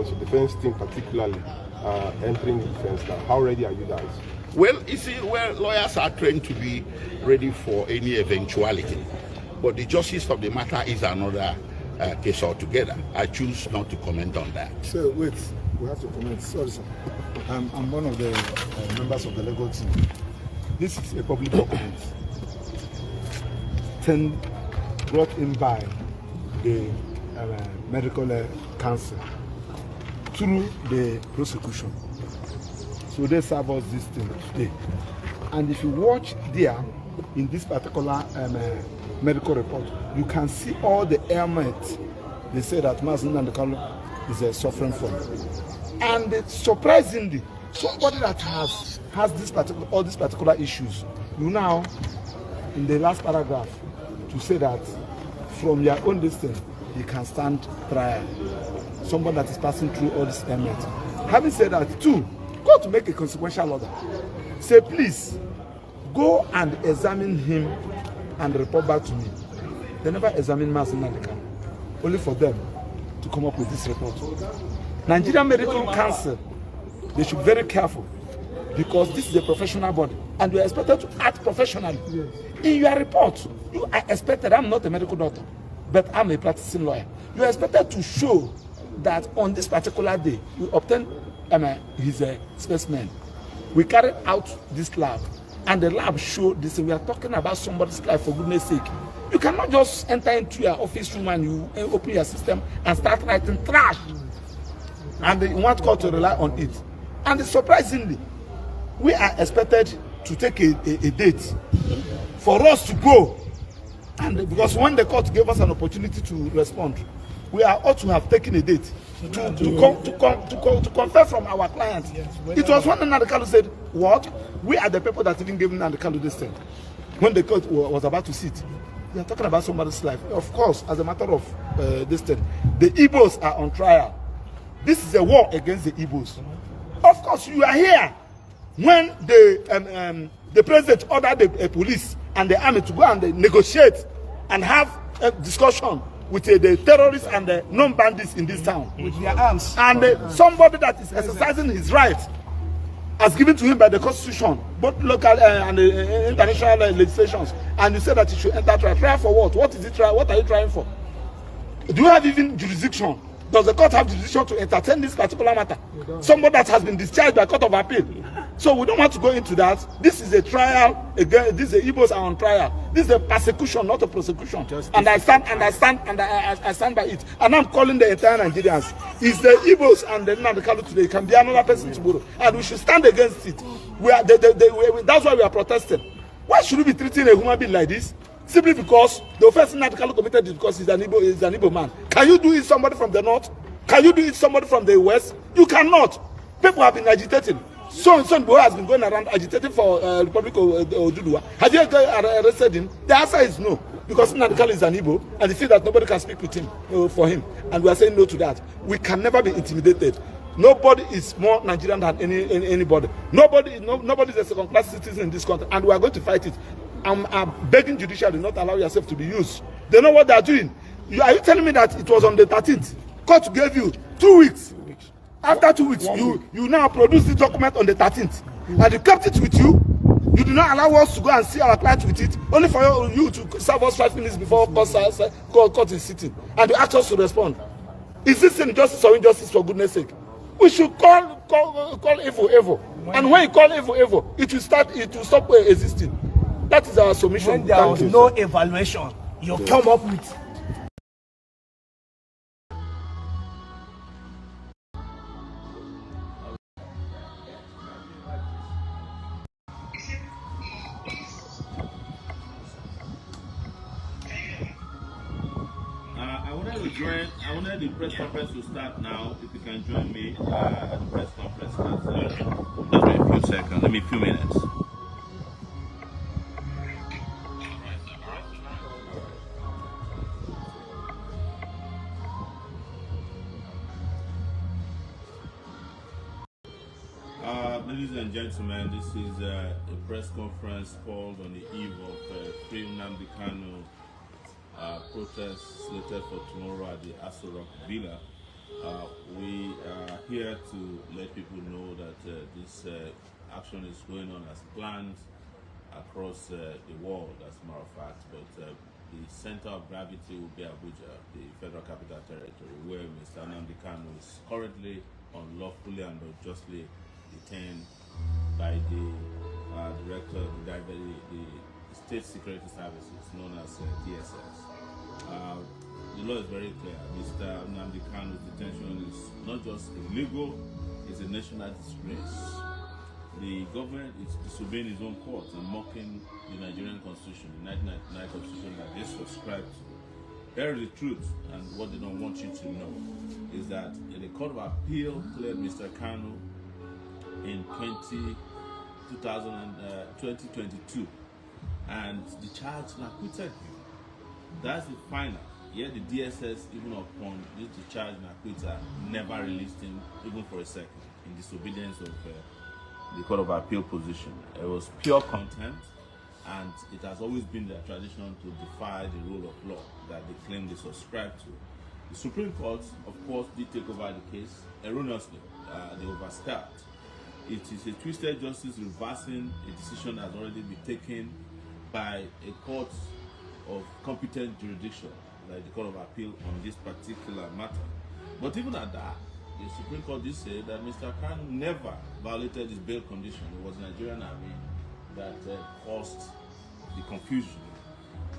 Council defense team particularly entering the defense now? How ready are you guys? Well, you see, lawyers are trained to be ready for any eventuality. But the justice of the matter is another case altogether. I choose not to comment on that. So, wait, we have to comment. Sorry, sir. I'm one of the members of the legal team. This is a public document brought in by the medical council through the prosecution. So they serve us this thing today. And if you watch there, in this particular medical report, you can see all the ailments they say that Nnamdi Kanu is suffering from. And surprisingly, somebody that has this particular, all these particular issues, you now, in the last paragraph, to say that from your own distance, you can stand trial. Somebody that is passing through all these ailments. Having said that, too, go to make a consequential order. Say, please, go and examine him and report back to me. They never examine Nnamdi Kanu, only for them to come up with this report. Nigerian Medical Council, they should be very careful, because this is a professional body and you are expected to act professionally. Yes. In your report, you are expected, I'm not a medical doctor, but I'm a practicing lawyer. You are expected to show that on this particular day, you obtain his specimen. We carried out this lab, and the lab showed this. We are talking about somebody's life, for goodness sake. You cannot just enter into your office room and you open your system and start writing trash. And you want court to rely on it. And surprisingly, we are expected to take a date for us to go. And because when the court gave us an opportunity to respond, we are ought to have taken a date to confer from our client. It was when Nnamdi Kanu said, what? We are the people that even gave Nnamdi Kanu this thing. When the court was about to sit, we are talking about somebody's life. Of course, as a matter of this thing, the Igbos are on trial. This is a war against the Igbos. Of course, you are here when the president ordered the police and the army to go and negotiate and have a discussion with the terrorists and the non-bandits in this town. With their arms. And somebody that is exercising his rights as given to him by the constitution, both local and international legislations, and you say that he should enter trial. Trial for what? What is it? What are you trying for? Do you have even jurisdiction? Does the court have jurisdiction to entertain this particular matter? Somebody that has been discharged by court of appeal. So we don't want to go into that. This is a trial again. These Igbos are on trial. This is a persecution, not a prosecution. And I stand by it. And I'm calling the entire Nigerians. It's the Igbos and the Nnamdi Kanu today. It can be another person tomorrow, and we should stand against it. That's why we are protesting. Why should we be treating a human being like this? Simply because the offense Nnamdi Kanu committed is because he's an Igbo man. Can you do it somebody from the north? Can you do it somebody from the west? You cannot. People have been agitating. Mbah has been going around agitating for Republic of Oduduwa. Have you arrested him? The answer is no. Because Nnamdi Kanu is an Igbo, and he feels that nobody can speak with him, for him. And we are saying no to that. We can never be intimidated. Nobody is more Nigerian than anybody. Nobody is a second-class citizen in this country, and we are going to fight it. I'm begging judiciary not allow yourself to be used. They know what they are doing. Are you telling me that it was on the 13th? Court gave you 2 weeks. After 2 weeks, you now produce the document on the 13th. And you kept it with you. You do not allow us to go and see our client with it, only for you to serve us 5 minutes before court is sitting. And you ask us to respond. Is this injustice or injustice, for goodness sake? We should call evil. And when you call evil, it will stop existing. That is our submission. When there was no evaluation, you come up with. I wanted the press conference to start now. If you can join me at the press conference. Just wait a few seconds. Let me a few minutes. Ladies and gentlemen, this is a press conference called on the eve of Free Nnamdi Kanu protest slated for tomorrow at the Aso Rock Villa. We are here to let people know that this action is going on as planned across the world, as a matter of fact, but the center of gravity will be Abuja, the Federal Capital Territory, where Mr. Nnamdi Kanu is currently unlawfully and unjustly detained by the director of the State Security Services, known as DSS. The law is very clear. Mr. Nnamdi Kanu's detention is not just illegal, it's a national disgrace. The government is disobeying its own court and mocking the Nigerian Constitution, the 1999 Constitution that they subscribe to. Here is the truth, and what they don't want you to know is that the Court of Appeal cleared Mr. Kanu in 2022, and the charge acquitted him. That's the final. Yet the DSS, even upon this discharge and acquittal, never released him even for a second, in disobedience of the Court of Appeal position. It was pure contempt, and it has always been their tradition to defy the rule of law that they claim they subscribe to. The Supreme Court, of course, did take over the case erroneously. They overstepped. It is a twisted justice reversing a decision that has already been taken by a court of competent jurisdiction, like the Court of Appeal, on this particular matter. But even at that, the Supreme Court did say that Mr. Kanu never violated his bail condition. It was the Nigerian Army that caused the confusion.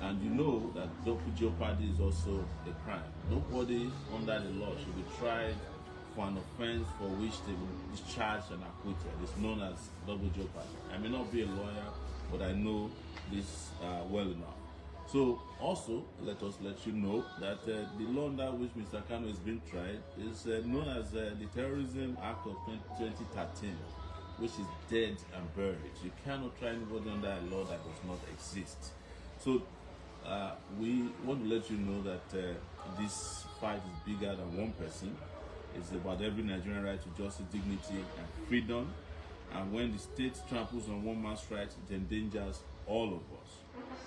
And you know that double jeopardy is also a crime. Nobody under the law should be tried for an offense for which they will discharge and acquitted. It's known as double jeopardy. I may not be a lawyer, but I know this well enough. So also, let us let you know that the law under which Mr. Kanu is being tried is known as the Terrorism Act of 2013, which is dead and buried. You cannot try anybody under a law that does not exist. So we want to let you know that this fight is bigger than one person. It's about every Nigerian right to justice, dignity, and freedom. And when the state tramples on one man's rights, it endangers all of us.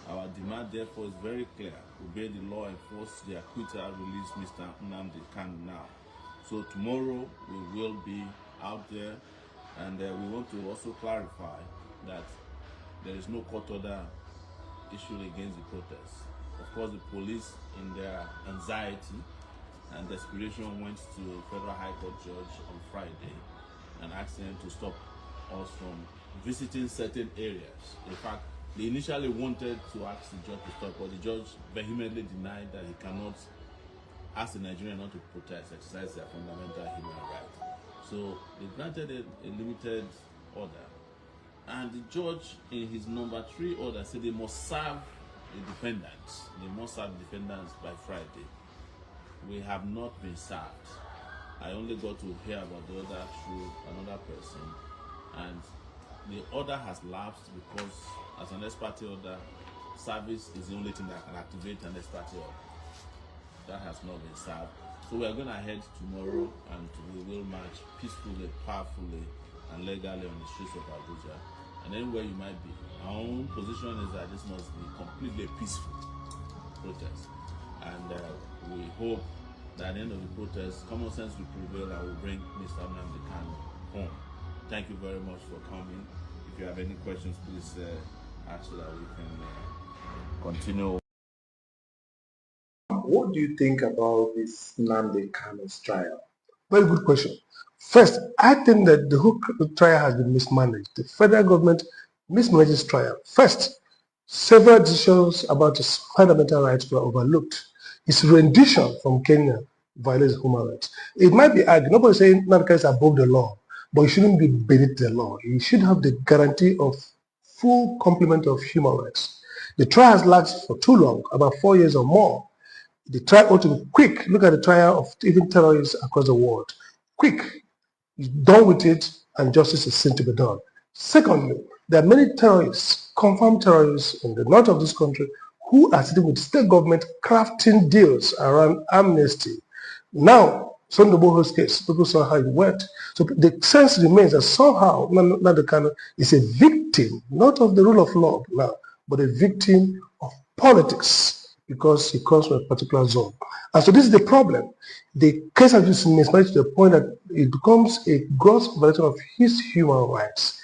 Our demand, therefore, is very clear. Obey the law, enforce the acquittal, release Mr. Nnamdi Kanu now. So tomorrow we will be out there, and we want to also clarify that there is no court order issued against the protests. Of course, the police, in their anxiety and desperation, went to a federal high court judge on Friday and asked him to stop us from visiting certain areas. In fact, they initially wanted to ask the judge to stop, but the judge vehemently denied that he cannot ask the Nigerians not to protest, exercise their fundamental human right. So they granted a limited order, and the judge, in his number 3 order, said they must serve the defendants. They must serve the defendants by Friday. We have not been served. I only got to hear about the order through another person, and the order has lapsed because, as an ex parte order, service is the only thing that can activate an ex parte order. That has not been served. So we are going to head tomorrow, and we will march peacefully, powerfully, and legally on the streets of Abuja. And anywhere you might be, our own position is that this must be completely peaceful protest. And we hope that at the end of the protest, common sense will prevail and will bring Mr. Nnamdi Kanu home. Thank you very much for coming. If you have any questions, please ask so that we can continue. What do you think about this Nnamdi Kanu's trial? Very good question. First, I think that the whole trial has been mismanaged. The federal government mismanages trial. First, several decisions about his fundamental rights were overlooked. His rendition from Kenya violates human rights. It might be argued, nobody is saying Nnamdi Kanu is above the law, but he shouldn't be beneath the law. He should have the guarantee of full complement of human rights. The trial has lasted for too long, about 4 years or more. The trial ought to be quick. Look at the trial of even terrorists across the world. Quick. Done with it, and justice is seen to be done. Secondly, there are many terrorists, confirmed terrorists in the north of this country, who are sitting with state government crafting deals around amnesty. Now, Sondoboho's case, people saw how it went. So the sense remains that somehow Nnamdi Kanu is a victim, not of the rule of law now, but a victim of politics. because he comes from a particular zone. And so this is the problem. The case has been mismanaged to the point that it becomes a gross violation of his human rights.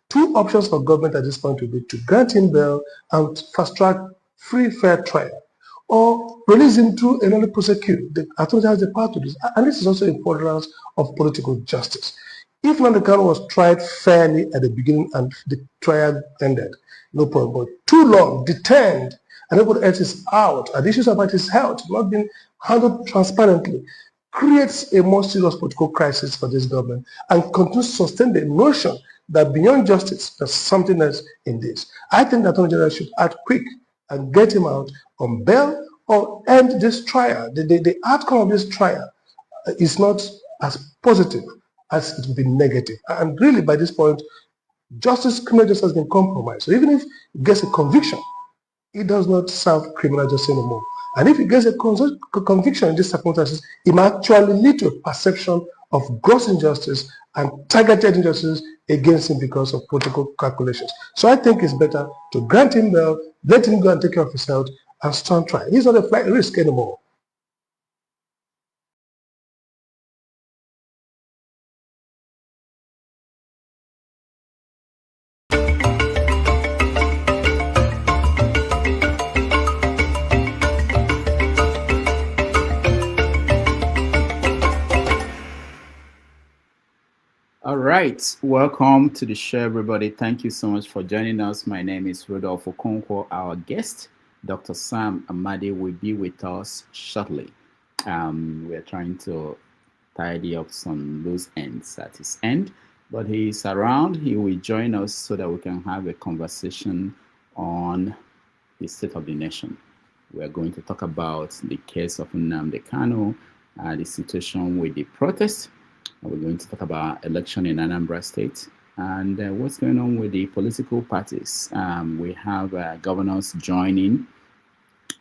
Two options for government at this point would be to grant him bail and fast-track free, fair trial, or release him through another prosecute. The authority has the power to do this, and this is also in furtherance of political justice. If Nnamdi Kanu was tried fairly at the beginning and the trial ended, no problem. But too long, detained, and everybody else is out, and issues about his health not being handled transparently, creates a more serious political crisis for this government and continues to sustain the notion that beyond justice, there's something else in this. I think that Attorney General should act quick and get him out on bail or end this trial. The outcome of this trial is not as positive as it would be negative. And really, by this point, criminal justice has been compromised. So even if he gets a conviction, it does not serve criminal justice anymore. And if he gets a conviction in these circumstances, it might actually lead to a perception of gross injustice and targeted injustice against him because of political calculations. So I think it's better to grant him bail, let him go and take care of his health, and stand trial. He's not a flight risk anymore. All right, welcome to the show, everybody. Thank you so much for joining us. My name is Rodolfo Okonkwo. Our guest, Dr. Sam Amadi, will be with us shortly. We're trying to tidy up some loose ends at his end, but he's around. He will join us so that we can have a conversation on the state of the nation. We're going to talk about the case of Nnamdi Kanu, the situation with the protest. We're going to talk about election in Anambra State and what's going on with the political parties. We have governors joining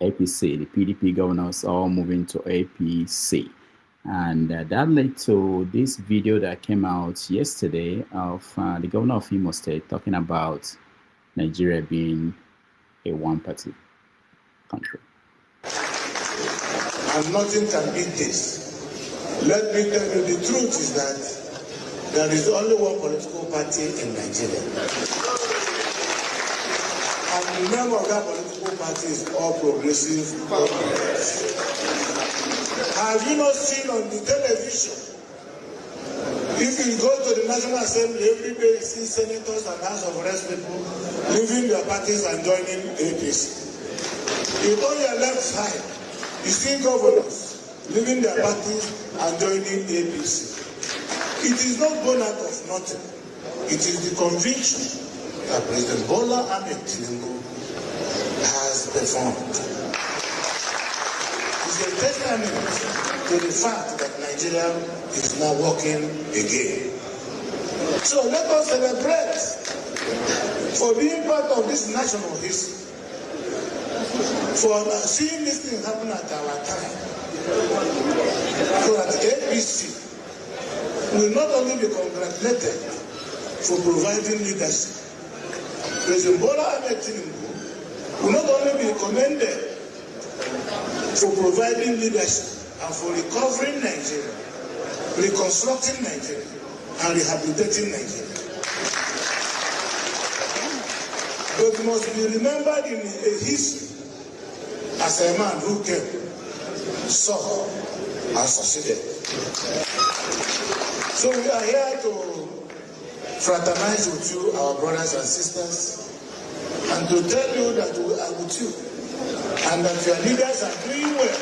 APC, the PDP governors all moving to APC. And that led to this video that came out yesterday of the governor of Imo State talking about Nigeria being a one-party country. And nothing can beat this. Let me tell you, the truth is that there is only one political party in Nigeria. And the name of that political party is All Progressive Congress. Have you not seen on the television? If you go to the National Assembly, every day you see senators and House of Reps people leaving their parties and joining APC. You go on your left side, you see governors leaving their parties and joining APC. It is not born out of nothing. It is the conviction that President Bola Ahmed Tinubu has performed. It's a testament to the fact that Nigeria is now working again. So let us celebrate for being part of this national history, for seeing this thing happen at our time. So that APC will not only be congratulated for providing leadership, President Bola Ahmed Tinubu will not only be commended for providing leadership and for recovering Nigeria, reconstructing Nigeria, and rehabilitating Nigeria. But must be remembered in a history as a man who came, saw, and succeeded. So we are here to fraternize with you, our brothers and sisters, and to tell you that we are with you and that your leaders are doing well.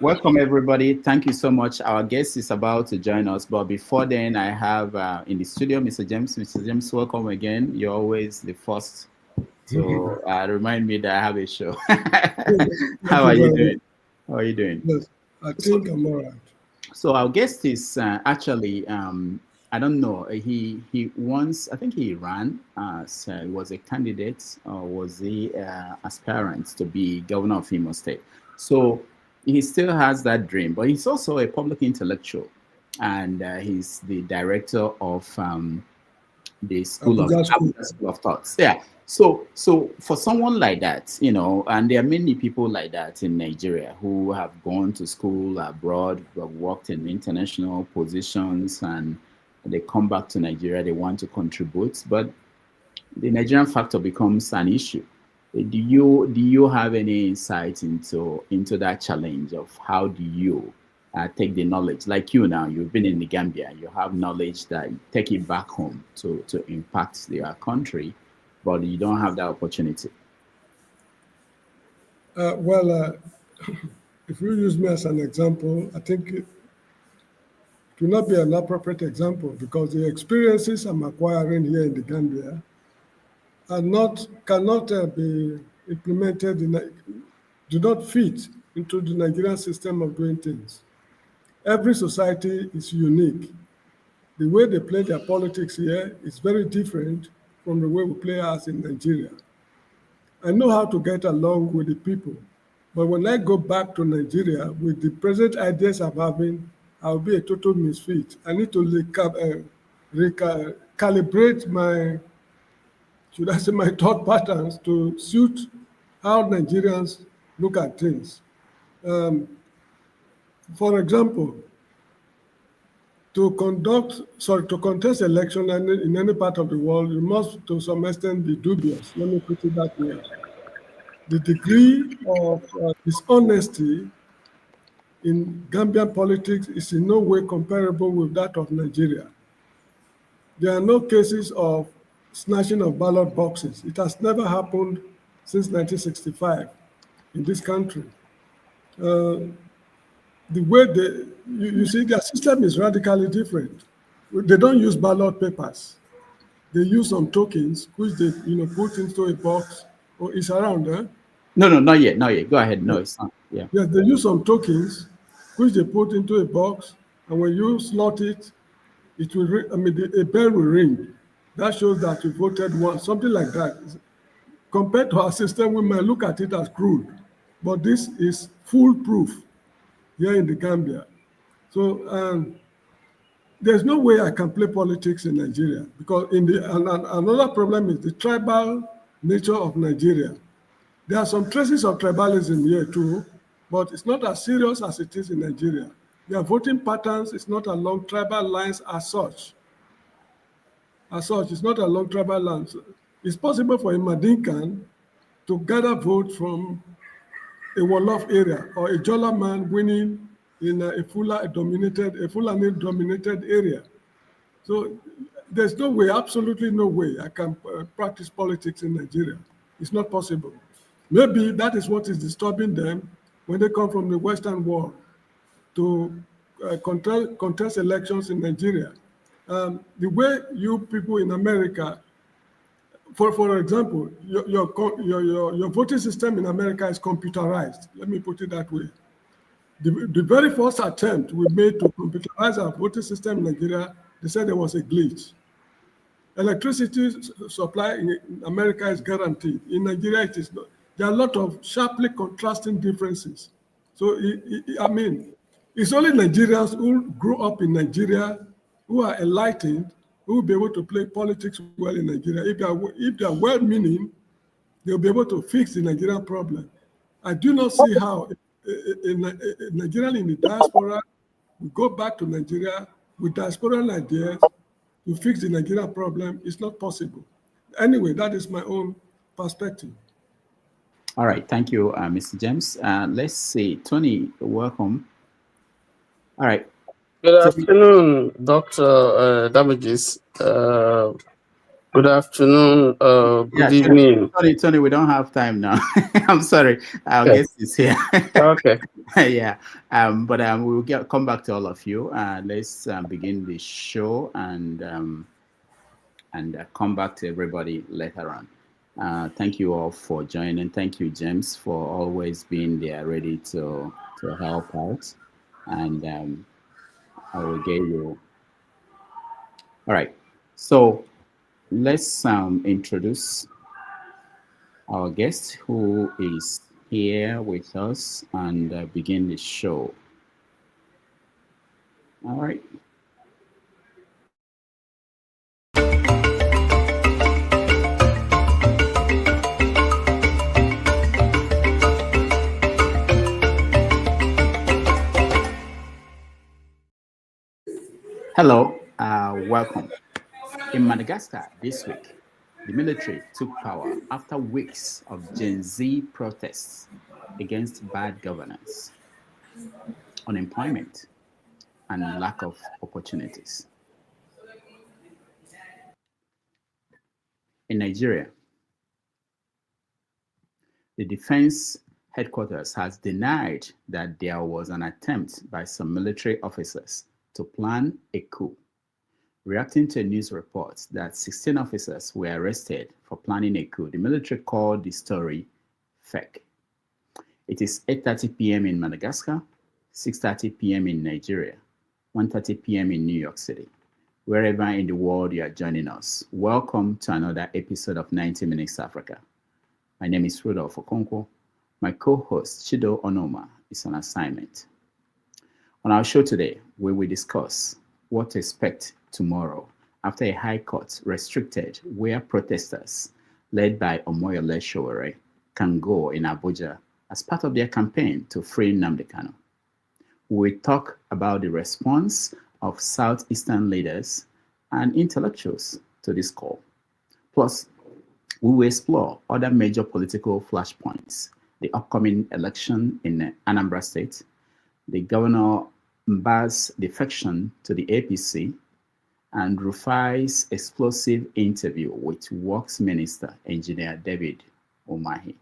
Welcome, everybody. Thank you so much. Our guest is about to join us, but before then, I have in the studio Mr. James. Mr. James, welcome again. You're always the first to remind me that I have a show. How are you doing? How are you doing? Yes, I think I'm all right. So our guest is actually, I don't know, he once, I think he ran, so he was a candidate, or was he aspirant to be governor of Imo State. So he still has that dream, but he's also a public intellectual, and he's the director of the Abuja School. Abuja School of Thoughts. Yeah. So for someone like that, you know, and there are many people like that in Nigeria who have gone to school abroad, who have worked in international positions, and they come back to Nigeria, they want to contribute, but the Nigerian factor becomes an issue. Do you have any insight into that challenge of how do you take the knowledge, like you now, you've been in the Gambia, you have knowledge that you take it back home to impact your country, but you don't have that opportunity? If you use me as an example, I think it will not be an appropriate example because the experiences I'm acquiring here in the Gambia cannot be implemented do not fit into the Nigerian system of doing things. Every society is unique. The way they play their politics here is very different from the way we play ours in Nigeria. I know how to get along with the people, but when I go back to Nigeria with the present ideas I'm having, I'll be a total misfit. I need to recalibrate my thought patterns to suit how Nigerians look at things. For example, to contest election in any part of the world, you must, to some extent, be dubious. Let me put it that way. The degree of dishonesty in Gambian politics is in no way comparable with that of Nigeria. There are no cases of snatching of ballot boxes. It has never happened since 1965 in this country. The way you see, their system is radically different. They don't use ballot papers. They use some tokens, which they put into a box. Or it's around there. No, not yet. Go ahead. No, it's not. Yeah. Yeah, they use some tokens, which they put into a box, and when you slot it, it will. A bell will ring. That shows that you voted once, something like that. Compared to our system, we might look at it as crude, but this is foolproof here in the Gambia. So there's no way I can play politics in Nigeria because another problem is the tribal nature of Nigeria. There are some traces of tribalism here too, but it's not as serious as it is in Nigeria. Their voting patterns is not along tribal lines as such. It's not along tribal lines. It's possible for a Madinkan to gather votes from a Wolof area or a Jola man winning in a Fulani-dominated area. So there's no way, absolutely no way I can practice politics in Nigeria. It's not possible. Maybe that is what is disturbing them when they come from the Western world to contest elections in Nigeria. The way you people in America, for example, your voting system in America is computerized. Let me put it that way. The very first attempt we made to computerize our voting system in Nigeria, they said there was a glitch. Electricity supply in America is guaranteed. In Nigeria, it is not. There are a lot of sharply contrasting differences. So, it's only Nigerians who grew up in Nigeria, who are enlightened, who will be able to play politics well in Nigeria. If they are well-meaning, they'll be able to fix the Nigerian problem. I do not see how a Nigerian in the diaspora will go back to Nigeria with diasporan ideas to fix the Nigerian problem. It's not possible. Anyway, that is my own perspective. All right, thank you, Mr. James. Let's see, Tony, welcome. All right. Good afternoon, Dr. Damages. Good afternoon, good evening. Tony, we don't have time now. I'm sorry, our guest is here. Okay. Yeah, but we will come back to all of you. Let's begin the show and come back to everybody later on. Thank you all for joining. Thank you, James, for always being there, ready to help out. And I will get you. All right. So let's introduce our guest, who is here with us and begin the show. All right. Hello, welcome. In Madagascar this week, the military took power after weeks of Gen Z protests against bad governance, unemployment, and lack of opportunities. In Nigeria, the defense headquarters has denied that there was an attempt by some military officers to plan a coup, reacting to a news report that 16 officers were arrested for planning a coup. The military called the story fake. It is 8:30 p.m. in Madagascar, 6:30 p.m. in Nigeria, 1:30 p.m. in New York City. Wherever in the world you are joining us, welcome to another episode of 90 Minutes Africa. My name is Rudolph Okonkwo. My co-host, Chido Onoma, is on assignment. On our show today, we will discuss what to expect tomorrow after a high court restricted where protesters led by Omoyole Sowore can go in Abuja as part of their campaign to free Nnamdi Kanu. We will talk about the response of Southeastern leaders and intellectuals to this call. Plus, we will explore other major political flashpoints, the upcoming election in Anambra State, the Governor Mbah's defection to the APC, and Rufai's explosive interview with Works Minister Engr Umahi.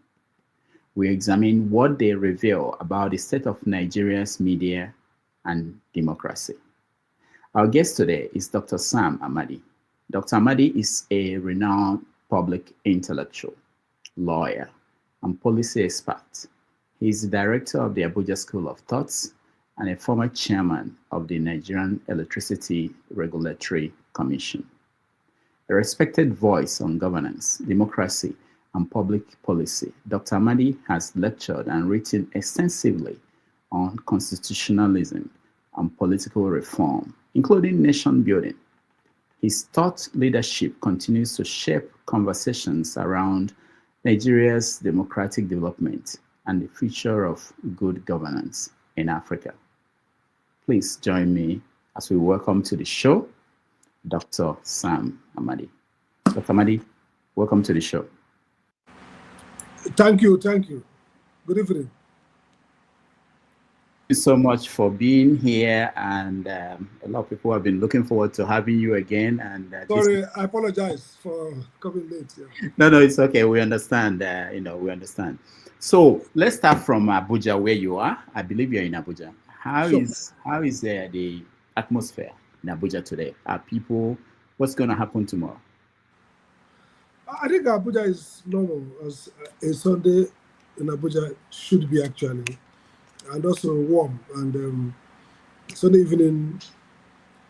We examine what they reveal about the state of Nigeria's media and democracy. Our guest today is Dr. Sam Amadi. Dr. Amadi is a renowned public intellectual, lawyer, and policy expert. He is the director of the Abuja School of Thoughts and a former chairman of the Nigerian Electricity Regulatory Commission. A respected voice on governance, democracy, and public policy, Dr. Amadi has lectured and written extensively on constitutionalism and political reform, including nation building. His thought leadership continues to shape conversations around Nigeria's democratic development and the future of good governance in Africa. Please join me as we welcome to the show Dr. Sam Amadi. Dr. Amadi, welcome to the show. Thank you. Good evening. Thank you so much for being here, and a lot of people have been looking forward to having you again. And sorry, I apologize for coming late. Yeah. No, it's okay. We understand. We understand. So let's start from Abuja, where you are. I believe you're in Abuja. How is the atmosphere in Abuja today? Are people? What's going to happen tomorrow? I think Abuja is normal, as a Sunday in Abuja should be actually, and also warm. And Sunday evening,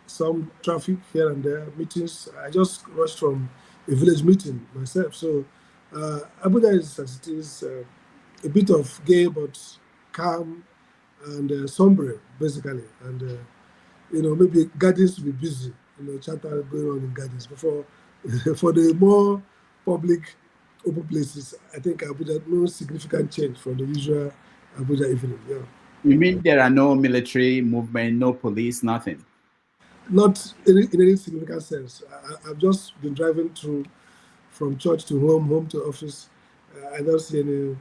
some traffic here and there, meetings. I just rushed from a village meeting myself. So Abuja is, as it is, a bit of gay but calm and sombre, basically. And maybe gardens will be busy. Chatter going on in gardens before for the more public open places. I think Abuja, no significant change from the usual Abuja evening. Yeah. You mean there are no military movement, no police, nothing? Not in any significant sense. I've just been driving through from church to home to office. I don't see any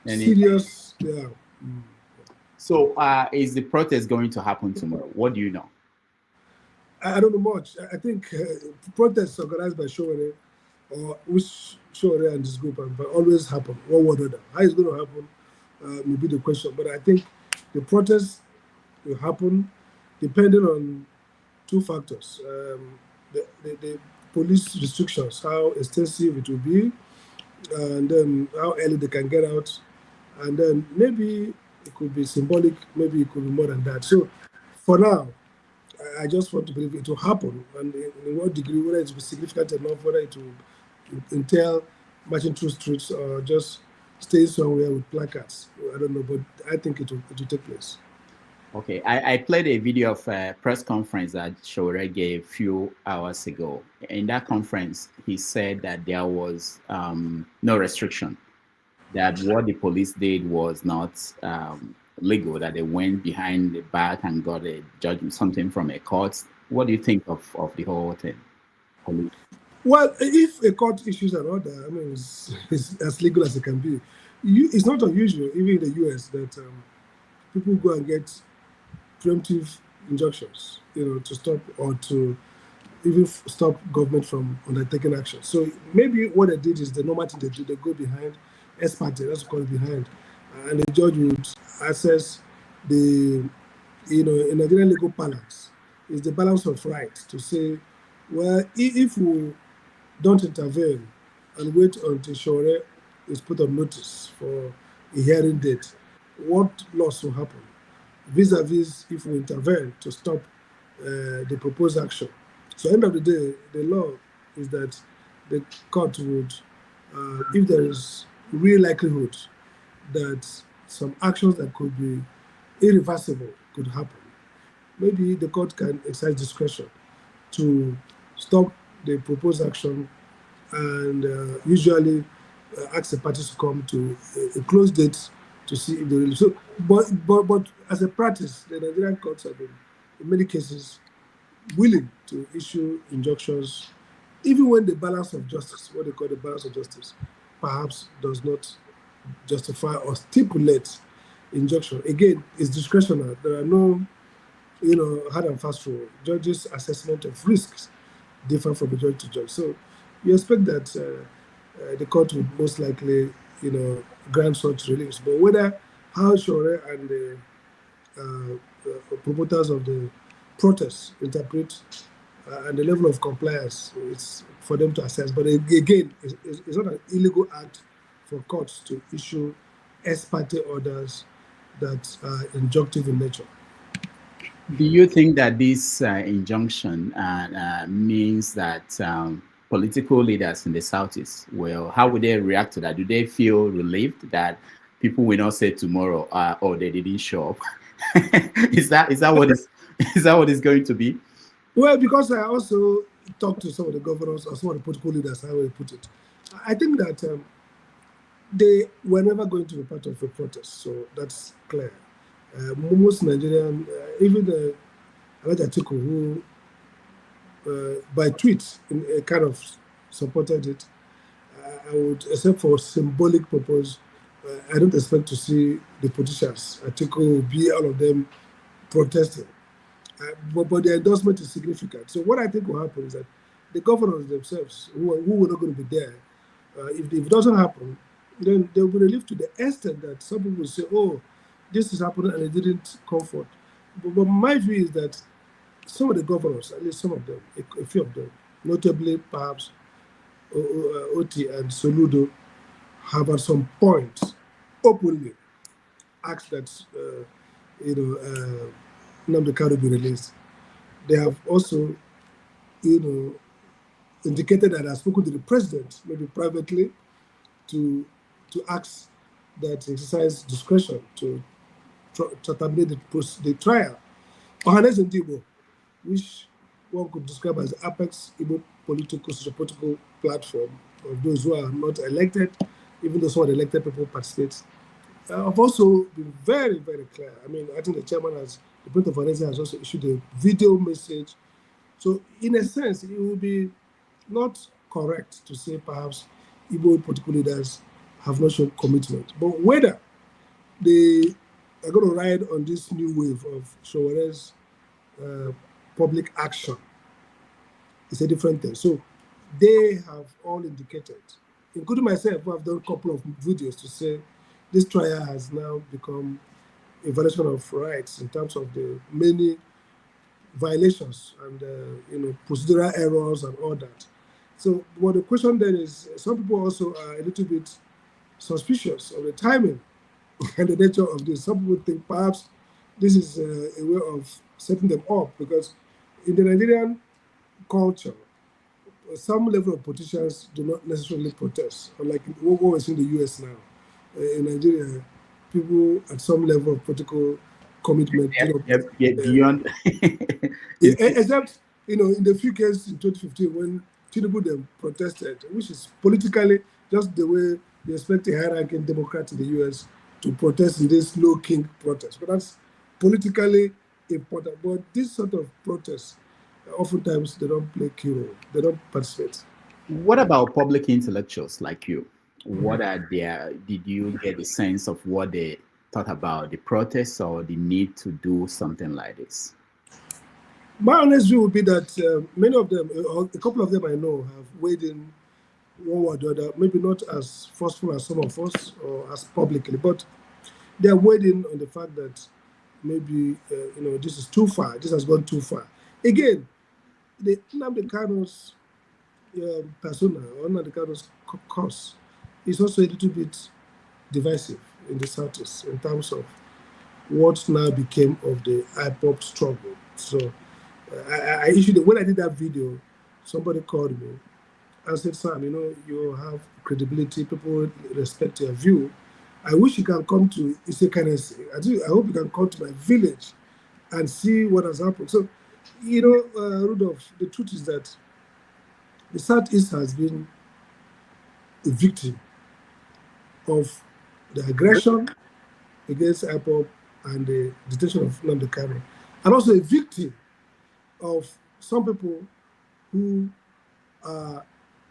serious. Yeah. So, is the protest going to happen tomorrow? What do you know? I don't know much. I think protests organized by Sowore, or which Sowore and his group have always happen, one way or another. How it's going to happen may be the question. But I think the protests will happen depending on two factors. The police restrictions, how extensive it will be, and then how early they can get out. And then maybe it could be symbolic, maybe it could be more than that. So for now, I just want to believe it will happen, and in what degree, whether it will be significant enough, whether it will entail marching through streets or just staying somewhere with placards. I don't know, but I think it will take place. Okay, I played a video of a press conference that Sowore gave a few hours ago. In that conference, he said that there was no restriction, that what the police did was not legal, that they went behind the back and got a judgment, something from a court. What do you think of the whole thing? Police? Well, if a court issues an order, I mean, it's as legal as it can be. It's not unusual, even in the US, that people go and get preemptive injunctions, to stop or to even stop government from undertaking action. So maybe what they did is the normal thing they do, they go behind, ex parte, that's called behind, and the judge would assess the, in Nigerian legal balance, is the balance of rights to say, well, if we don't intervene and wait until Sowore is put on notice for a hearing date, what loss will happen? Vis-a-vis if we intervene to stop the proposed action. So end of the day, the law is that the court would, if there is real likelihood that some actions that could be irreversible could happen, maybe the court can exercise discretion to stop the proposed action and usually ask the parties to come to a closed date to see if they really. So, but as a practice, the Nigerian courts have been, in many cases, willing to issue injunctions, even when the balance of justice, what they call the balance of justice, perhaps does not justify or stipulate injunction. Again, it's discretionary. There are no, hard and fast rule. Judges' assessment of risks differ from the judge to judge. So you expect that the court would most likely, grant such reliefs. But whether how Sowore and the promoters of the protests interpret and the level of compliance, it's for them to assess. But again, it's not an illegal act for courts to issue ex parte orders that are injunctive in nature. Do you think that this injunction means that political leaders in the Southeast how would they react to that? Do they feel relieved that people will not say tomorrow, oh, they didn't show up? is that what is going to be? Well, because I also talked to some of the governors or some of the political leaders, how we put it. I think that they were never going to be part of a protest, so that's clear. Most Nigerian, even Alhaji Atiku, who by tweets kind of supported it, I would, except for symbolic purpose, I don't expect to see the politicians, Atiku, be all of them protesting. But the endorsement is significant. So what I think will happen is that the governors themselves, who are not going to be there, if it doesn't happen, then they'll be relieved to the extent that some people will say, oh, this is happening and it didn't come forth. But my view is that some of the governors, at least some of them, a few of them, notably perhaps Oti and Soludo, have at some point openly asked that Nnamdi Kanu be released. They have also, indicated that I have spoken to the president, maybe privately, to ask that exercise discretion to terminate the trial. Ohanes Ndibo, which one could describe as the apex Igbo political, socio-political platform of those who are not elected, even though some of the elected people participate, have also been very, very clear. I mean, I think the chairman the president of Ohanes has also issued a video message. So, in a sense, it would be not correct to say perhaps Igbo political leaders have not shown commitment. But whether they are going to ride on this new wave of Sowore's public action is a different thing. So they have all indicated, including myself, who have done a couple of videos to say this trial has now become a violation of rights in terms of the many violations and procedural errors and all that. So what the question then is, some people also are a little bit suspicious of the timing and the nature of this. Some people think perhaps this is a way of setting them up, because in the Nigerian culture, some level of politicians do not necessarily protest, unlike what we see in the US now. in Nigeria, people at some level of political commitment. Beyond. Except, in the few cases in 2015 when Tinubu then protested, which is politically just the way you expect a high-ranking Democrat in the U.S. to protest in this low-king protest. But that's politically important. But this sort of protests, oftentimes they don't play key role. They don't participate. What about public intellectuals like you? What are their? Did you get a sense of what they thought about the protests or the need to do something like this? My honest view would be that many of them, or a couple of them I know, have weighed in one way or the other, maybe not as forceful as some of us or as publicly, but they're weighed in on the fact that maybe, this is too far, this has gone too far. Again, the Nnamdi Kanu's persona, or Nnamdi Kanu's cause, is also a little bit divisive in the Southeast in terms of what now became of the IPOP struggle. So I issued, when I did that video, somebody called me and said, Sam, you have credibility, people respect your view. I wish you can come to Isekanese. I hope you can come to my village and see what has happened. So, Rudolph, the truth is that the Southeast has been a victim of the aggression against IPOP and the detention of Nnamdi Kanu, and also a victim of some people who are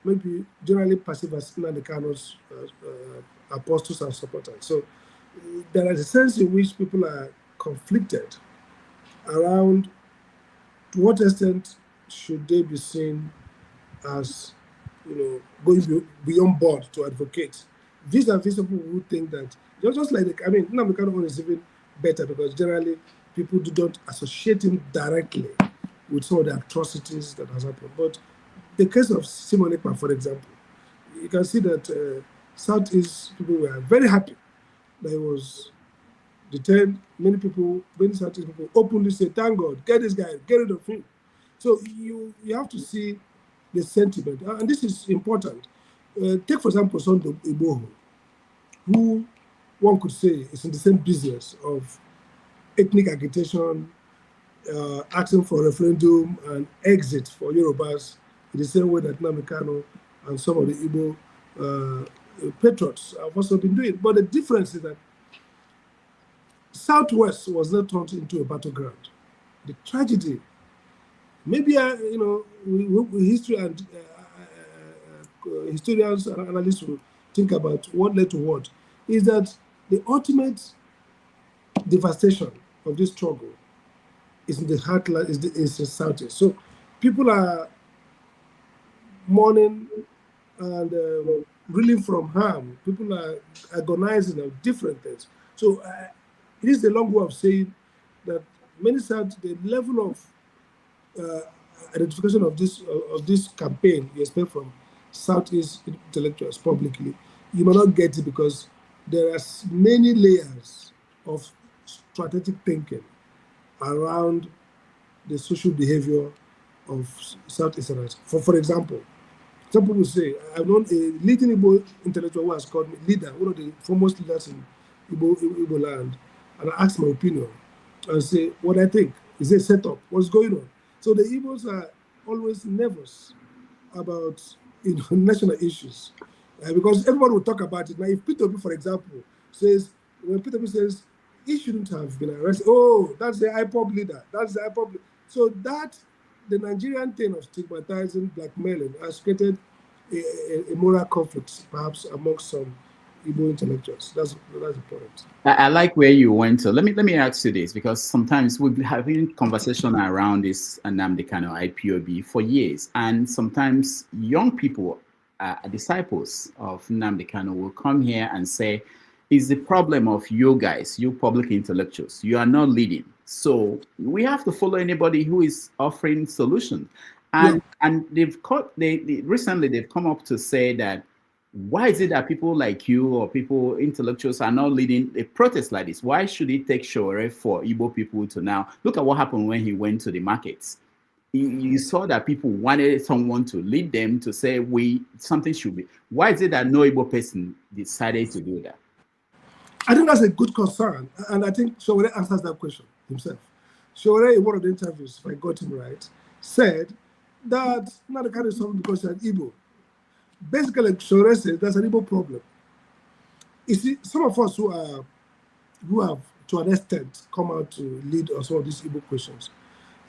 maybe generally perceived as Nnamdi Kanu's apostles and supporters. So there is a sense in which people are conflicted around to what extent should they be seen as, going beyond board to advocate. These are people who think that, just like, Nnamdi Kanu is even better because generally people don't associate him directly with some of the atrocities that has happened. But the case of Simon Ekpa, for example, you can see that Southeast people were very happy that he was detained. Many Southeast people openly say, thank God, get this guy, get rid of him. So you have to see the sentiment, and this is important. Take, for example, Sunday Igboho, who one could say is in the same business of ethnic agitation, asking for referendum and exit for Yorubas in the same way that Nnamdi Kanu and some of the Igbo patriots have also been doing. But the difference is that Southwest was not turned into a battleground. The tragedy, maybe, history and historians and analysts will think about what led to what, is that the ultimate devastation of this struggle is in the heartland, is the Southeast. So people are mourning and reeling from harm. People are agonizing of different things. So it is the long way of saying that the level of identification of this campaign you expect from Southeast intellectuals publicly, you may not get it because there are many layers of strategic thinking around the social behavior of Southeasterners. For example, some people say, I've known a leading Igbo intellectual who has called me leader, one of the foremost leaders in Igbo land, and I asked my opinion and say what I think. Is there a setup? What's going on? So the Igbos are always nervous about national issues because everyone will talk about it. Now, if Peter B, for example, says, when Peter B says he shouldn't have been arrested, oh, that's the IPOP leader, that's the IPOP leader. So that, the Nigerian thing of stigmatizing, blackmailing, has created a moral conflict, perhaps, amongst some Igbo intellectuals. That's the point. I like where you went to. Let me ask you this, because sometimes we've been having conversation around this Nnamdi Kanu IPOB for years, and sometimes young people, disciples of Nnamdi Kanu, will come here and say, "It's the problem of you guys, you public intellectuals. You are not leading, so we have to follow anybody who is offering solutions." And recently they've come up to say that, why is it that people like you or people, intellectuals, are not leading a protest like this? Why should it take Sowore for Igbo people to now look at what happened when he went to the markets? You saw that people wanted someone to lead them to say something should be. Why is it that no Igbo person decided to do that? I think that's a good concern, and I think Sowore answers that question himself. Sowore, in one of the interviews, if I got him right, said that Nnamdi Kanu is suffering because he's an Igbo. Basically, Sowore says that's an Igbo problem. You see, some of us who have, to an extent, come out to lead on some of these Igbo questions,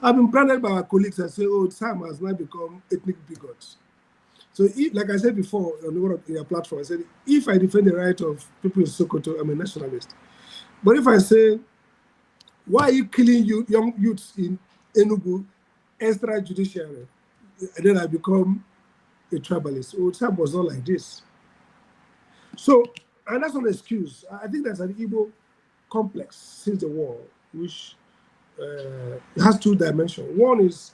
have been branded by our colleagues and say, oh, Sam has now become ethnic bigots. So, like I said before on one of your platform, I said, if I defend the right of people in Sokoto, I'm a nationalist. But if I say, why are you killing young youths in Enugu extrajudiciary, and then I become a tribalist? Oh, Sam was not like this. So, and that's not an excuse. I think there's an Igbo complex since the war, which has two dimensions. One is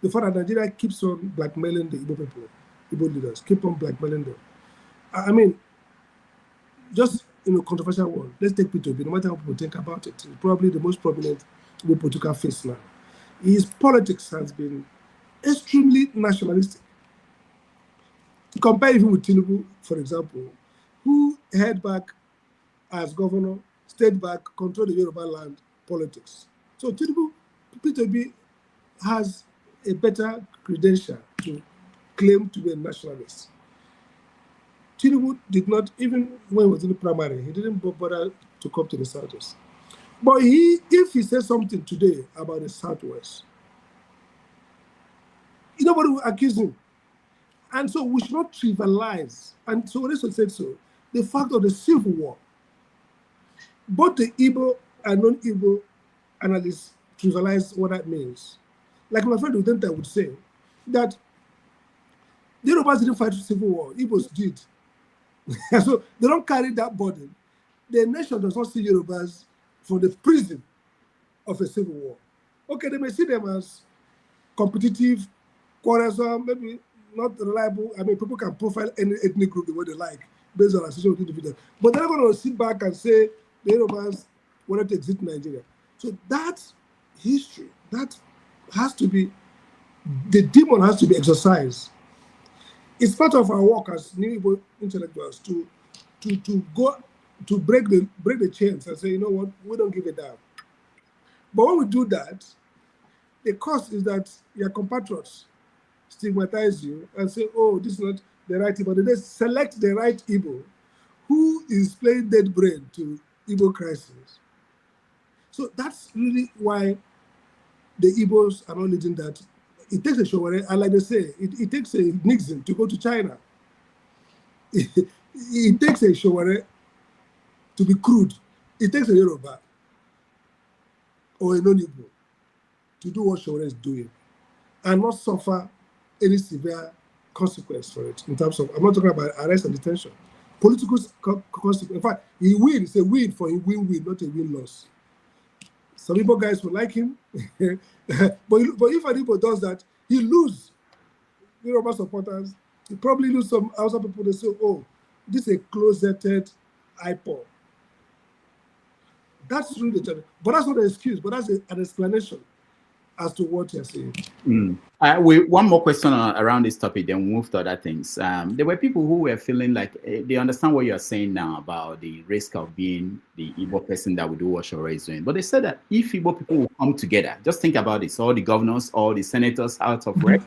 the fact that Nigeria keeps on blackmailing the Igbo people, Igbo leaders, keep on blackmailing them. I mean, just in a controversial one, let's take P2B, no matter how people think about it, it's probably the most prominent Igbo political face now. His politics has been extremely nationalistic. To compare even with Tinubu, for example, who head back as governor, stayed back, controlled the Yoruba land politics. So Tinubu, P2B has a better credential to claim to be a nationalist. Tinubu did not, even when he was in the primary, he didn't bother to come to the Southwest. But if he says something today about the Southwest, nobody will accuse him. And so we should not trivialize, and so this said so, the fact of the Civil War. Both the Igbo and non-Igbo analysts trivialize what that means. Like my friend Udenta would say, that the Yorubas didn't fight the Civil War, Igbos did. So they don't carry that burden. The nation does not see Yorubas from the prison of a civil war. Okay, they may see them as competitive, quarrelsome, maybe not reliable. I mean, people can profile any ethnic group the way they like, based on association with individuals. But they're not going to sit back and say the Yorubas wanted to exit Nigeria. So that history, that has to be, the demon has to be exorcised. It's part of our work as new Igbo intellectuals to go to break the chains and say, you know what, we don't give a damn. But when we do that, the cost is that your compatriots stigmatize you and say, oh, this is not the right Igbo. They select the right Igbo who is playing dead brain to Igbo crisis. So that's really why the Igbos are not leading that. It takes a Sowore, and like they say, it takes a Nixon to go to China. It takes a Sowore to be crude. It takes a Yoruba or a non-Igbo to do what Sowore is doing and not suffer any severe consequence for it in terms of, I'm not talking about arrest and detention, political consequence. In fact, he win, it's a win for him, win-win, not a win-loss. Some Igbo guys will like him, but if an Igbo does that, he lose Yoruba supporters. He probably lose some Hausa people. They say, oh, this is a closeted IPOB. That's really the challenge. But that's not an excuse, but that's an explanation as to what you're saying. One more question around this topic, then we'll move to other things. There were people who were feeling like they understand what you're saying now about the risk of being the Igbo person that would do what Sowore is doing. But they said that if Igbo people will come together, just think about this, all the governors, all the senators out of rep,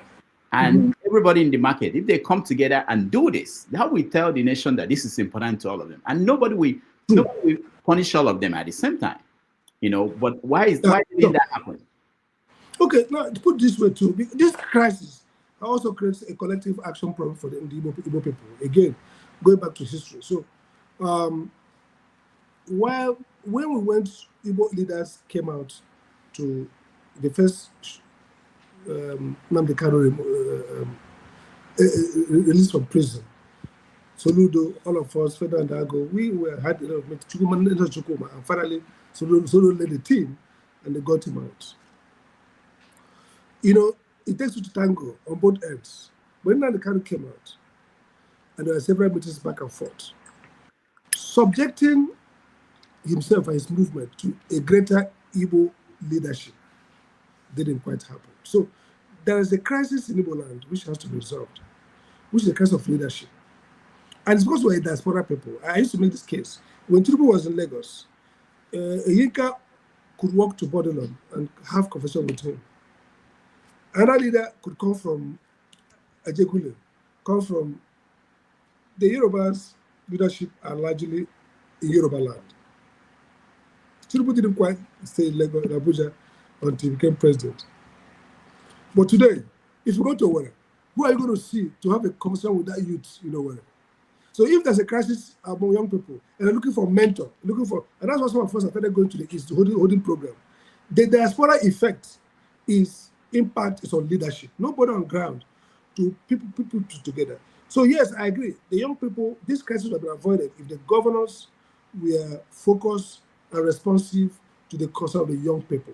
and everybody in the market, if they come together and do this, how we tell the nation that this is important to all of them. And nobody will punish all of them at the same time. You know, but why did that happen? Okay, now to put this way too, this crisis also creates a collective action problem for the Igbo people. Again, going back to history. So, when we went, Igbo leaders came out to the first Nnamdi Kanu released from prison. Soludo, all of us, Federal and Dago, we had a lot of Chukuma, and finally, Soludo led the team, and they got him out. You know, it takes two to tango on both ends. When Nnamdi Kanu came out, and there were several meetings back and forth, subjecting himself and his movement to a greater Igbo leadership didn't quite happen. So there is a crisis in Igbo land which has to be resolved, which is a crisis of leadership. And it's because we're diaspora people. I used to make this case. When Tinubu was in Lagos, Yinka could walk to Bordelon and have conversation with him. Another leader could come from Ajekule, come from the Yorubas. Leadership are largely in Yoruba land. Tinubu didn't quite stay in Lagos, in Abuja, until he became president. But today, if you go to Sowore, who are you going to see to have a conversation with that youth in Sowore? So if there's a crisis among young people and they're looking for a mentor, and that's what some of us have started going to the East, holding program. The diaspora effect is impact is on leadership. Nobody on ground to people together. So yes, I agree. The young people, this crisis would have been avoided if the governors were focused and responsive to the concern of the young people.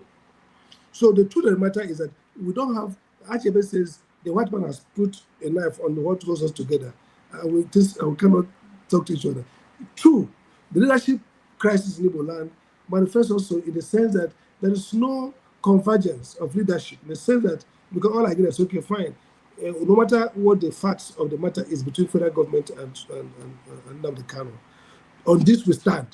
So the truth of the matter is that we don't have, Achebe says, the white man has put a knife on what holds us together, and we cannot talk to each other. True, the leadership crisis in Igbo land manifests also in the sense that there is no convergence of leadership, in the sense that we can all agree that, okay, fine, no matter what the facts of the matter is between federal government and Nnamdi Kanu, on this we stand.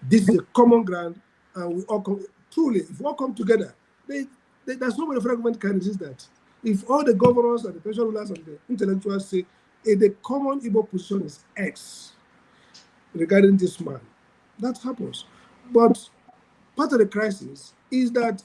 This is a common ground, and we all come, truly, if we all come together, there's no way the federal government can resist that. If all the governors and the pension rulers and the intellectuals say, the common Igbo position is X regarding this man, that happens. But part of the crisis is that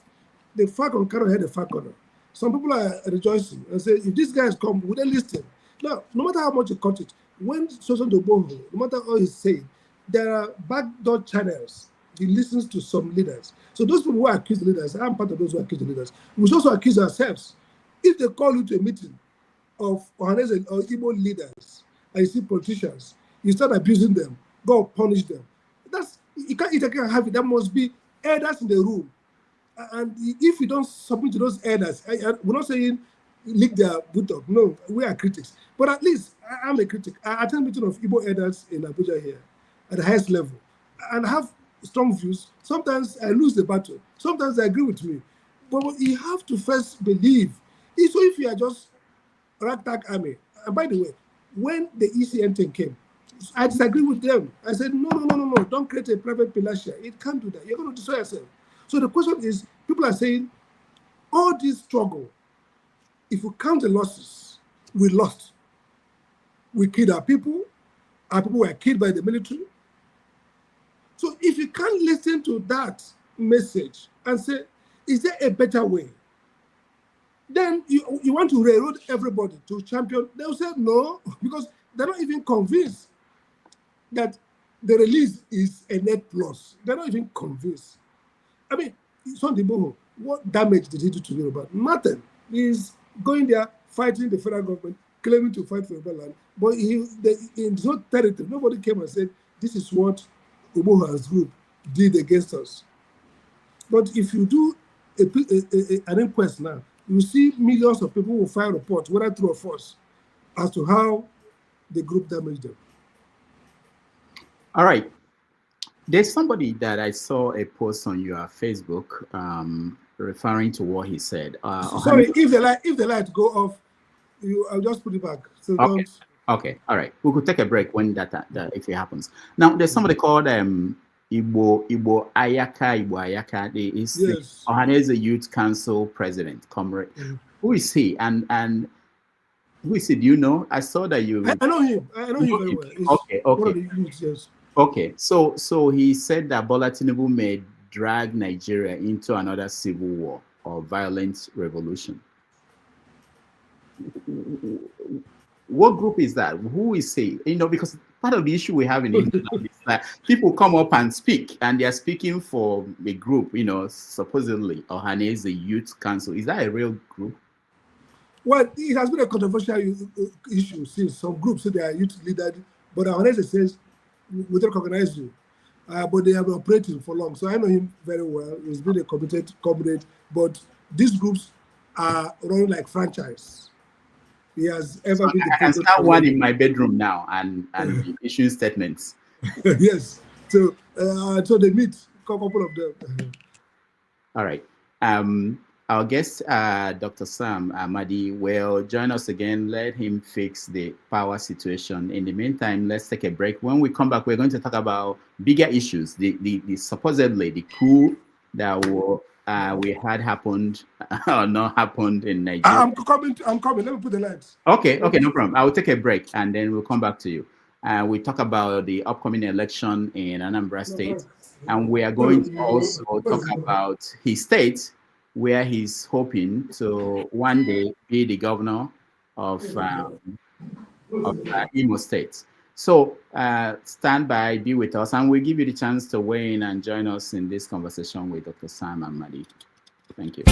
the Falcon cannot hear the Falconer. Some people are rejoicing and say, if these guys come, would they listen? Now, no matter how much you cut it, when Soson Doboho, no matter all he's saying, there are backdoor channels. He listens to some leaders. So those people who accuse the leaders, I'm part of those who accuse the leaders. We should also accuse ourselves. If they call you to a meeting of Ohanese or Igbo leaders, and you see politicians, you start abusing them, go punish them. You can't have it. There must be elders in the room. And if you don't submit to those elders, we're not saying lick their boot up. No, we are critics. But at least I'm a critic. I attend meeting of Igbo elders in Abuja here at the highest level and have strong views. Sometimes I lose the battle. Sometimes they agree with me. But you have to first believe. So if you are just ragtag army, and by the way, when the ECN thing came, I disagree with them. I said, no, don't create a private militia. It can't do that. You're going to destroy yourself. So the question is, people are saying, all this struggle, if we count the losses, we lost. We killed our people were killed by the military. So if you can't listen to that message and say, is there a better way? Then you want to railroad everybody to champion. They'll say no, because they're not even convinced that the release is a net loss. They're not even convinced. I mean, Sunday Boho, what damage did he do to Yoruba? Nothing. He's going there, fighting the federal government, claiming to fight for Yoruba land. But in his own territory, nobody came and said, this is what Umahi's group did against us. But if you do an inquest now, you see millions of people will file reports, whether true or false, as to how the group damaged them. All right. There's somebody that I saw a post on your Facebook referring to what he said. Sorry, if the light go off, I'll just put it back. So okay. Don't. Okay. All right. We could take a break when that if it happens. Now, there's somebody called Igbo Ayaka. He's the Ohanese Youth Council President, comrade. Who is he? And who is he? Do you know? I saw that you. I know him. I know him very well. He's okay. one of the youths, yes. Okay, so he said that Bola Tinubu may drag Nigeria into another civil war or violent revolution. What group is that? Who is he? You know, because part of the issue we have in England is that people come up and speak, and they are speaking for a group, you know, supposedly Ohanese Youth Council. Is that a real group? Well, it has been a controversial issue since some groups say they are youth leaders, but Ohanese says, we don't recognize you. But they have been operating for long. So I know him very well. He's been a committed comrade. But these groups are running like franchise. He has ever been the president. I start one in my bedroom now and issuing statements. Yes. So they meet, a couple of them. All right. our guest, Dr. Sam Amadi, will join us again. Let him fix the power situation. In the meantime, let's take a break. When we come back, we're going to talk about bigger issues, the supposedly the coup that we had happened or not happened in Nigeria. I'm coming. Let me put the lights. Okay, no problem. I will take a break and then we'll come back to you. We talk about the upcoming election in Anambra State, and we are going to also talk about his state, where he's hoping to one day be the governor of Imo State. So stand by, be with us, and we'll give you the chance to weigh in and join us in this conversation with Dr. Sam Amadi. Thank you.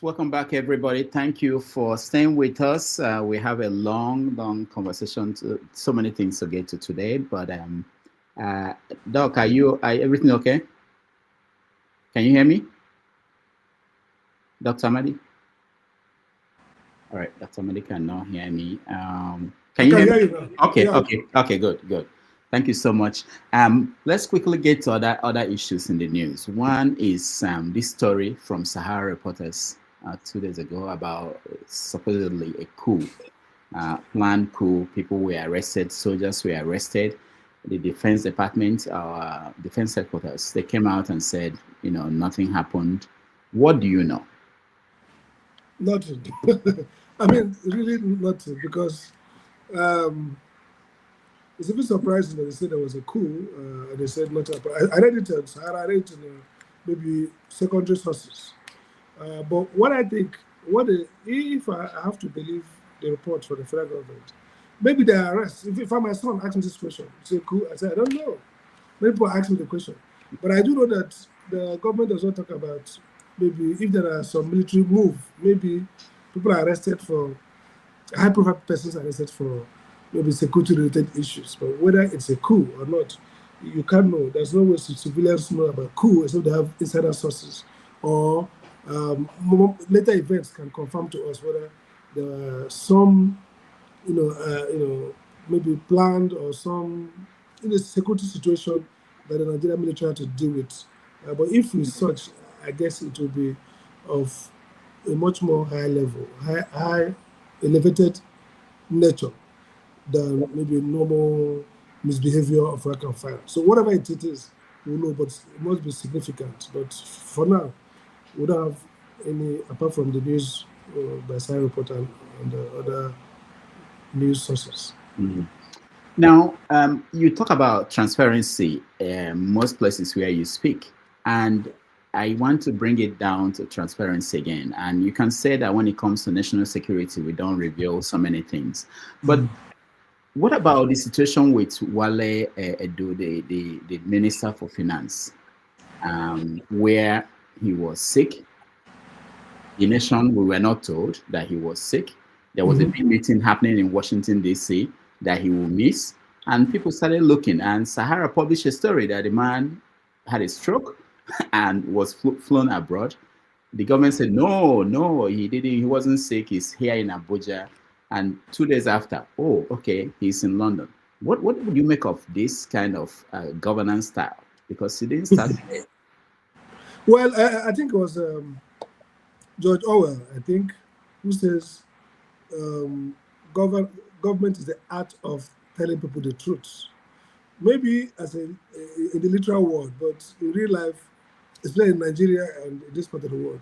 Welcome back, everybody. Thank you for staying with us. We have a long conversation, so many things to get to today. But Doc, are everything okay? Can you hear me, Dr. Amadi? All right, Dr. Amadi cannot hear me. Can you hear me? You now. Okay, yeah. Okay, good. Thank you so much. Let's quickly get to other issues in the news. One is this story from Sahara Reporters 2 days ago about supposedly a coup, planned coup. People were arrested, soldiers were arrested. The Defense Department, our defense headquarters, they came out and said, nothing happened. What do you know? Nothing. I mean, really nothing, because it's a bit surprising that they said there was a coup, and they said nothing happened. I read it on Sahara, I read it in maybe secondary sources. But what I think, if I have to believe the report for the federal government, maybe the arrest. If my son asked me this question, it's a coup. I said, I don't know. Many people ask me the question, but I do know that the government does not talk about maybe if there are some military move. Maybe people are arrested for high-profile persons are arrested for maybe security-related issues. But whether it's a coup or not, you can't know. There's no way civilians know about coup except they have insider sources, or later events can confirm to us whether there are some, maybe planned or some security situation that the Nigerian military had to deal with. But if it's such, I guess it will be of a much more high level, high elevated nature than maybe normal misbehavior of rank and file. So whatever it is, we'll know, but it must be significant. But for now, we don't have any, apart from the news by Sahara Report and the other news sources. Mm-hmm. Now, you talk about transparency in most places where you speak, and I want to bring it down to transparency again. And you can say that when it comes to national security, we don't reveal so many things. But what about the situation with Wale Edo, the Minister for Finance, where he was sick? The nation, we were not told that he was sick. There was a big meeting happening in Washington, D.C. that he will miss. And people started looking, and Sahara published a story that the man had a stroke and was flown abroad. The government said, no, he didn't. He wasn't sick. He's here in Abuja. And 2 days after, oh, okay, he's in London. What would you make of this kind of governance style? Because he didn't start there. Well, I think it was George Orwell, I think, who says government is the art of telling people the truth. Maybe as in the literal world, but in real life, especially in Nigeria and in this part of the world,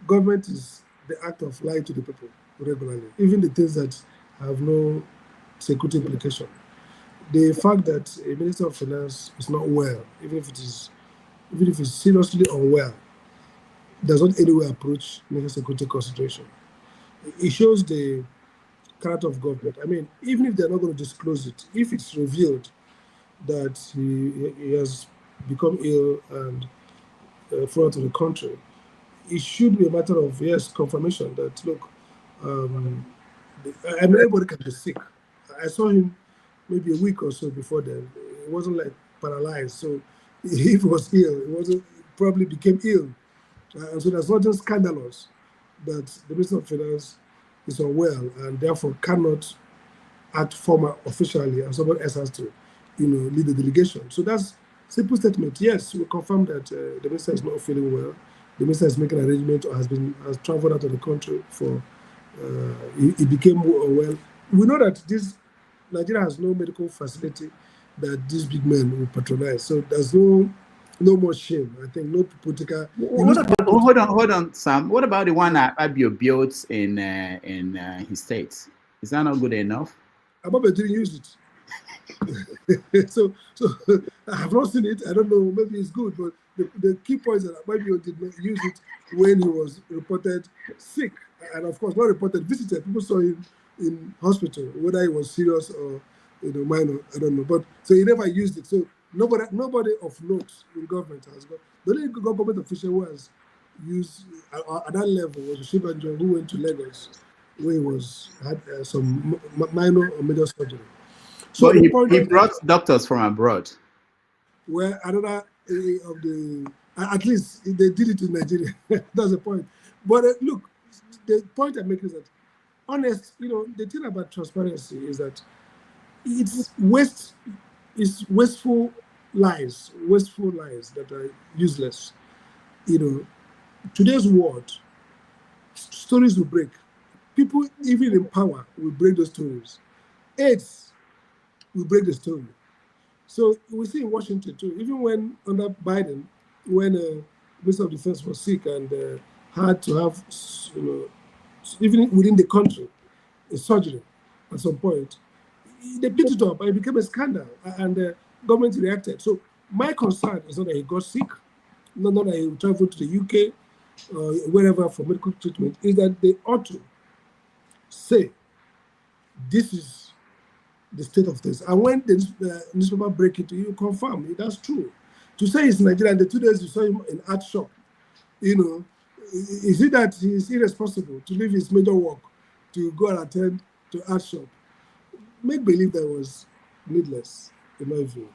government is the act of lying to the people regularly, even the things that have no security implication. The fact that a Minister of Finance is not well, even if it's seriously unwell, does not anywhere approach national security consideration. It shows the character of government. I mean, even if they're not going to disclose it, if it's revealed that he has become ill and flown to the country, it should be a matter of, yes, confirmation that, look, everybody can be sick. I saw him maybe a week or so before then. It wasn't like paralyzed. So if he was ill, it probably became ill. And so there's nothing scandalous that the Minister of Finance is unwell and therefore cannot act formal officially, and somebody else has to, lead the delegation. So that's simple statement. Yes, we confirm that the minister is not feeling well. The minister is making arrangements or has traveled out of the country for. He became unwell. We know that Nigeria has no medical facility that these big men will patronize. So there's no more shame. I think no political. Hold on, Sam. What about the one that Abio built in his state? Is that not good enough? Abio didn't use it. so I have not seen it. I don't know. Maybe it's good, but the key point is that Abio did not use it when he was reported sick, and of course not reported visited. People saw him in hospital, whether he was serious or minor. I don't know. But so he never used it. So nobody of note in government has got. The only government official who has used at that level was Shibanjo, who went to Lagos, where he had some minor or major surgery. So he brought doctors from abroad. Well, another of the, at least they did it in Nigeria. That's the point. But look, the point I make is that honest, the thing about transparency is that it's wasteful lies that are useless. Today's world, stories will break. People, even in power, will break those stories. AIDS will break the story. So we see in Washington too, even when under Biden, when Minister of Defense was sick and had to have, even within the country, a surgery at some point, they picked it up and it became a scandal, and the government reacted. So my concern is not that he got sick, not that he traveled to the UK or wherever for medical treatment, is that they ought to say, this is the state of things. And when the newspaper break it, you confirm that's true. To say he's Nigerian, the 2 days you saw him in art shop, is it that he's irresponsible to leave his major work to go and attend to art shop? Make believe that was needless, in my view.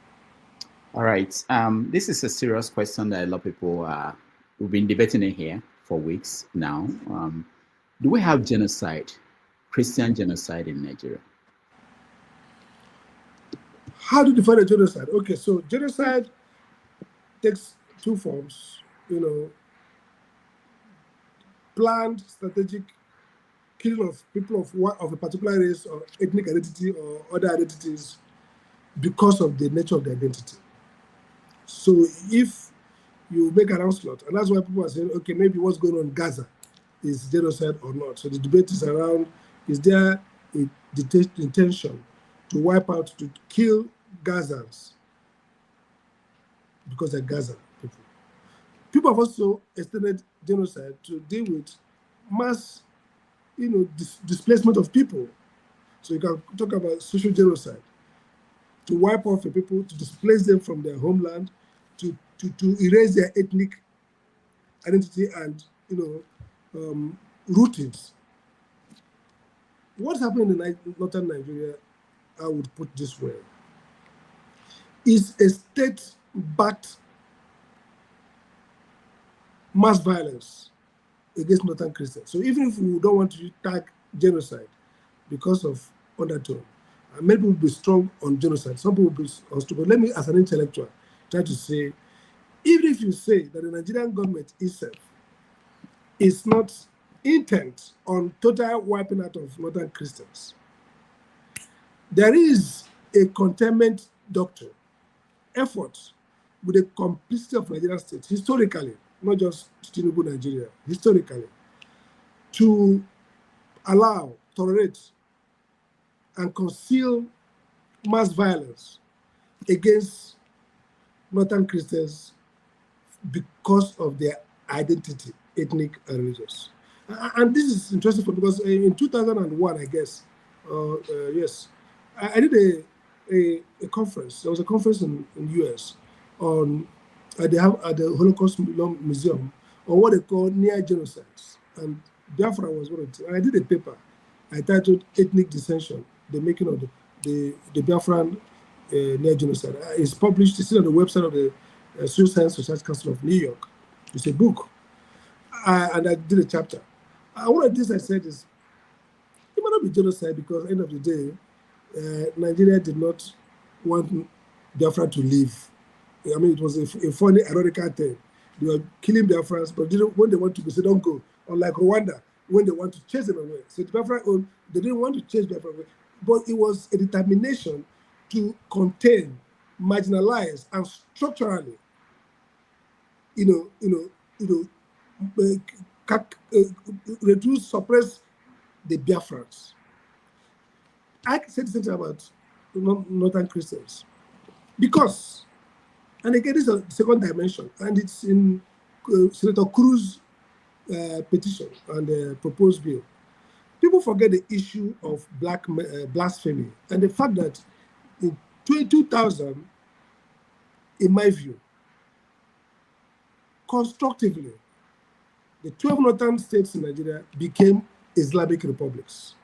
All right. This is a serious question that a lot of people we've been debating it here for weeks now. Do we have genocide, Christian genocide in Nigeria? How do you define a genocide? Okay, so genocide takes two forms, planned, strategic killing of people of a particular race or ethnic identity or other identities because of the nature of the identity. So if you make an onslaught, and that's why people are saying, okay, maybe what's going on in Gaza is genocide or not. So the debate is around, is there a intention to wipe out, to kill Gazans because they're Gaza people? People have also extended genocide to deal with mass, displacement of people. So you can talk about social genocide, to wipe off the people, to displace them from their homeland, to erase their ethnic identity and rootings. What's happening in northern Nigeria, I would put this way, is a state-backed mass violence against northern Christians. So even if we don't want to tag genocide because of undertone, many people will be strong on genocide, some people will be on strong. But let me, as an intellectual, try to say, even if you say that the Nigerian government itself is not intent on total wiping out of northern Christians, there is a containment doctrine, effort with the complicity of Nigerian state, historically, not just Tinubu Nigeria, historically, to allow, tolerate, and conceal mass violence against northern Christians because of their identity, ethnic and religious. And this is interesting because in 2001, I guess, yes, I did a conference. There was a conference in the US on at the Holocaust Museum on what they call near genocides. And Biafra was one of them. I did a paper I titled Ethnic Dissension, the making of the Biafran near genocide. It's published, it's on the website of the Social Science Society Council of New York. It's a book. And I did a chapter. One of the things I said is, it might not be genocide because at the end of the day, Nigeria did not want Biafra to leave. I mean, it was a funny, ironical thing. They were killing Biafrans, but when they want to go, they don't go. Unlike Rwanda, when they want to chase them away. So the Biafra, they didn't want to chase Biafra away, but it was a determination to contain, marginalize, and structurally, reduce, suppress the Biafrans. I said something about northern Christians because, and again, this is a second dimension, and it's in Senator Cruz's petition and proposed bill. People forget the issue of blasphemy and the fact that in 2000, in my view, constructively, the 12 northern states in Nigeria became Islamic republics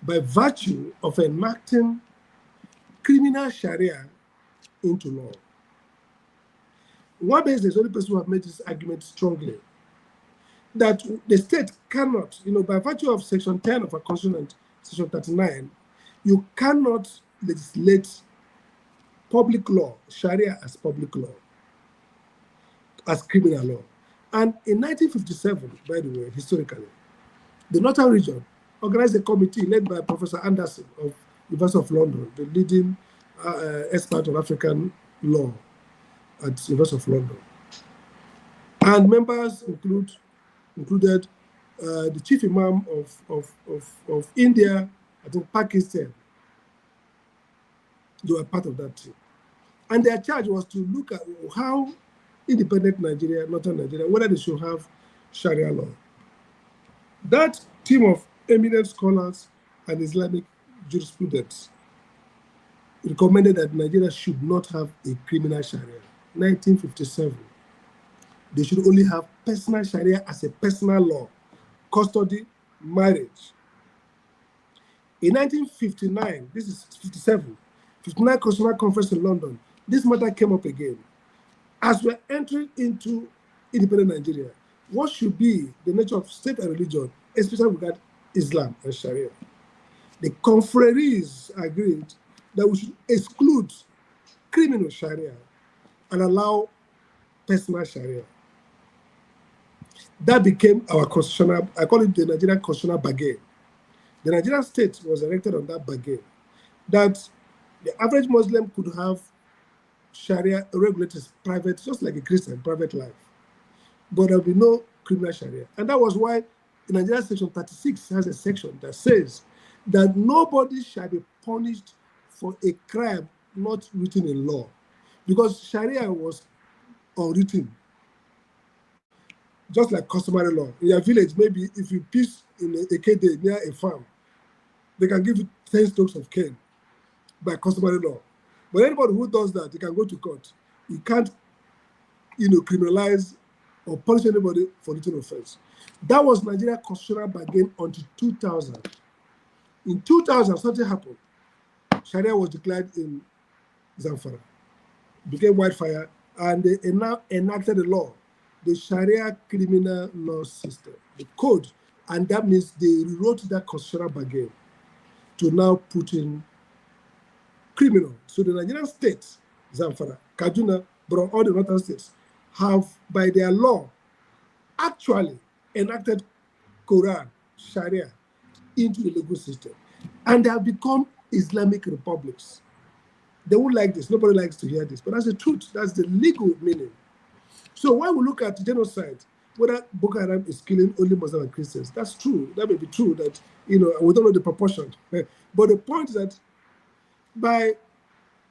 by virtue of enacting criminal Sharia into law. One is the only person who have made this argument strongly. that the state cannot, by virtue of Section 10 of our Constitution and Section 39, you cannot legislate public law, Sharia as public law, as criminal law. And in 1957, by the way, historically, the Northern region organized a committee led by Professor Anderson of University of London, the leading expert on African law at University of London. And members included the chief imam of India, I think Pakistan. They were part of that team. And their charge was to look at how independent Nigeria, Northern Nigeria, whether they should have Sharia law. That team of eminent scholars and Islamic jurisprudence recommended that Nigeria should not have a criminal Sharia. 1957. They should only have personal Sharia as a personal law, custody, marriage. In 1959, this is 57, 59 Constitutional Conference in London, this matter came up again. As we're entering into independent Nigeria, what should be the nature of state and religion, especially regarding Islam and Sharia? The conferees agreed that we should exclude criminal Sharia and allow personal Sharia. That became our constitutional, I call it the Nigerian constitutional bargain. The Nigerian state was erected on that bargain, that the average Muslim could have Sharia regulated private, just like a Christian, private life. But there will be no criminal Sharia. And that was why in Nigeria Section 36 has a section that says that nobody shall be punished for a crime not written in law. Because Sharia was unwritten, just like customary law. In your village, maybe if you piss in a K-day near a farm, they can give you 10 strokes of cane by customary law. But anybody who does that, you can go to court. You can't, criminalize or punish anybody for written offense. That was Nigeria constitutional bargain until 2000. In 2000, something happened. Sharia was declared in Zamfara, became wildfire, and they now enacted the law, the Sharia criminal law system, the code, and that means they rewrote that constitutional bargain to now put in criminal. So the Nigerian states, Zamfara, Kaduna, but all the northern states, have, by their law, actually enacted Quran, Sharia, into the legal system. And they have become Islamic republics. They won't like this. Nobody likes to hear this. But that's the truth. That's the legal meaning. So when we look at genocide, whether Boko Haram is killing only Muslims and Christians, that's true. That may be true that, we don't know the proportion. But the point is that by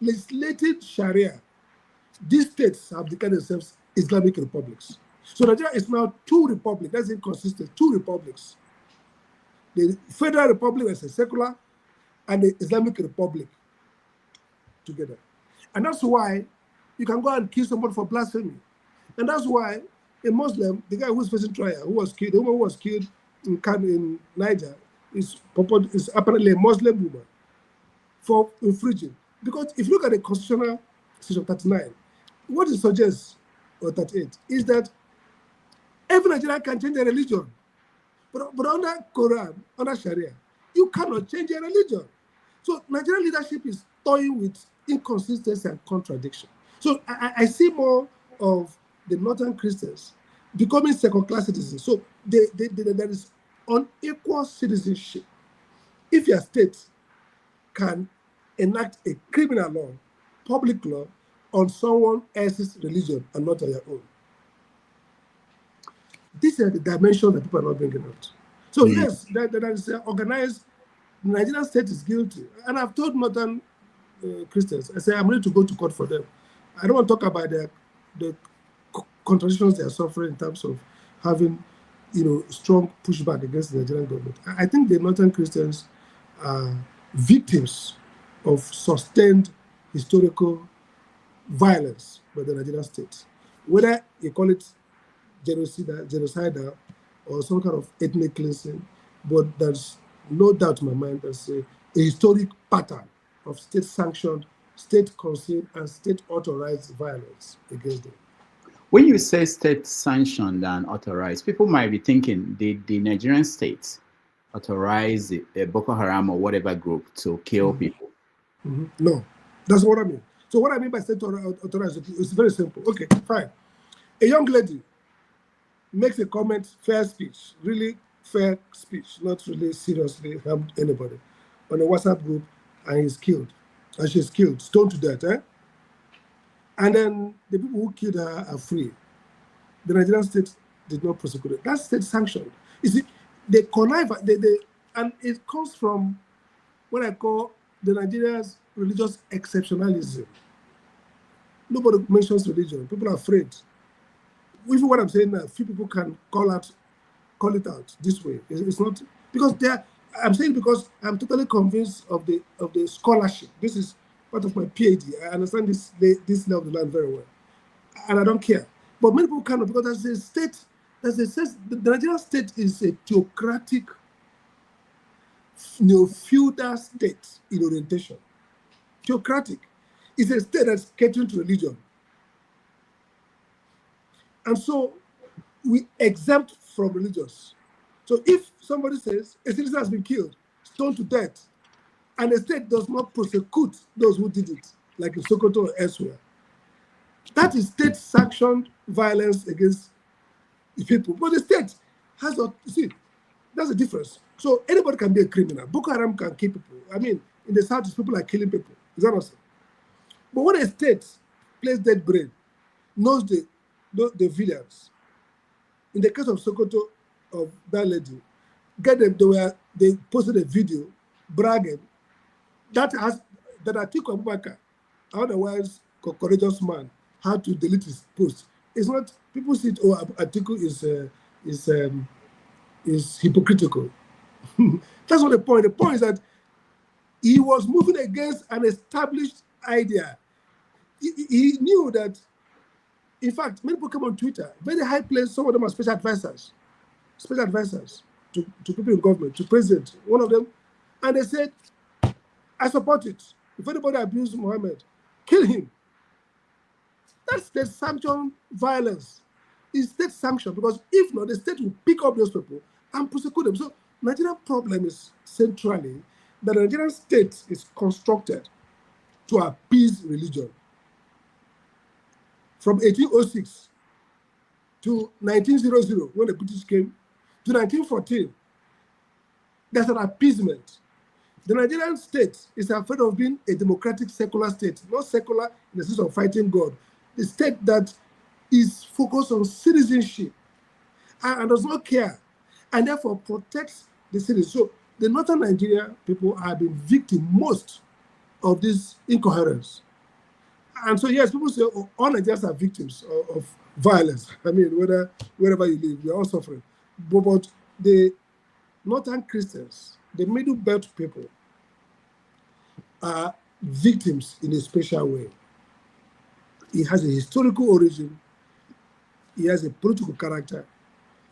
legislating Sharia, these states have declared themselves Islamic republics. So Nigeria is now two republics. That's inconsistent. Two republics. The Federal Republic as a secular and the Islamic Republic together. And that's why you can go and kill somebody for blasphemy. And that's why a Muslim, the guy who's facing trial, who was killed, the woman who was killed in Niger, is apparently a Muslim woman for infringing. Because if you look at the constitutional section 39, what it suggests, or 38, is that every Nigerian can change their religion. But under Quran, under Sharia, you cannot change your religion. So Nigerian leadership is toying with inconsistency and contradiction. So I see more of the northern Christians becoming second-class citizens. So there is unequal citizenship. If your state can enact a criminal law, public law, on someone else's religion and not on your own. These are the dimensions that people are not bringing out. So yes, that is organized. The Nigerian state is guilty. And I've told northern Christians, I say I'm ready to go to court for them. I don't want to talk about the contradictions they are suffering in terms of having, strong pushback against the Nigerian government. I think the northern Christians are victims of sustained historical violence by the Nigerian state. Whether you call it genocidal or some kind of ethnic cleansing, but there's no doubt in my mind there's a historic pattern of state-sanctioned, state-concealed, and state-authorized violence against them. When you say state sanctioned and authorized, people might be thinking the Nigerian state authorize a Boko Haram or whatever group to kill people. No, that's what I mean. So what I mean by state authorized is very simple. Okay, fine. A young lady makes a comment, fair speech, really fair speech, not really seriously harmed anybody, on a WhatsApp group, and he's killed. And she's killed, stoned to death. And then the people who killed her are free. The Nigerian state did not prosecute it. That's state sanctioned. You see, they connive, and it comes from what I call the Nigeria's religious exceptionalism. Nobody mentions religion. People are afraid. Even what I'm saying now, few people can call it out this way. It's not because I'm saying because I'm totally convinced of the scholarship. This is part of my PhD. I understand this level of the land very well, and I don't care. But many people cannot, because as a state, the Nigerian state is a theocratic, feudal state in orientation. Theocratic. It's a state that's catering to religion. And so we exempt from religious. So if somebody says a citizen has been killed, stoned to death, and the state does not prosecute those who did it, like in Sokoto or elsewhere, that is state-sanctioned violence against the people. But the state has not, see, that's the difference. So anybody can be a criminal. Boko Haram can kill people. I mean, in the south, people are killing people. Is that what I'm saying? But when a state plays dead brain, knows the villains, in the case of Sokoto, of that lady, they posted a video bragging that Atiku Abubakar, otherwise courageous man, had to delete his post. It's not, people see it, oh, Atiku is hypocritical. That's not the point. The point is that he was moving against an established idea. He knew that, in fact, many people come on Twitter, very high place, some of them are special advisors to people in government, to president, one of them, and they said, I support it. If anybody abuses Mohammed, kill him. That's the sanction violence. It's state sanction, because if not, the state will pick up those people and prosecute them. So Nigerian problem is centrally that the Nigerian state is constructed to appease religion. From 1806 to 1900, when the British came, to 1914, there's an appeasement. The Nigerian state is afraid of being a democratic secular state, not secular in the sense of fighting God. The state that is focused on citizenship and does not care, and therefore protects the citizens. So the northern Nigeria people have been victim most of this incoherence. And so yes, people say, oh, all Nigerians are victims of violence. I mean, wherever you live, you're all suffering. But the northern Christians, the middle belt people, are victims in a special way. It has a historical origin. It has a political character.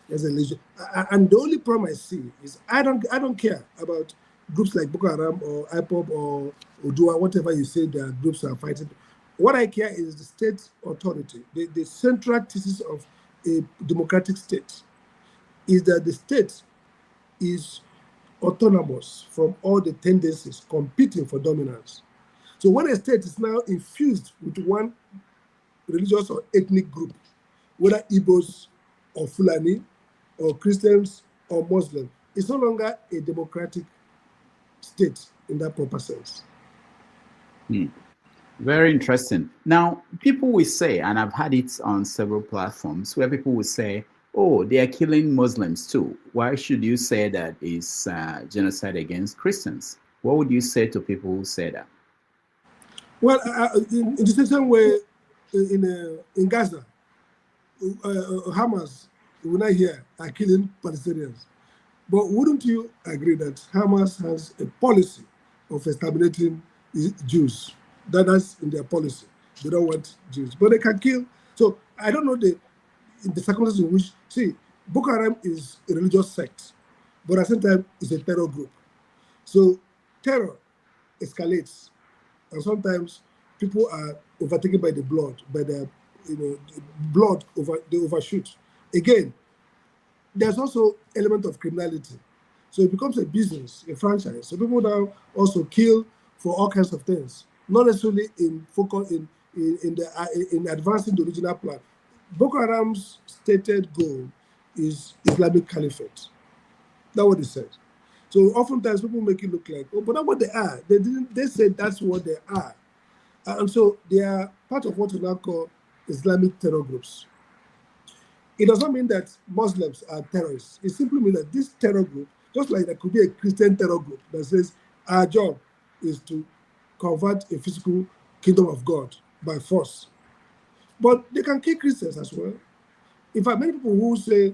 It has a religion. And the only problem I see is I don't care about groups like Boko Haram or IPOB or Odua, whatever you say their groups are fighting. What I care is the state authority. The central thesis of a democratic state is that the state is autonomous from all the tendencies competing for dominance. So when a state is now infused with one religious or ethnic group, whether Igbos or Fulani or Christians or Muslim, it's no longer a democratic state in that proper sense. Very interesting. Now, people will say, and I've had it on several platforms, where people will say, oh, they are killing Muslims too. Why should you say that is genocide against Christians? What would you say to people who say that? Well, in the same way, in Gaza, Hamas, we're not here, are killing Palestinians. But wouldn't you agree that Hamas has a policy of exterminating Jews? That's in their policy. They don't want Jews, but they can kill. So I don't know the circumstances in which, see, Boko Haram is a religious sect, but at the same time, it's a terror group. So terror escalates, and sometimes people are overtaken by the blood, by the blood they overshoot. Again, there's also element of criminality. So it becomes a business, a franchise. So people now also kill for all kinds of things, not necessarily in focus in advancing the original plan. Boko Haram's stated goal is Islamic Caliphate. That's what they said. So oftentimes people make it look like, oh, but that's what they are. They said that's what they are. And so they are part of what we now call Islamic terror groups. It does not mean that Muslims are terrorists. It simply means that this terror group, just like there could be a Christian terror group that says our job is to convert a physical kingdom of God by force. But they can kill Christians as well. In fact, many people who say,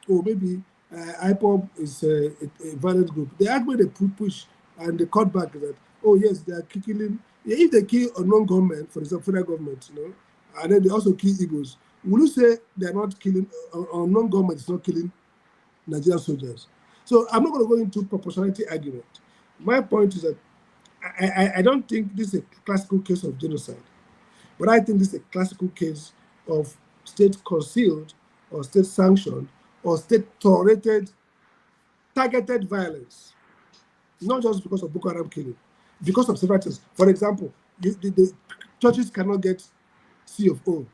oh, maybe IPOB is a violent group, the argument they push and they cut back is that, oh yes, they are killing. If they kill unknown government, for example, federal government, and then they also kill Igbos, will you say they're not killing, unknown government is not killing Nigerian soldiers? So I'm not going to go into proportionality argument. My point is that I don't think this is a classical case of genocide, but I think this is a classical case of state concealed or state sanctioned or state tolerated targeted violence, not just because of Boko Haram killing, because of several things. For example, the churches cannot get C of O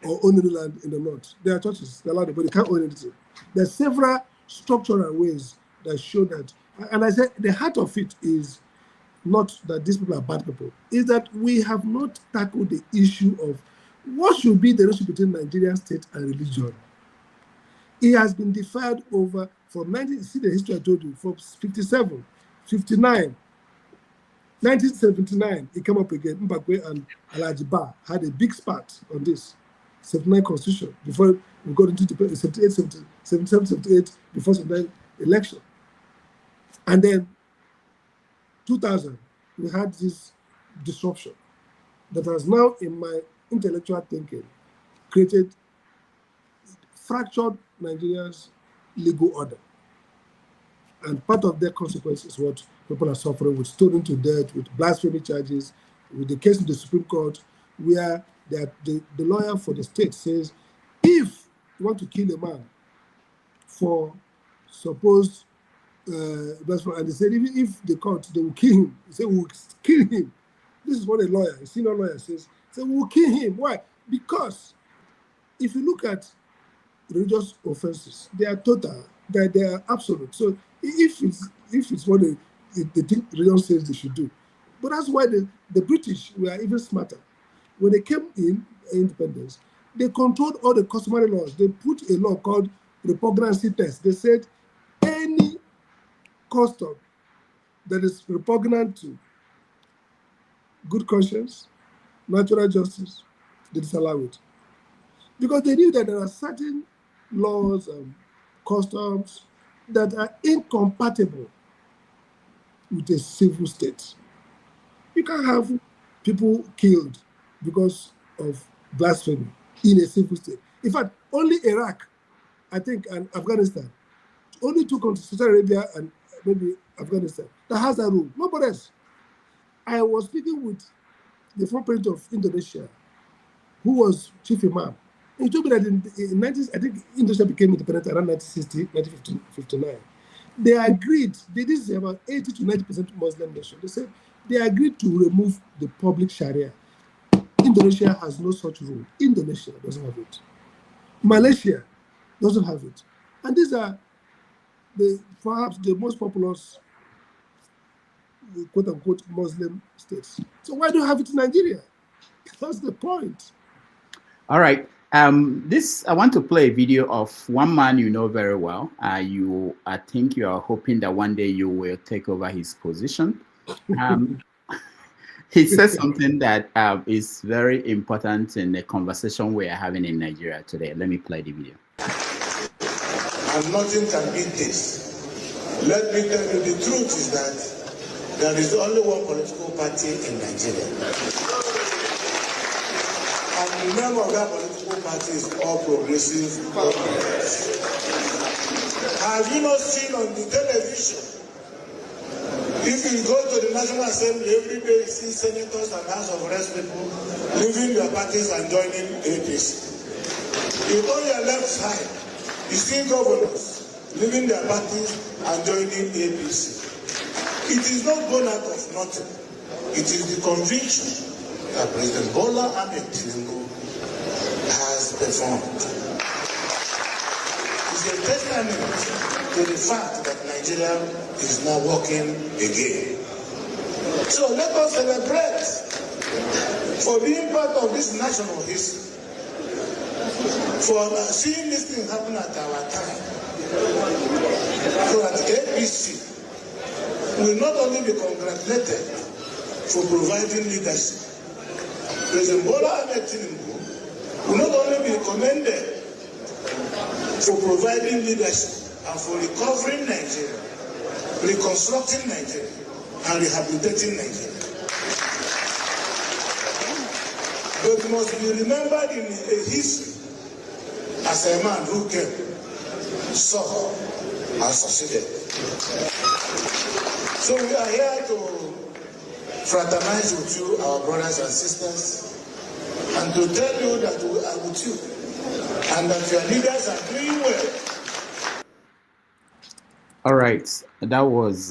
or own any land in the north. There are churches that allow them, but they can't own anything. There are several structural ways that show that. And I said the heart of it is not that these people are bad people, is that we have not tackled the issue of what should be the relationship between Nigerian state and religion. It has been deferred over from 19, see the history I told you, from 57, 59, 1979, it came up again. Mbakwe and Alhaji Bah had a big spat on this 79 constitution before we got into the 77, 78 before 79 election. And then 2000, we had this disruption that has now, in my intellectual thinking, created fractured Nigeria's legal order. And part of their consequence is what people are suffering with stoning to death, with blasphemy charges, with the case in the Supreme Court, where the lawyer for the state says, if you want to kill a man for supposed blasphemy, and they said, even if the court, they will kill him. They say, we'll kill him. This is what a lawyer, a senior lawyer says. Say, we'll kill him. Why? Because if you look at religious offenses, they are total, they are absolute. So if it's what they think religion says they should do. But that's why the British were even smarter. When they came in independence, they controlled all the customary laws. They put a law called repugnancy test. They said any custom that is repugnant to good conscience, natural justice, they disallow it. Because they knew that there are certain laws and customs that are incompatible with a civil state. You can't have people killed because of blasphemy in a civil state. In fact, only Iraq, I think, and Afghanistan, only two countries, Saudi Arabia and maybe Afghanistan, that has that rule. Nobody else. I was speaking with the former president of Indonesia, who was chief imam. He told me that in 19, I think Indonesia became independent around 1960, 1959. They agreed, this is about 80 to 90% Muslim nation. They said they agreed to remove the public Sharia. Indonesia has no such rule. Indonesia doesn't have it. Malaysia doesn't have it. And these are perhaps the most populous, quote unquote, Muslim states. So why do you have it in Nigeria? That's the point. All right. I want to play a video of one man you know very well. I think you are hoping that one day you will take over his position. He says something that is very important in the conversation we are having in Nigeria today. Let me play the video. And nothing can beat this. Let me tell you, the truth is that there is only one political party in Nigeria. And the name of that political party is All Progressive Congress. Have you not seen on the television If you go to the National Assembly every day, you see senators and House of Reps people leaving their parties and joining APC. You go on your left side, you see governors leaving their parties and joining APC. It is not born out of nothing. It is the conviction that President Bola Ahmed Tinubu has performed. It's a testament to the fact that Nigeria is now working again. So let us celebrate for being part of this national history, for seeing this thing happen at our time. So that APC will not only be congratulated for providing leadership, President Bola Ahmed Tinubu will not only be commended for providing leadership and for recovering Nigeria, reconstructing Nigeria, and rehabilitating Nigeria. But must be remembered in a history as a man who came, saw, and succeeded. So we are here to fraternize with you, our brothers and sisters, and to tell you that we are with you, and that your leaders are doing well. All right, that was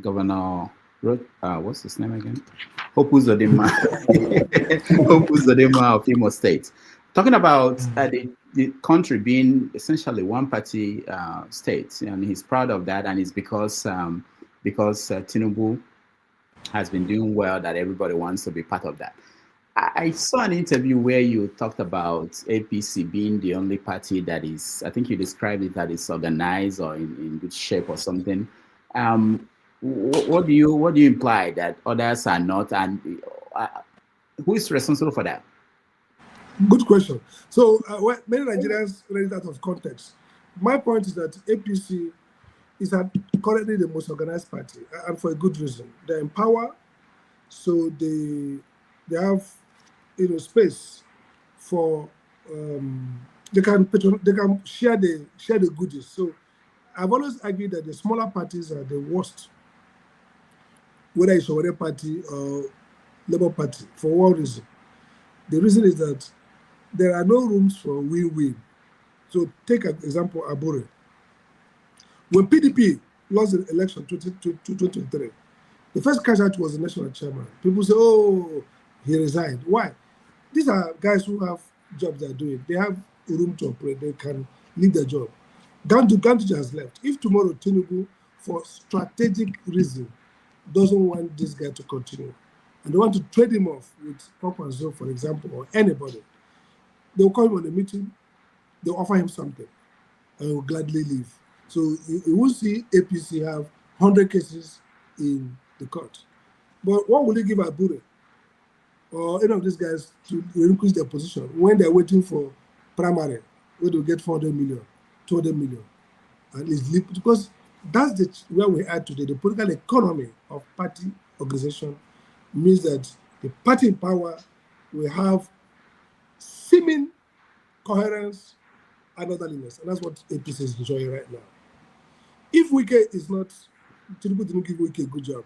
Governor, what's his name again? Hopu Uzodinma. Hopu Uzodinma of Imo State. Talking about the country being essentially one-party state, and he's proud of that, and it's because Tinubu has been doing well that everybody wants to be part of that. I saw an interview where you talked about APC being the only party that is, I think you described it that is organized or in good shape or something. What do you imply that others are not, and who is responsible for that? Good question. So many Nigerians read it out of context. My point is that APC is currently the most organized party, and for a good reason. They're in power, so they have space for they can share the goodies. So I've always argued that the smaller parties are the worst, whether it's Sowore party or Labour Party. For one reason, the reason is that there are no rooms for win-win. So take an example, Abure. When PDP lost the election 2023, the first cash out was the national chairman. People say, oh, he resigned. Why? These are guys who have jobs they're doing. They have a room to operate. They can leave their job. Gandhi has left. If tomorrow Tinubu, for strategic reason, doesn't want this guy to continue, and they want to trade him off with Papa, for example, or anybody, they'll call him on a meeting, they'll offer him something, and he'll gladly leave. So you will see APC have 100 cases in the court. But what will they give Abure or any of these guys to increase their position when they're waiting for primary, where they'll get 400 million, 200 million, and it's because that's where we are today. The political economy of party organization means that the party in power will have seeming coherence and orderliness, and that's what APC is enjoying right now. If Wike is not, Tinubu didn't give Wike a good job,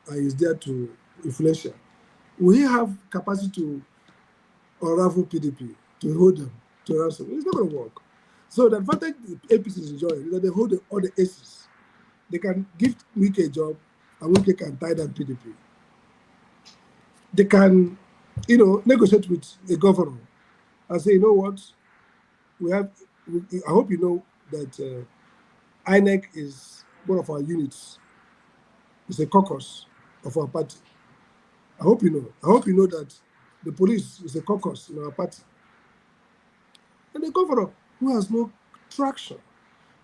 and is there to influential, we have capacity to unravel PDP, to hold them, to ransom. It's not going to work. So the advantage the APC is enjoying is that they hold all the aces. They can give Wike a job, and Wike can tie down PDP. They can, negotiate with a governor and say, you know what, I hope you know that INEC is one of our units. It's a caucus of our party. I hope you know. I hope you know that the police is a caucus in our party. And the governor, who has no traction,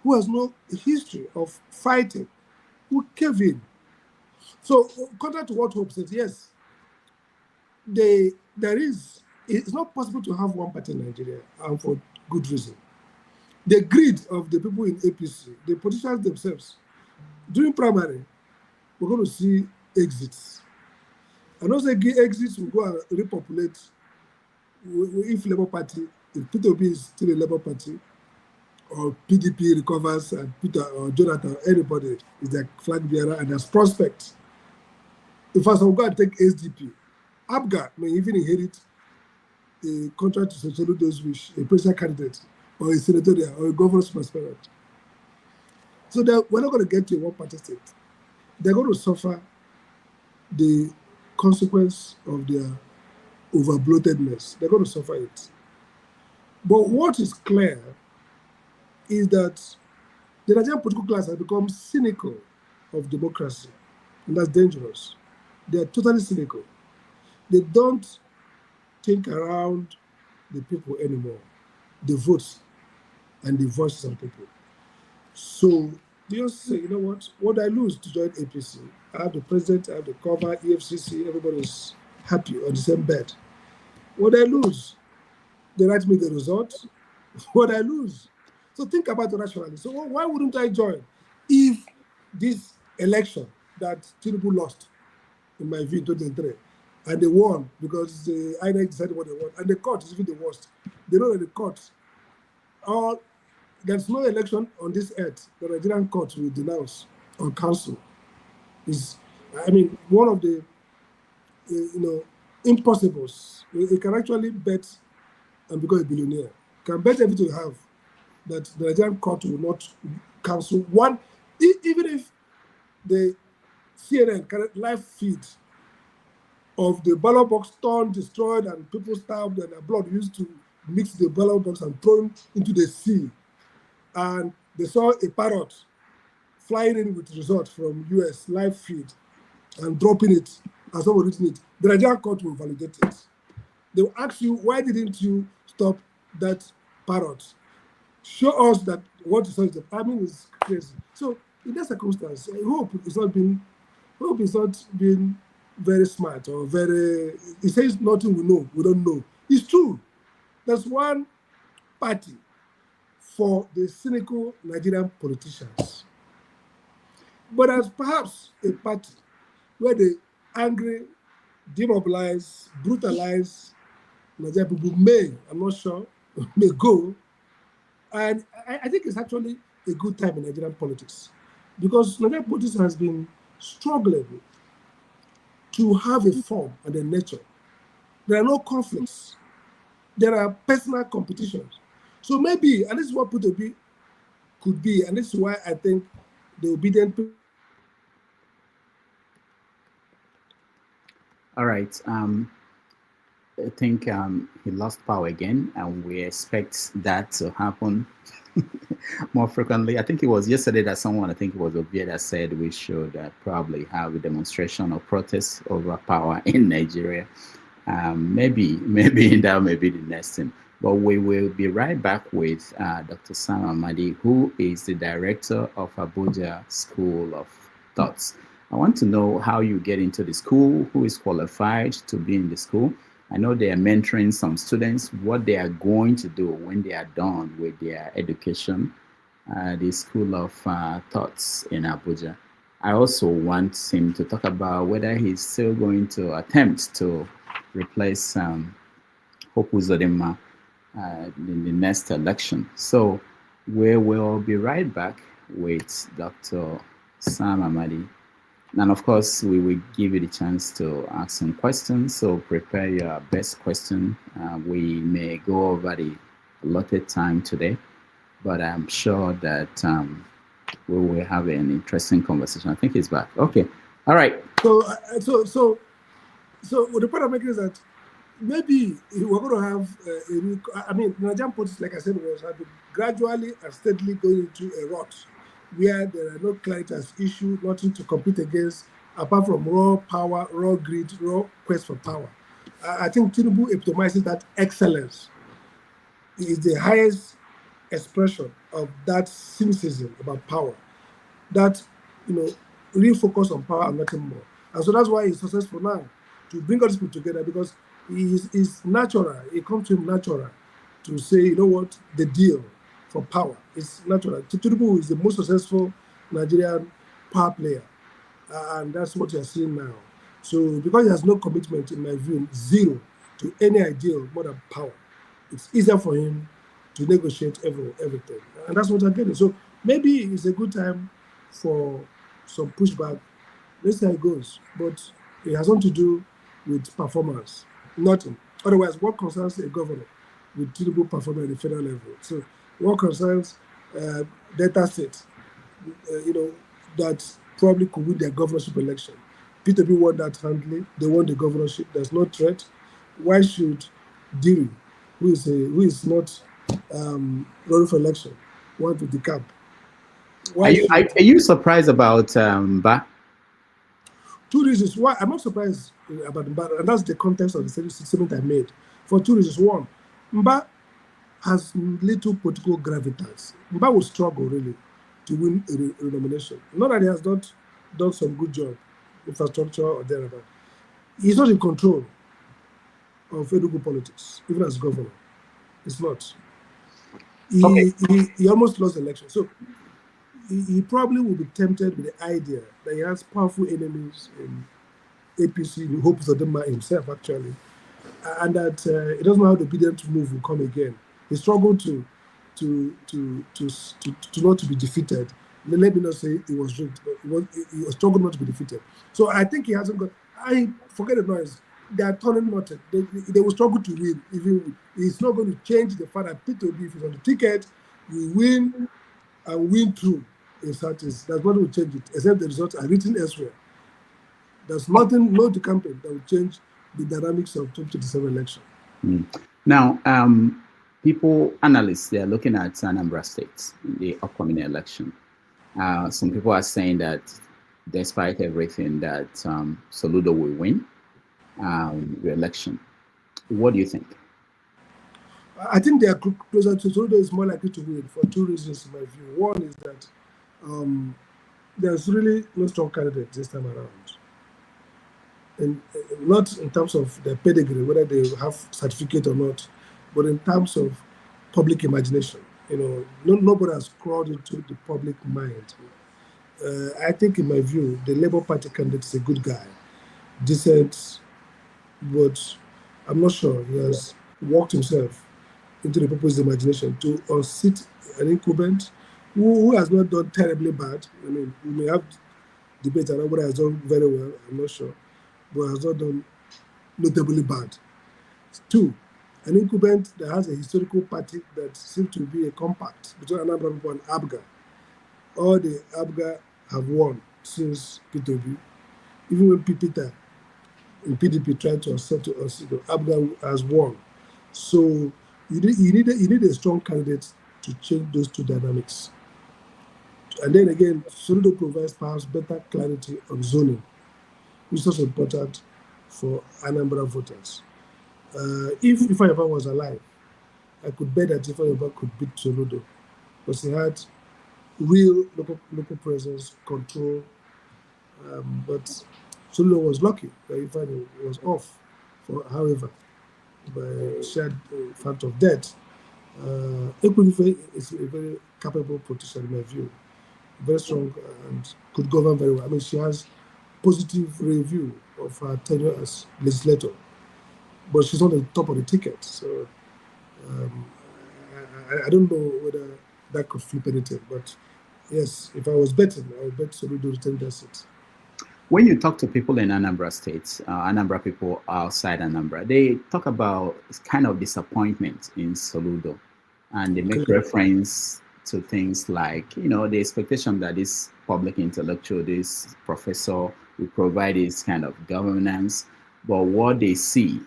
who has no history of fighting, who cave in. So, contrary to what Hope said, yes, it's not possible to have one party in Nigeria, and for good reason. The greed of the people in APC, the politicians themselves, during primary, we're going to see exits. And also exits will go and repopulate if Labour Party, if P2B is still a Labour Party, or PDP recovers and Peter or Jonathan, anybody is their flag bearer and there's prospects. If I go and take SDP, Abga may even inherit a contract to Sosolu those wish, a presidential candidate, or a senatorial, or a governor's aspirant. So we're not going to get to a one-party state. They're going to suffer the consequence of their over-bloatedness. They're going to suffer it. But what is clear is that the Nigerian political class has become cynical of democracy, and that's dangerous. They're totally cynical. They don't think around the people anymore, the votes and the voices of people. So they just say, you know what I lose to join APC? I have the president, I have the cover, EFCC, everybody's happy on the same bed. What I lose? They write me the result. What I lose? So think about it rationally. So why wouldn't I join if this election that Tinubu lost, in my view, in 2003, and they won because the INEC decided what they want, and the court is even the worst. They know that the courts, there's no election on this earth the Nigerian court will denounce or cancel. One of the impossibles. You can actually bet and become a billionaire. You can bet everything you have that the Nigerian court will not cancel one, even if the CNN live feed of the ballot box torn, destroyed, and people stabbed, and their blood used to mix the ballot box and thrown into the sea. And they saw a parrot flying in with results from US live feed and dropping it and someone written it. The Nigerian court will validate it. They will ask you, why didn't you stop that parrot? Show us that what you saw is is crazy. So in that circumstance, I hope it's not been very smart or very, it says nothing we don't know. It's true. There's one party for the cynical Nigerian politicians. But as perhaps a party where the angry, demobilize, brutalize Nigerian people I'm not sure, may go. And I think it's actually a good time in Nigerian politics because Nigerian politics has been struggling to have a form and a nature. There are no conflicts. There are personal competitions. So maybe, and this is what Putin could be, and this is why I think the obedient people. All right. I think he lost power again, and we expect that to happen more frequently. I think it was yesterday that someone, I think it was Obia, that said we should probably have a demonstration or protest over power in Nigeria. Maybe that may be the next thing. But we will be right back with Dr. Sam Amadi, who is the director of Abuja School of Thoughts. I want to know how you get into the school, who is qualified to be in the school. I know they are mentoring some students, what they are going to do when they are done with their education, the School of Thoughts in Abuja. I also want him to talk about whether he's still going to attempt to replace Hope Uzodinma in the next election. So we will be right back with Dr. Sam Amadi. And of course, we will give you the chance to ask some questions. So prepare your best question. We may go over the allotted time today, but I'm sure that we will have an interesting conversation. I think he's back. Okay. All right. So the point I'm making is that maybe we're going to have Nigerian politics, like I said, have been gradually and steadily going into a rut where there are no clients as issue, nothing to compete against, apart from raw power, raw greed, raw quest for power. I think Tinubu epitomizes that excellence. It is the highest expression of that cynicism about power, that real focus on power and nothing more. And so that's why he's successful now, to bring all these people together, because it's natural. It comes to him natural to say, you know what, the deal for power is natural. Tinubu is the most successful Nigerian power player, and that's what you're seeing now. So because he has no commitment, in my view, zero to any ideal more than power, it's easier for him to negotiate everything. And that's what I'm getting. So maybe it's a good time for some pushback. Let's see how it goes. But it has nothing to do with performance. Nothing. Otherwise, what concerns a governor with Tinubu performing at the federal level? So what concerns Delta State, that probably could win their governorship election. P2B won that handily. They won the governorship. There's no threat. Why should Diri, who is not running for election, want to decamp? Are you surprised about Mbah? Two reasons why I'm not surprised about Mbah, and that's the context of the statement I made. For two reasons. One, Mbah has little political gravitas. Mbah will struggle really to win a nomination. Not that he has not done some good job, infrastructure or thereabout. He's not in control of Enugu politics, even as governor. It's not. He almost lost the election. So he probably will be tempted with the idea that he has powerful enemies in APC, he hopes that Udoma himself actually, and that he doesn't know how the obedient move will come again. He struggled to not to be defeated. Let me not say he was rigged, but he was struggled not to be defeated. So I think he hasn't got. I forget the noise. They are turning nothing. They will struggle to win. Even it's not going to change the fact that P2B, if he's on the ticket, we win and win through. In Southeast, that's what will change it, except the results are written elsewhere. There's nothing, no campaign that will change the dynamics of 2027 election. Now, analysts, they are looking at Anambra State, the upcoming election. Some people are saying that despite everything, that Soludo will win the election. What do you think? I think they are closer to Soludo is more likely to win for two reasons in my view. One is that there's really no strong candidate this time around. And not in terms of their pedigree, whether they have certificate or not, but in terms of public imagination. Nobody has crawled into the public mind. I think, in my view, the Labour Party candidate is a good guy, decent, but I'm not sure he has worked himself into the people's imagination to unseat an incumbent who has not done terribly bad. I mean, we may have debate around whether has done very well, I'm not sure, but has not done notably bad. Two, an incumbent that has a historical party that seems to be a compact between Anambra people and Abga. All the Abga have won since P2B. Even when Peter in PDP tried to unsettle Abga has won. So you need a strong candidate to change those two dynamics. And then again, Soludo provides perhaps better clarity on zoning, which is also important for Anambra voters. If Ifeanyi was alive, I could bet that Ifeanyi could beat Soludo because he had real local presence, control. But Soludo was lucky that Ifeanyi was off, however, by shared fact of death. Ekunife is a very capable politician in my view, very strong and could govern very well. I mean, she has positive review of her tenure as legislator, but she's not at the top of the ticket. So I don't know whether that could flip anything. But yes, if I was betting, I would bet Soludo to retain that seat. When you talk to people in Anambra State, Anambra people outside Anambra, they talk about kind of disappointment in Soludo. And they make reference to things like, the expectation that this public intellectual, this professor will provide this kind of governance, but what they see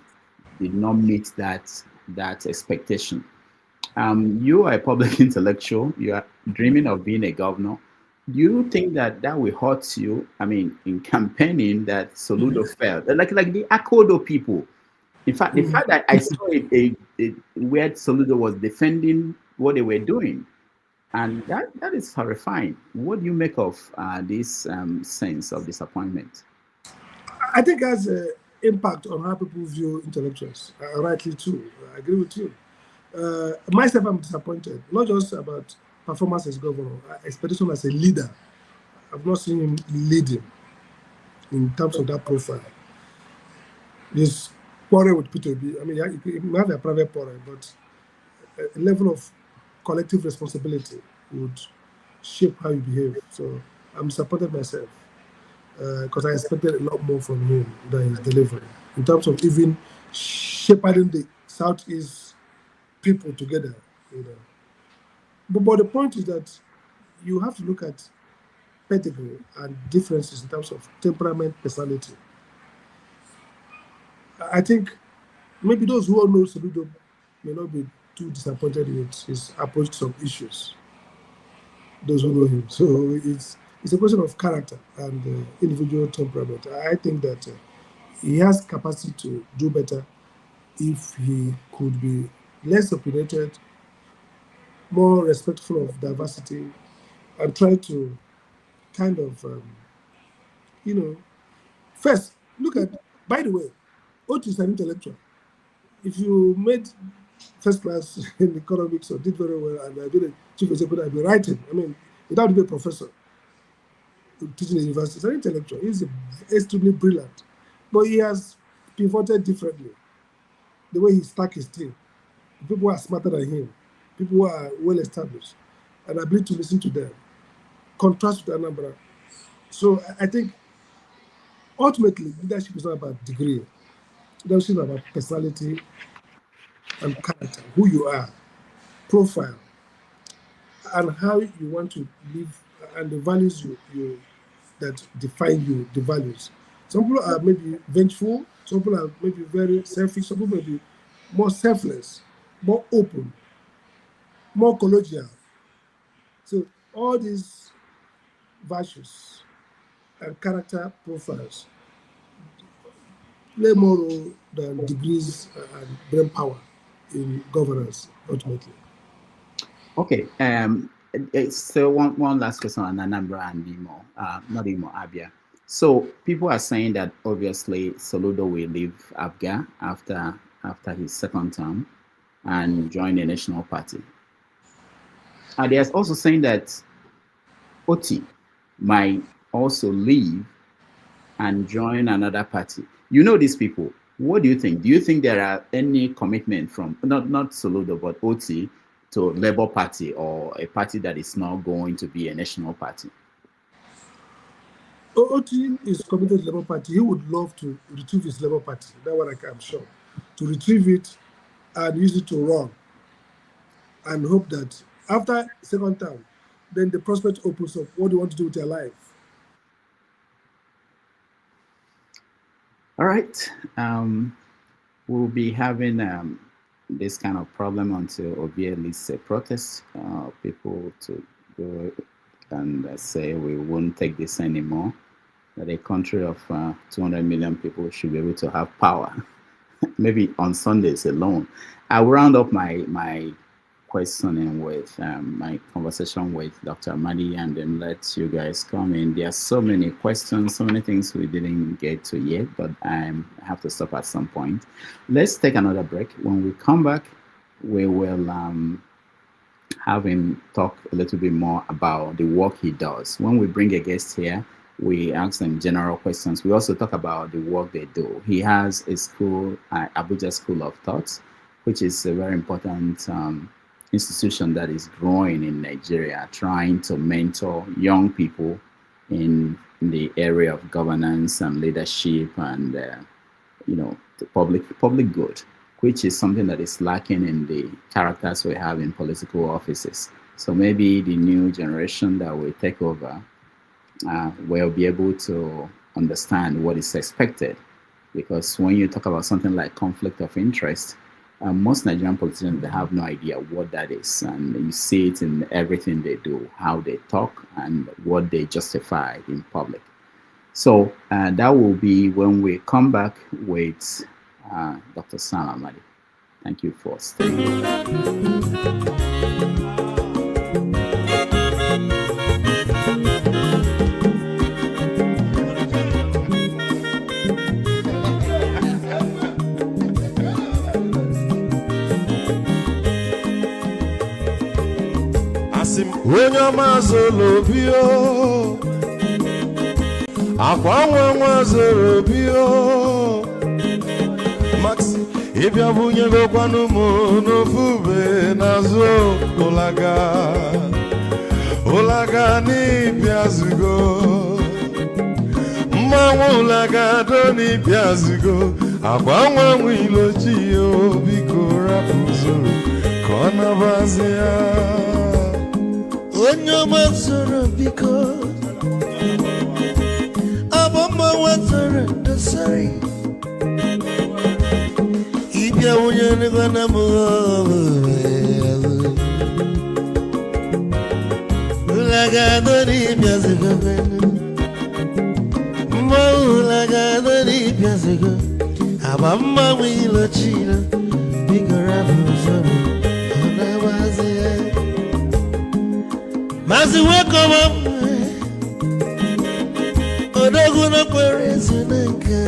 did not meet that expectation. You are a public intellectual, you are dreaming of being a governor. Do you think that will hurt you? I mean, in campaigning that Soludo failed, like the Akodo people. In fact, the fact that I saw where Soludo was defending what they were doing, and that is horrifying. What do you make of this sense of disappointment? I think it has an impact on how people view intellectuals, rightly too. I agree with you. Myself, I'm disappointed, not just about performance as governor, expectation as a leader. I've not seen him leading in terms of that profile. This quarrel with P2B, I mean, you have a private quarrel, but a level of collective responsibility would shape how you behave. So I'm disappointed myself because I expected a lot more from him than he's delivering in terms of even shepherding the Southeast people together. But the point is that you have to look at pedigree and differences in terms of temperament, personality. I think maybe those who all know Soludo may not be too disappointed with his approach to some issues. Those who know him. So it's a question of character and individual temperament. I think that he has capacity to do better if he could be less opinionated, more respectful of diversity, and try to kind of, first, look at, by the way, Oti is an intellectual. If you made first class in economics or did very well and I've been a chief executive, I've been writing. I mean, without to be a professor teaching in university, he's an intellectual. He's extremely brilliant. But he has pivoted differently. The way he stacked his team. People who are smarter than him, people who are well established, and ability to listen to them. Contrast with Anambra. So I think ultimately leadership is not about degree. Leadership is about personality and character, who you are, profile, and how you want to live, and the values you that define you, the values. Some people are maybe vengeful, some people are maybe very selfish, some people may be more selfless, more open, more collegial. So all these virtues and character profiles play more role than degrees and brain power in governance ultimately. Okay. So one last question on Anambra and Imo, not Imo, Abia. So people are saying that obviously Soludo will leave Abga after his second term and join the National Party. And there's also saying that Oti might also leave and join another party. You know these people. What do you think? Do you think there are any commitment from not Soludo but Oti to Labour Party or a party that is not going to be a national party? Oti is committed to Labour Party. He would love to retrieve his Labour Party. That one I'm sure. To retrieve it and use it to run. And hope that after second term, then the prospect opens up. What do you want to do with your life? All right. We'll be having this kind of problem until Obi at least protests people to go and say we won't take this anymore. That a country of 200 million people should be able to have power, maybe on Sundays alone. I'll round up my questioning with my conversation with Dr. Amadi and then let you guys come in. There are so many questions, so many things we didn't get to yet, but I have to stop at some point. Let's take another break. When we come back, we will have him talk a little bit more about the work he does. When we bring a guest here, we ask them general questions. We also talk about the work they do. He has a school, Abuja School of Thoughts, which is a very important institution that is growing in Nigeria, trying to mentor young people in the area of governance and leadership and the public good, which is something that is lacking in the characters we have in political offices. So maybe the new generation that will take over will be able to understand what is expected, because when you talk about something like conflict of interest, most Nigerian politicians, they have no idea what that is, and you see it in everything they do, how they talk and what they justify in public. So that will be when we come back with Dr. Sam Amadi. Thank you for staying. Onye ọma zoro obi o, akwa nwa zoro obi o, Max ịbịa bunye gokwanụ m n'ofu ube na n'azụ ụlaga ụlaga n'ịbịazigo mmanwụ ụlaga do n'ịbịazigo agwa nwanwe ilochi ya biko rapụ zoro ka ọ nabazi ya onye ọma zoro biko abụ mmanwụ zoro ndosari ibia wunye nigwa na mu ulaga doni biazigo mo ulaga doni biazigo abamma wilo chino bigora buzoro ona wazi mazi wekomo odogu no kwerezi nanka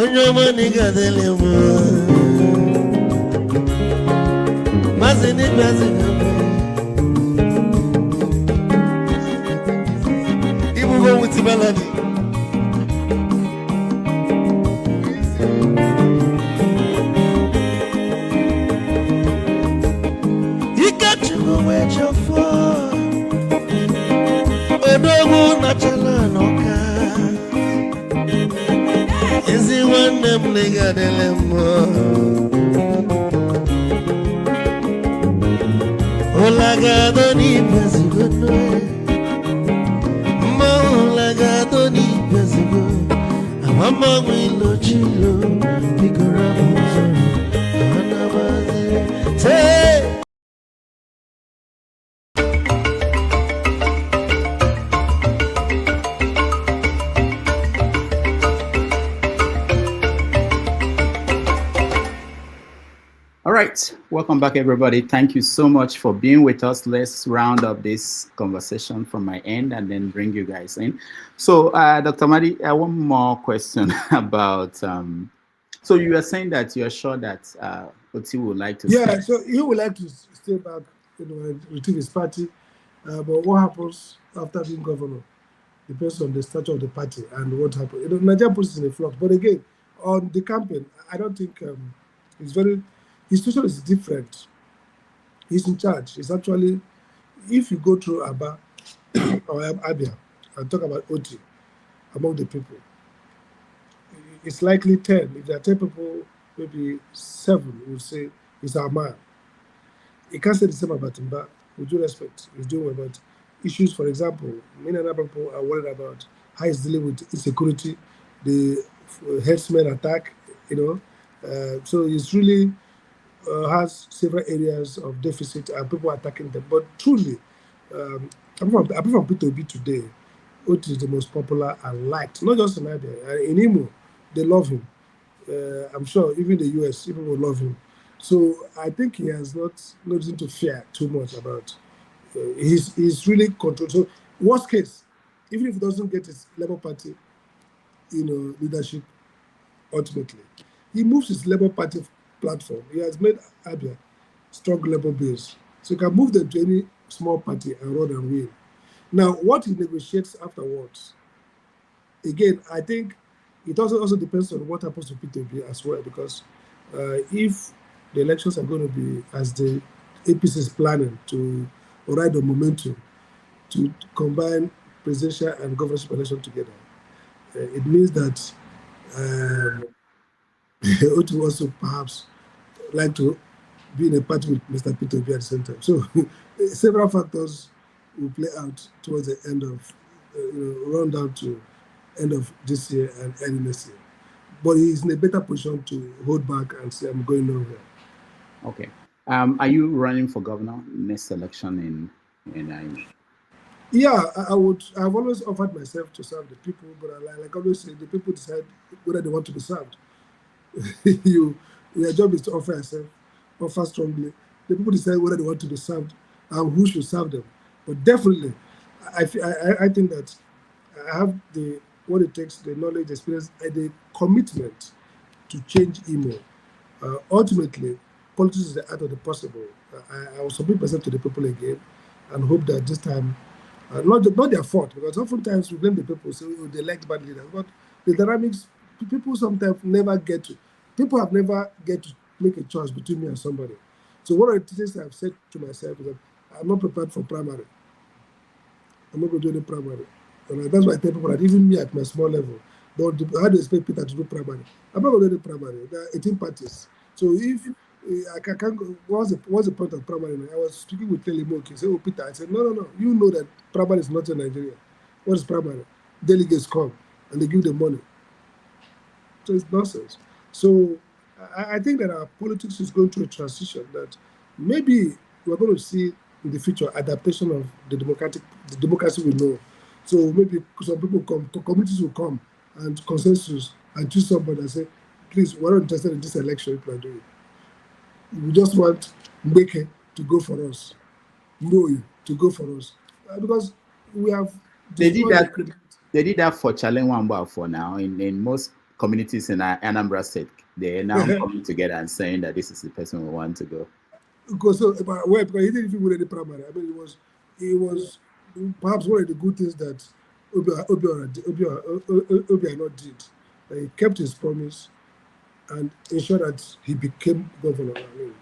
onye maniga dele mo mazini bazina ibu go with melody you got to go where you're for odogu na chala noka is the one them nigga delemo olaga doni bezigo no mo olaga doni bezigo amama mi lo chilo bigora buzo anabaze say All right, welcome back, everybody. Thank you so much for being with us. Let's round up this conversation from my end and then bring you guys in. So, Dr. Amadi, I have one more question about. So you are saying that you are sure that Oti would like to. Yeah, so he would like to stay back, and retrieve his party. But what happens after being governor depends on the stature of the party and what happens. Nigeria puts in a flux. But again, on the campaign, I don't think it's very. His situation is different. He's in charge. It's actually, if you go through Aba or Abia and talk about Oti among the people, it's likely 10. If there are 10 people, maybe 7 will say it's our man. You can't say the same about Mbah. With due respect, he's doing about issues. For example, many other people are worried about how he's dealing with insecurity, the herdsmen attack. So he's really. Has several areas of deficit and people are attacking them. But truly, apart from P2B today, Oti is the most popular and liked, not just in Abia. In Imo, they love him. I'm sure even the US, people will love him. So I think he has no reason to fear too much about. He's really controlled. So worst case, even if he doesn't get his Labour Party, leadership, ultimately, he moves his Labour Party platform. He has made Abia strong Labour base, so he can move them to any small party and run and win. Now, what he negotiates afterwards, again, I think it also depends on what happens to P2B as well, because if the elections are going to be as the APC is planning to ride the momentum to combine presidential and governorship election together, it means that Oti also perhaps like to be in a party with Mr. P2B at the same time. So several factors will play out towards the end of, run down to end of this year and early next year. But he's in a better position to hold back and say, I'm going nowhere. Okay. Are you running for governor next election in Yeah, I would. I've always offered myself to serve the people, but like I always say, the people decide whether they want to be served. Your job is to offer yourself, offer strongly. The people decide whether they want to be served and who should serve them. But definitely, I think that I have what it takes, the knowledge, the experience, and the commitment to change Imo. Ultimately, politics is the art of the possible. I will submit myself to the people again and hope that this time, not their fault, because oftentimes we blame the people, say they elect bad leaders, but the dynamics, people sometimes never get to. People have never get to make a choice between me and somebody. So one of the things I've said to myself is that I'm not prepared for primary. I'm not going to do any primary. And that's why I tell people that even me at my small level, how do you expect Peter to do primary? I'm not going to do any primary. There are 18 parties. So if I can't go, what's the point of primary? I was speaking with Telemo. He said, oh, Peter. I said, no. You know that primary is not in Nigeria. What is primary? Delegates come and they give them money. So it's nonsense. So I think that our politics is going through a transition that maybe we're going to see in the future adaptation of the democracy we know. So maybe some people communities will come and consensus and choose somebody and say, please, we're not interested in this election people are doing. We just want Mbeke to go for us, Moy to go for us. Because we have... They did that for Challenge Wamba for now. In most communities in Anambra State, they are now coming together and saying that this is the person we want to go. Because he didn't even win any primary. I mean, it was perhaps one of the good things that Obiano did. He kept his promise and ensured that he became governor. I mean,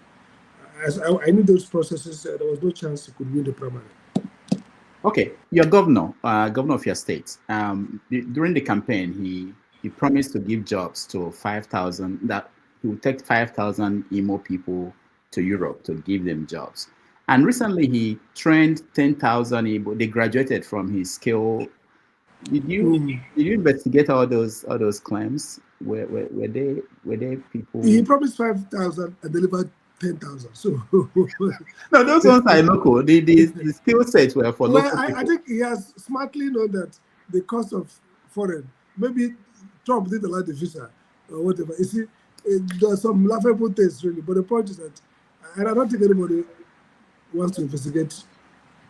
as I knew those processes, there was no chance he could win the primary. Okay, your governor of your state. During the campaign, he promised to give jobs to 5,000. That he would take 5,000 Imo people to Europe to give them jobs. And recently he trained 10,000 Igbo. They graduated from his skill. Did you investigate all those claims? Were they people? He promised 5,000 and delivered 10,000. So no, those ones are local. The skill sets were for local people. I think he has smartly known that the cost of foreign. Maybe Trump didn't allow the visa or whatever. You see, there's some laughable things really. But the point is that, and I don't think anybody wants to investigate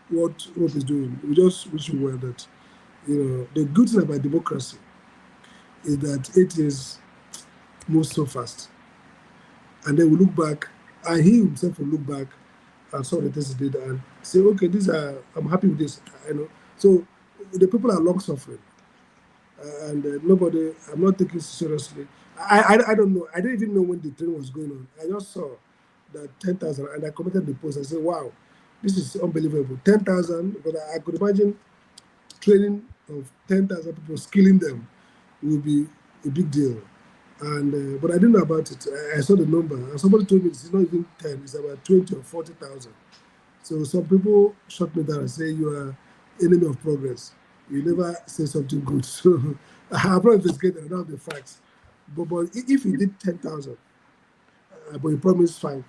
what Trump is doing. We just wish we were that. The good thing about democracy is that it is moves so fast. And then we look back, and he himself will look back and saw the things he did and say, okay, I'm happy with this. So the people are long suffering. And nobody, I'm not taking it seriously. I don't know. I didn't even know when the train was going on. I just saw that 10,000 and I commented the post. I said, wow, this is unbelievable. 10,000, because I could imagine training of 10,000 people, skilling them would be a big deal. And but I didn't know about it. I saw the number, and somebody told me it's not even 10, it's about 20 or 40,000. So some people shut me down and say you are enemy of progress. You never say something good. So I've not investigated, I don't have the facts. But if he did 10,000, but he promised 5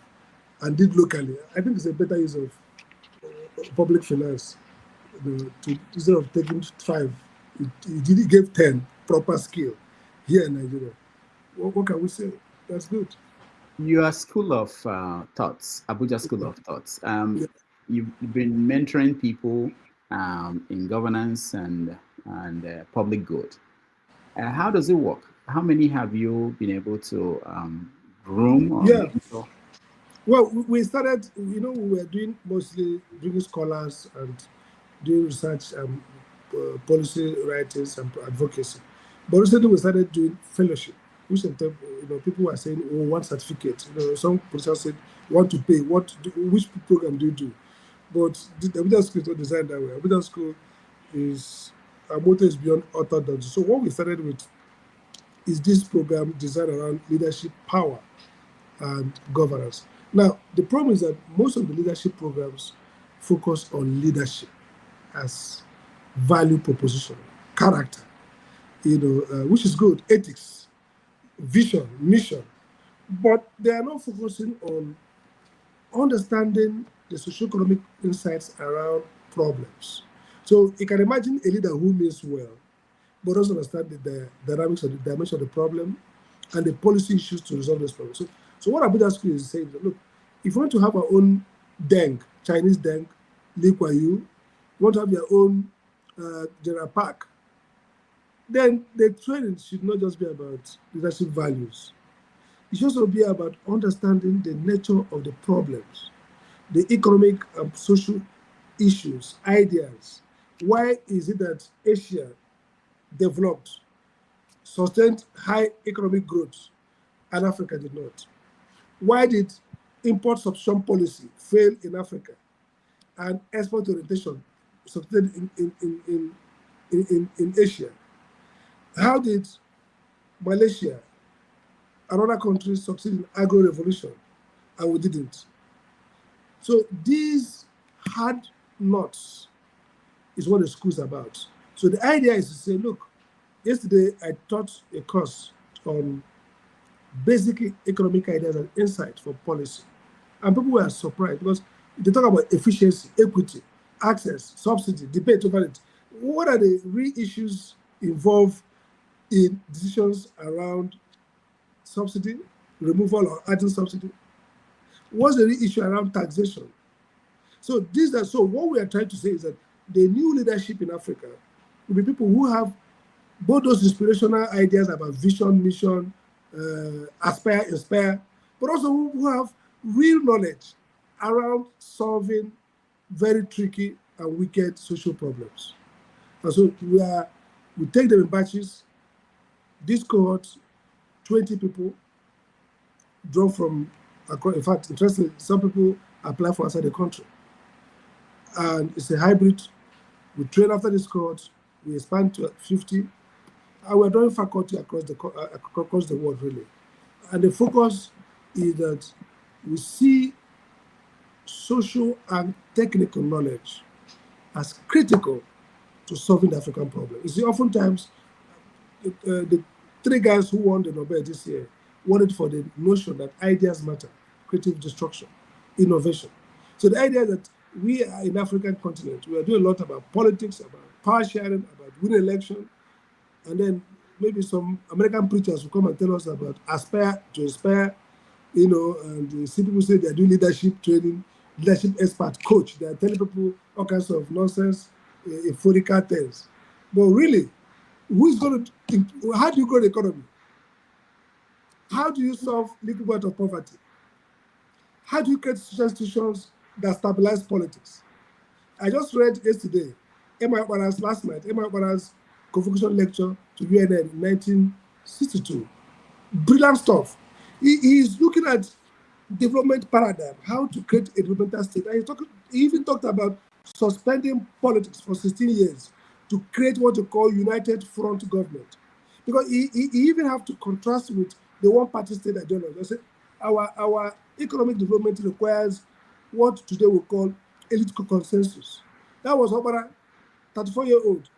and did locally, I think it's a better use of public finance. Instead of taking 5, he gave 10 proper skill here in Nigeria. What can we say? That's good. Your School of Thoughts, Abuja School of Thoughts. You've been mentoring people in governance and public good. How does it work? How many have you been able to groom? Mentor? Well, we started, we were doing mostly bringing scholars and doing research and policy writings and advocacy. But recently we started doing fellowship, which sometimes people were saying, oh, one certificate. Some politicians said, you want to pay, which program do you do? But the Abuja School is not designed that way. Abuja School our motto is beyond orthodoxy. So what we started with is this program designed around leadership, power, and governance. Now, the problem is that most of the leadership programs focus on leadership as value proposition, character, which is good, ethics, vision, mission, but they are not focusing on understanding the socio-economic insights around problems. So you can imagine a leader who means well, but doesn't understand the dynamics of the dimension of the problem and the policy issues to resolve those problems. So what Abuja School is saying is, look, if you want to have our own Deng, Chinese Deng, Lee Kuan Yew, you want to have your own General Park, then the training should not just be about leadership values. It should also be about understanding the nature of the problems, the economic and social issues, ideas. Why is it that Asia developed, sustained high economic growth, and Africa did not? Why did import substitution policy fail in Africa and export orientation succeeded in Asia? How did Malaysia and other countries succeed in agro-revolution and we didn't? So these hard knots is what the school's about. So the idea is to say, look, yesterday I taught a course on basic economic ideas and insight for policy. And people were surprised because they talk about efficiency, equity, access, subsidy, debate over it. What are the real issues involved in decisions around subsidy, removal or adding subsidy? What's the real issue around taxation? So what we are trying to say is that the new leadership in Africa will be people who have both those inspirational ideas about vision, mission, aspire, inspire, but also who have real knowledge around solving very tricky and wicked social problems. And so we take them in batches. This cohort, 20 people, drawn from across. In fact, interestingly, some people apply for outside the country. And it's a hybrid. We train after this cohort, we expand to 50, and we're doing faculty across the world, really. And the focus is that we see social and technical knowledge as critical to solving the African problem. You see, oftentimes, the 3 guys who won the Nobel this year wanted for the notion that ideas matter, creative destruction, innovation. So the idea that we are in the African continent, we are doing a lot about politics, about power sharing, about winning election, and then maybe some American preachers will come and tell us about aspire to inspire, and you see people say they're doing leadership training, leadership expert coach. They're telling people all kinds of nonsense, euphorical things. But really, who's going to, how do you grow the economy? How do you solve little bit of poverty? How do you create social institutions that stabilize politics? I just read yesterday, last night, Emma Okpara's convocation lecture to UNN in 1962. Brilliant stuff. He is looking at development paradigm, how to create a developmental state. And he even talked about suspending politics for 16 years to create what you call united front government. Because he even have to contrast with the one-party state ideology. I said, our economic development requires what today we call elite consensus. That was Okpara, 34-year-old.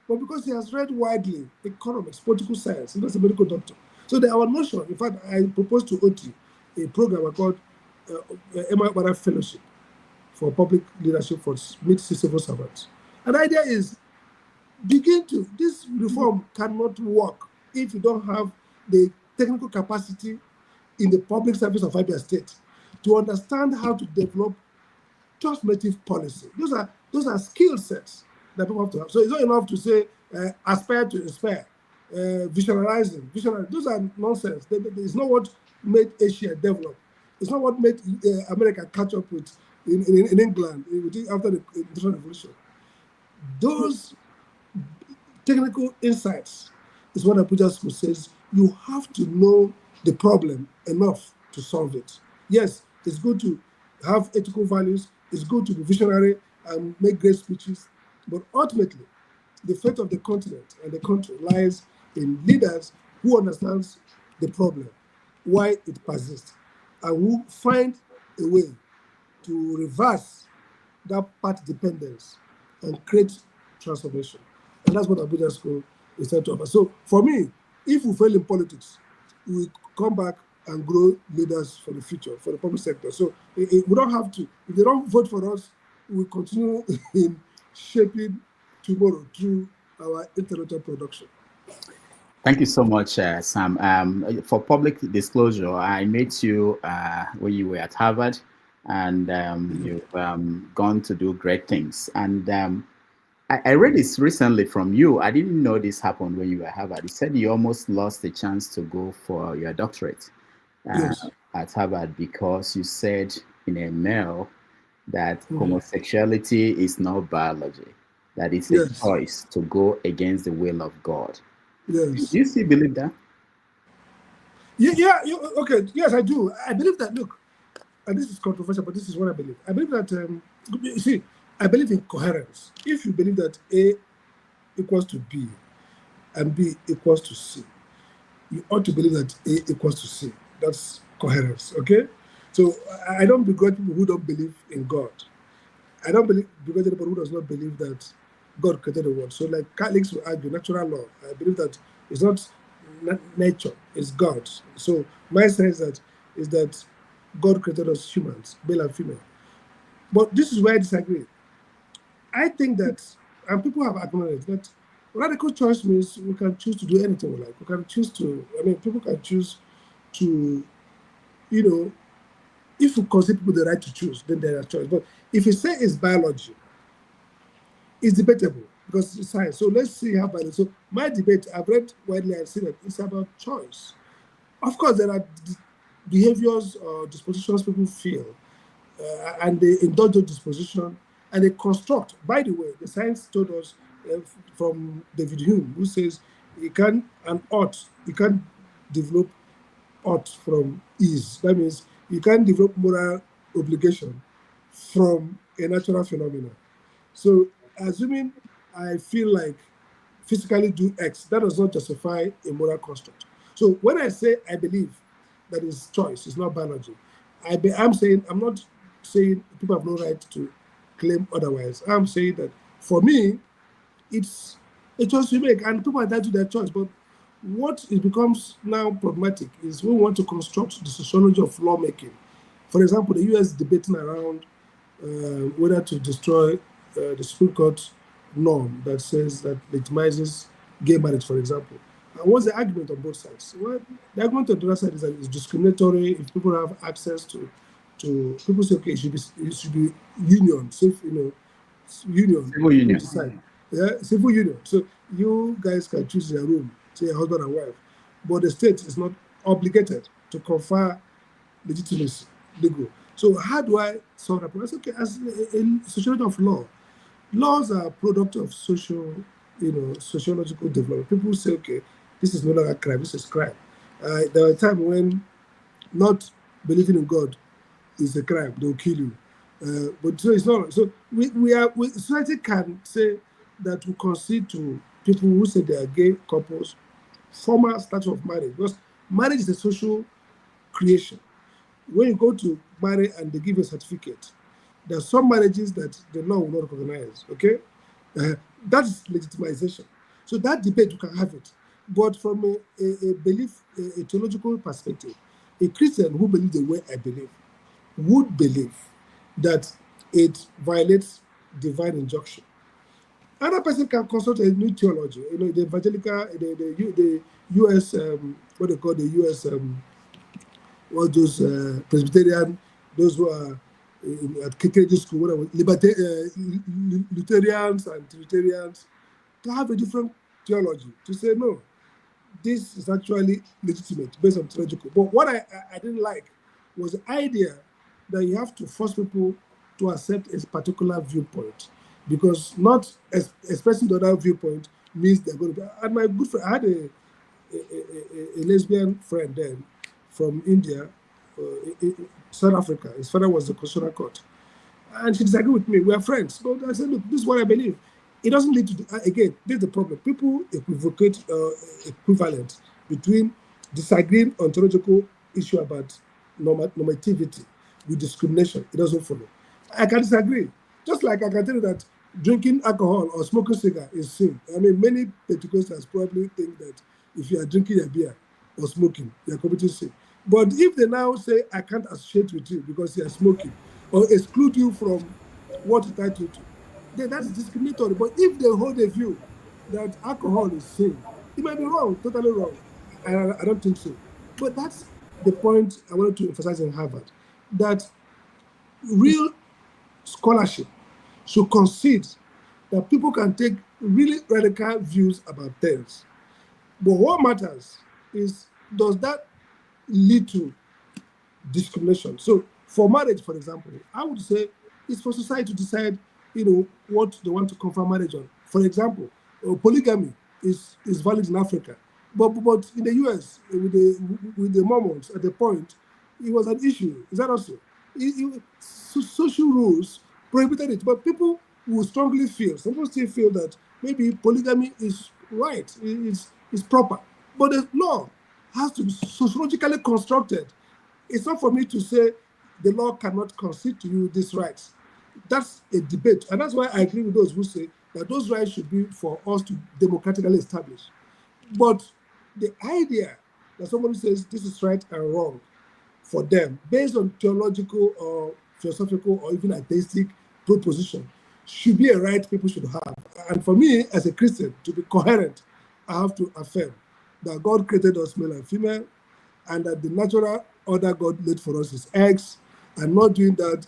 But because he has read widely economics, political science, he was a medical doctor. So our notion, in fact, I proposed to OT a program called Emma Okpara Fellowship for Public Leadership for mid-civil servants. And the idea is, this reform cannot work if you don't have the technical capacity in the public service of Abia State to understand how to develop transformative policy. Those are skill sets that people have to have. So it's not enough to say aspire to inspire, visionary. Those are nonsense. It's not what made Asia develop. It's not what made America catch up with in England after the Industrial Revolution. Those technical insights is what Abuja School says. You have to know the problem enough to solve it. Yes, it's good to have ethical values. It's good to be visionary and make great speeches. But ultimately, the fate of the continent and the country lies in leaders who understand the problem, why it persists, and who find a way to reverse that path dependence and create transformation. And that's what Abuja School is trying to offer. So for me, if we fail in politics, we come back and grow leaders for the future, for the public sector. So we don't have to, if they don't vote for us, we continue in shaping tomorrow through our intellectual production. Thank you so much, Sam. For public disclosure, I met you when you were at Harvard, and you've gone to do great things. And I read this recently from you. I didn't know this happened when you were at Harvard. You said you almost lost the chance to go for your doctorate at Harvard because you said in a mail that homosexuality is not biology, that it's a choice to go against the will of God. Yes. Do you still believe that? Okay, yes, I do. I believe that, look, and this is controversial, but this is what I believe. I believe that, you see, I believe in coherence. If you believe that A equals to B and B equals to C, you ought to believe that A equals to C. That's coherence, okay? So I don't begrudge people who don't believe in God. I don't begrudge anybody who does not believe that God created the world. So like Catholics will argue natural law. I believe that it's not nature, it's God. So my sense is that God created us humans, male and female. But this is where I disagree. I think that, and people have acknowledged that radical choice means we can choose to do anything we like. We can choose to, people can choose to, if you consider people the right to choose, then there are choice. But if you say it's biology, it's debatable because it's science. So let's see how biology. So my debate, I've read widely and seen that it's about choice. Of course, there are behaviors or dispositions people feel, and they indulge those disposition, and they construct. By the way, the science told us from David Hume, who says you can't develop ought from ease. That means you can't develop moral obligation from a natural phenomenon. So assuming I feel like physically do X, that does not justify a moral construct. So when I say I believe that is choice, it's not biology, I'm not saying people have no right to claim otherwise. I'm saying that for me, it's a choice we make, and people are entitled to their choice. But what it becomes now problematic is we want to construct the sociology of lawmaking. For example, the US debating around whether to destroy the Supreme Court norm that says that legitimizes gay marriage, for example. And what's the argument on both sides? Well, the argument on the other side is that it's discriminatory if people have access to people say, okay, it should be union, union. Civil union. Yeah, civil union. So you guys can choose your room, say a husband and wife, but the state is not obligated to confer legitimacy, legal. So how do I solve that problem? Okay, as a sociology of law, laws are a product of sociological development. People say, okay, this is no longer crime, this is crime. There were a time when not believing in God is a crime, they'll kill you. But so it's not. So society can say that we concede to people who say they are gay couples formal status of marriage, because marriage is a social creation. When you go to marry and they give you a certificate, there are some marriages that the law will not recognize, okay? That's legitimization. So that debate, you can have it. But from a belief, a theological perspective, a Christian who believes the way I believe would believe that it violates divine injunction. Another person can consult a new theology, the evangelical, the US, what they call the US, all those Presbyterian, those who are at KKD school, whatever, Lutherans and Trinitarians, to have a different theology, to say, no, this is actually legitimate based on theological. But what I didn't like was the idea that you have to force people to accept a particular viewpoint, because not expressing the other viewpoint means they're going to be. And my good friend, I had a lesbian friend then from India, South Africa. His father was the constitutional court, and she disagreed with me. We are friends. But I said, look, this is what I believe. It doesn't lead to, again, this is the problem. People equivocate equivalent between disagreeing on theological issue about normativity with discrimination. It doesn't follow. I can disagree. Just like I can tell you that drinking alcohol or smoking cigar is sin. I mean, many Pentecostals probably think that if you are drinking a beer or smoking, you are committing sin. But if they now say, I can't associate with you because you are smoking, or exclude you from what you title to, then that's discriminatory. But if they hold a view that alcohol is sin, it might be wrong, totally wrong. I don't think so. But that's the point I wanted to emphasize in Harvard, that real scholarship should concede that people can take really radical views about things. But what matters is, does that lead to discrimination? So for marriage, for example, I would say it's for society to decide, what they want to confer marriage on. For example, polygamy is valid in Africa. But in the US, with the Mormons at the point, it was an issue. Is that also? Social rules prohibited it, but people will strongly feel, some people still feel that maybe polygamy is right, is proper. But the law has to be sociologically constructed. It's not for me to say the law cannot concede to you these rights. That's a debate. And that's why I agree with those who say that those rights should be for us to democratically establish. But the idea that somebody says this is right and wrong for them, based on theological or philosophical or even atheistic proposition, should be a right people should have. And for me, as a Christian, to be coherent, I have to affirm that God created us male and female, and that the natural order God laid for us is X, and not doing that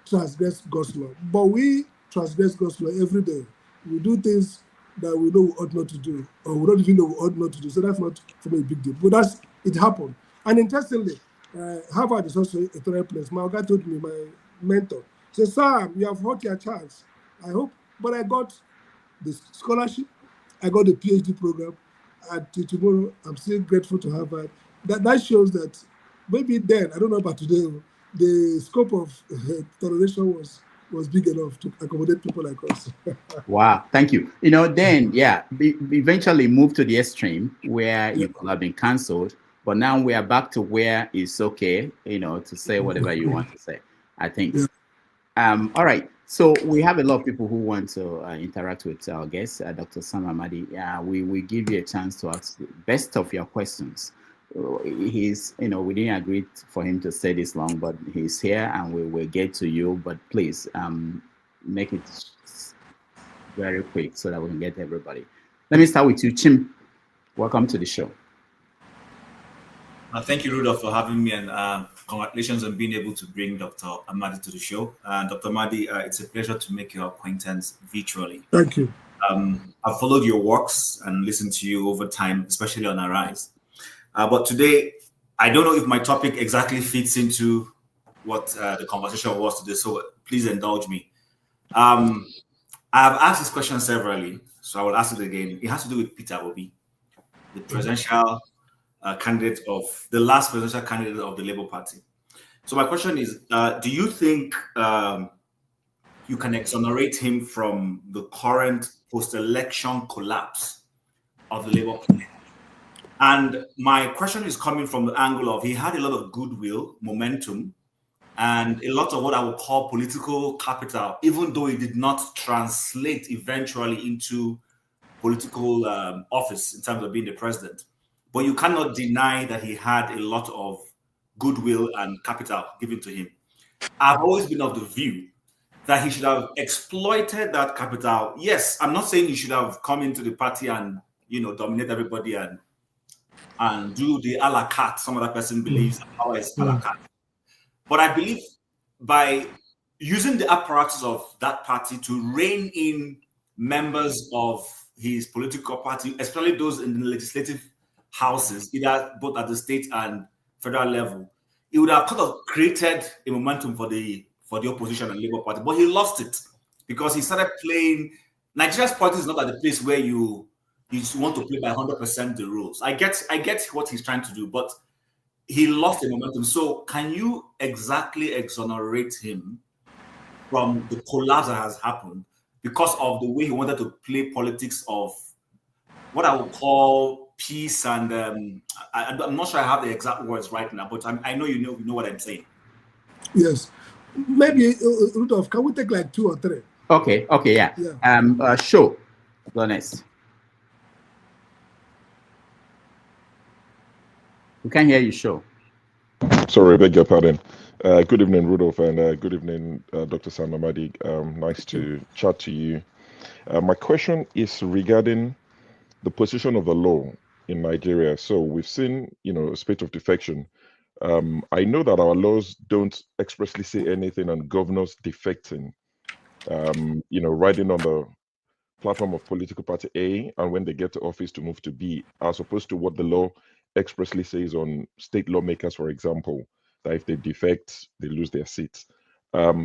transgress God's law. But we transgress God's law every day. We do things that we know we ought not to do, or we don't even know we ought not to do. So that's not for me a big deal. But it happened. And interestingly, Harvard is also a third place. My guy told me, my mentor, said, Sam, you have had your chance. I hope. But I got the scholarship, I got the PhD program, and till tomorrow, I'm still grateful to Harvard. That shows that maybe then, I don't know about today, the scope of toleration was big enough to accommodate people like us. Wow, thank you. Then, eventually moved to the extreme where you could have been cancelled, but now we are back to where it's okay, to say whatever you want to say, I think. Yeah. All right, so we have a lot of people who want to interact with our guest, Dr. Sam Amadi. We give you a chance to ask the best of your questions. He's, we didn't agree for him to stay this long, but he's here and we will get to you. But please make it very quick so that we can get everybody. Let me start with you, Chim. Welcome to the show. Thank you, Rudolph, for having me, and congratulations on being able to bring Dr. Amadi to the show. Dr. Amadi, it's a pleasure to make your acquaintance virtually. Thank you. I've followed your works and listened to you over time, especially on Arise. But today, I don't know if my topic exactly fits into what the conversation was today, so please indulge me. I have asked this question severally, so I will ask it again. It has to do with Peter Obi, the presidential candidate the last presidential candidate of the Labour Party. So my question is, do you think you can exonerate him from the current post-election collapse of the Labour Party? And my question is coming from the angle of he had a lot of goodwill, momentum, and a lot of what I would call political capital, even though it did not translate eventually into political office in terms of being the president. But you cannot deny that he had a lot of goodwill and capital given to him. I've always been of the view that he should have exploited that capital. Yes, I'm not saying he should have come into the party and dominate everybody and do the a la carte. Some other person believes how is a la carte. But I believe by using the apparatus of that party to rein in members of his political party, especially those in the legislative houses, either both at the state and federal level, it would have kind of created a momentum for the opposition and Labour Party. But he lost it because he started playing. Nigeria's politics is not at the place where you want to play by 100% the rules. I get what he's trying to do, but he lost the momentum. So can you exactly exonerate him from the collapse that has happened because of the way he wanted to play politics of what I would call peace and I'm not sure I have the exact words right now, but I know you know what I'm saying. Yes, maybe Rudolph, can we take like 2 or 3? Okay, yeah. Sure. Go next. We can't hear you, Sure. Sorry, beg your pardon. Good evening, Rudolph, and good evening, Dr. Sam Amadi. Nice to chat to you. My question is regarding the position of the law in Nigeria. So we've seen, a spate of defection. I know that our laws don't expressly say anything on governors defecting, riding on the platform of political party A, and when they get to office to move to B, as opposed to what the law expressly says on state lawmakers, for example, that if they defect, they lose their seats.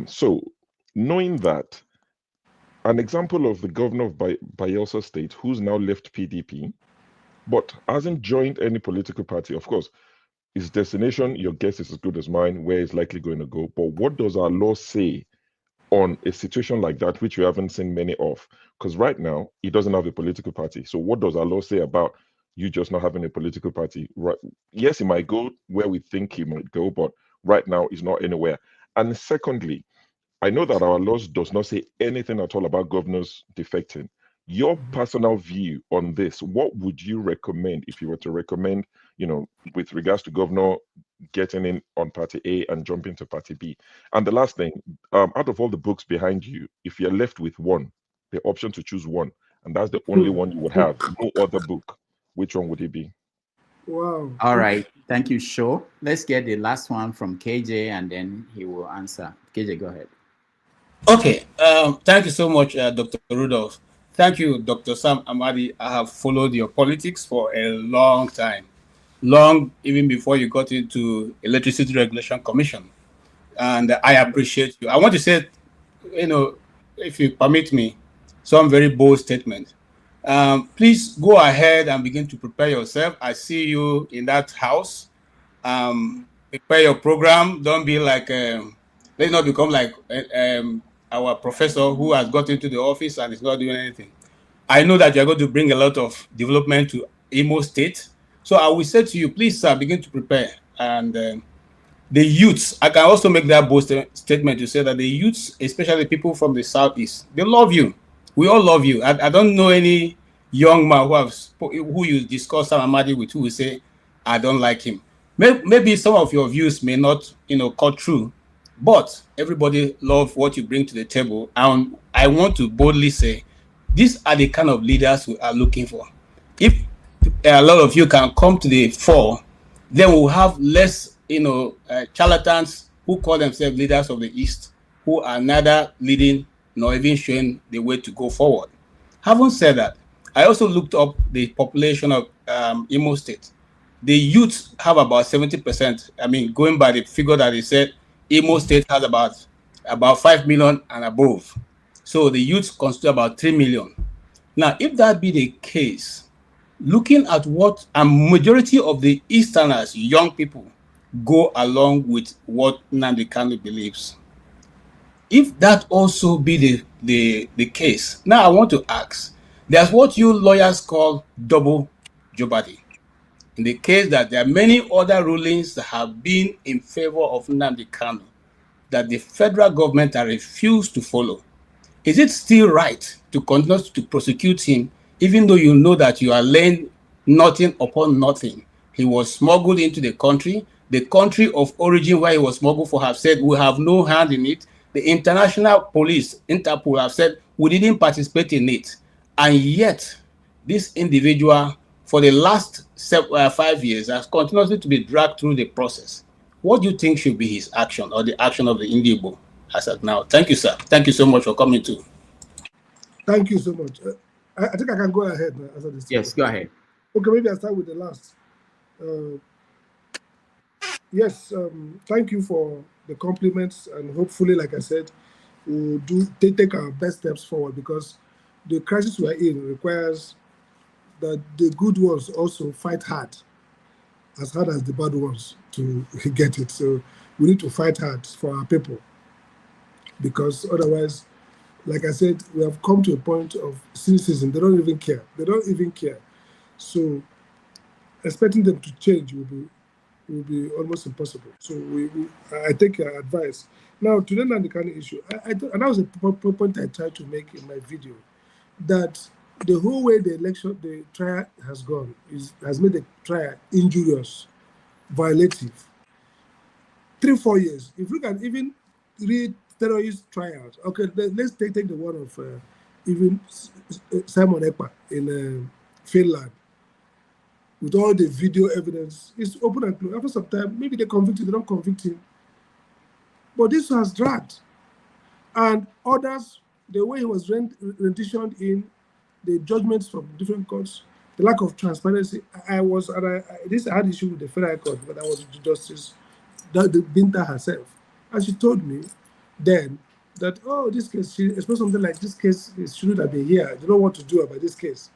So knowing that, an example of the governor of Bayelsa State, who's now left PDP, but hasn't joined any political party. Of course, his destination, your guess is as good as mine, where he's likely going to go. But what does our law say on a situation like that, which we haven't seen many of? Because right now, he doesn't have a political party. So what does our law say about you just not having a political party? Right? Yes, he might go where we think he might go, but right now he's not anywhere. And secondly, I know that our laws does not say anything at all about governors defecting. Your personal view on this, what would you recommend if you were to recommend, with regards to governor getting in on party A and jumping to party B? And the last thing, out of all the books behind you, if you're left with one, the option to choose one, and that's the only one you would have, no other book, which one would it be? Wow. All right. Thank you, Sho. Let's get the last one from KJ and then he will answer. KJ, go ahead. Okay. Thank you so much, Dr. Rudolph. Thank you, Dr. Sam Amadi. I have followed your politics for a long time, long even before you got into Electricity Regulation Commission. And I appreciate you. I want to say, if you permit me, some very bold statement. Please go ahead and begin to prepare yourself. I see you in that house. Prepare your program. Don't be like, let's not become like our professor who has got into the office and is not doing anything. I know that you're going to bring a lot of development to Imo State. So I will say to you, please, sir, begin to prepare. And the youths, I can also make that bold statement to say that the youths, especially people from the Southeast, they love you. We all love you. I don't know any young man who you discuss Sam Amadi with who will say, I don't like him. Maybe some of your views may not, cut through, but everybody loves what you bring to the table. And I want to boldly say, these are the kind of leaders we are looking for. If a lot of you can come to the fore, then we'll have less, charlatans who call themselves leaders of the East, who are neither leading nor even showing the way to go forward. Having said that, I also looked up the population of Imo State. The youth have about 70%. I mean, going by the figure that they said, Imo State has about 5 million and above. So the youth constitute about 3 million. Now, if that be the case, looking at what a majority of the Easterners, young people, go along with what Nnamdi Kanu believes. If that also be the case, now I want to ask, there's what you lawyers call double jeopardy. In the case that there are many other rulings that have been in favor of Nnamdi Kanu that the federal government has refused to follow, is it still right to continue to prosecute him, even though you know that you are laying nothing upon nothing? He was smuggled into the country of origin where he was smuggled for have said we have no hand in it. The international police, Interpol, have said we didn't participate in it. And yet, this individual, for the last 5 years, has continued to be dragged through the process. What do you think should be his action or the action of the Indigo as of now? Thank you, sir. Thank you so much for coming too. Thank you so much. I think I can go ahead now. Yes, go ahead. Okay, maybe I'll start with the last. Yes, thank you for the compliments, and hopefully, like I said, we'll take our best steps forward, because the crisis we're in requires that the good ones also fight hard as the bad ones to get it. So we need to fight hard for our people, because otherwise, like I said, we have come to a point of cynicism. They don't even care. They don't even care. So expecting them to change will be almost impossible. So I take your advice. Now, to the Nnamdi Kanu issue, and that was a point I tried to make in my video, that the whole way the trial has gone has made the trial injurious, violative. 3-4 years. If you look at even 3 terrorist trials, okay, let's take the one of even Simon Ekpa in Finland. With all the video evidence, it's open and closed. After some time, maybe they convict him, they don't convict him. But this has dragged. And others, the way he was renditioned in the judgments from different courts, the lack of transparency. I had issue with the federal court, but I was Justice Binta herself. And she told me then that, this case, she expressed something like, this case shouldn't have been here. I don't know what to do about this case.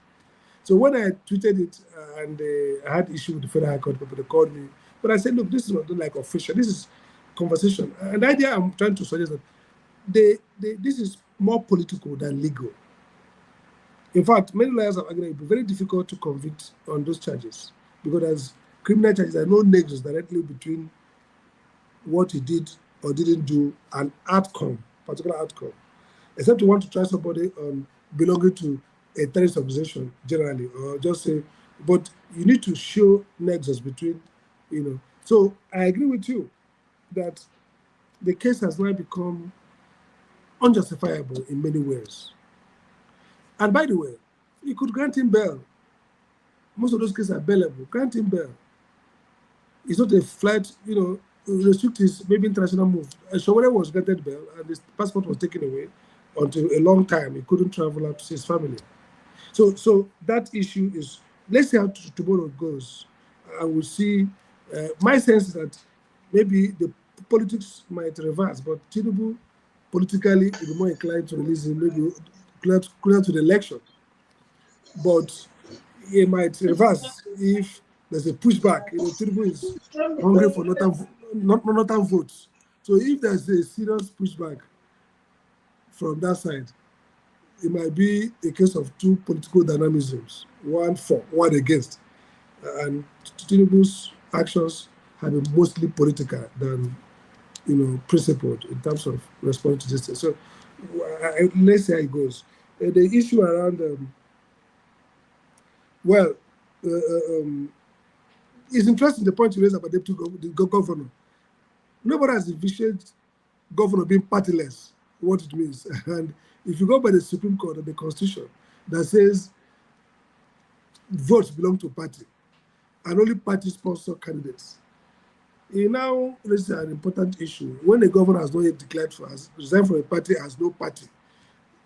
So when I tweeted it and I had issue with the Federal High Court, people, they called me. But I said, look, this is not like official. This is conversation. And the idea I'm trying to suggest that this is more political than legal. In fact, many lawyers have argued it will be very difficult to convict on those charges because as criminal charges, there are no nexus directly between what he did or didn't do and outcome, particular outcome. Except you want to try somebody on belonging to a terrorist organization generally, or just say, but you need to show nexus between, So I agree with you that the case has now become unjustifiable in many ways. And by the way, you could grant him bail. Most of those cases are bailable. Grant him bail. It's not a flight, restrict his maybe international move. Sowore was granted bail and his passport was taken away until a long time. He couldn't travel out to see his family. So that issue is, let's see how tomorrow goes. And we'll see. My sense is that maybe the politics might reverse, but Tinubu politically will be more inclined to release him, maybe closer to the election. But it might reverse if there's a pushback. Tinubu is hungry for northern votes. So if there's a serious pushback from that side, it might be a case of two political dynamisms, one for, one against. And Tinubu's actions have been mostly political than, principled in terms of responding to this thing. So let's see how it goes. The issue around, it's interesting the point you raised about the governor. Nobody has envisioned governor being partyless, what it means. And if you go by the Supreme Court and the Constitution that says votes belong to party and only party sponsor candidates, it now raises an important issue. When the governor has not yet declared for us, resigned from a party, has no party,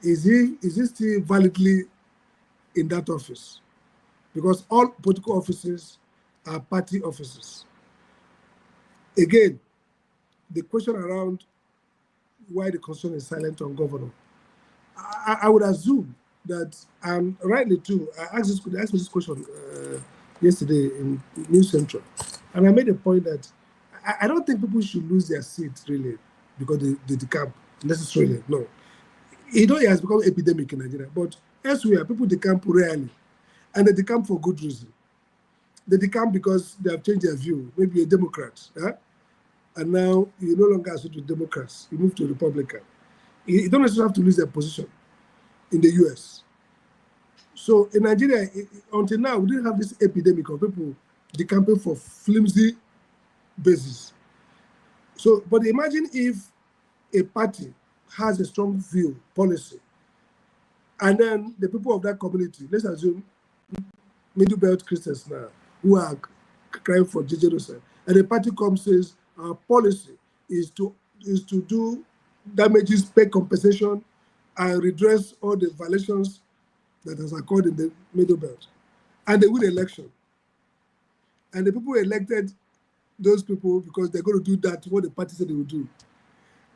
is he still validly in that office? Because all political offices are party offices. Again, the question around why the Constitution is silent on governor, I would assume that, and rightly too, I asked me this question yesterday in News Central, and I made a point that I don't think people should lose their seats really because they decamp necessarily. No, it has become epidemic in Nigeria, but elsewhere people decamp rarely, and they decamp for good reason. They decamp because they have changed their view. Maybe a Democrat, and now you no longer associate with Democrats. You move to Republican. You don't necessarily have to lose their position in the US. So in Nigeria, until now, we didn't have this epidemic of people decamping for flimsy basis. So, but imagine if a party has a strong view, policy, and then the people of that community, let's assume middle belt Christians now, who are crying for Jerusalem, and the party comes and says, our policy is to do damages, pay compensation, and redress all the violations that has occurred in the middle belt. And they win the election. And the people elected those people because they're going to do that, what the party said they would do.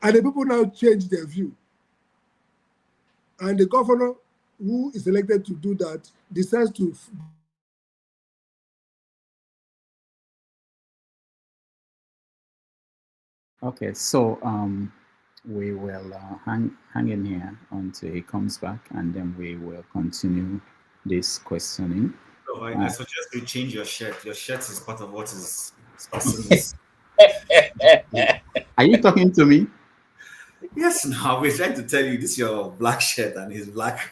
And the people now change their view. And the governor who is elected to do that decides to Okay, so we will hang in here until he comes back, and then we will continue this questioning. So I suggest you change your shirt. Your shirt is part of what is passing. Are you talking to me? Yes, now we're trying to tell you this is your black shirt and his black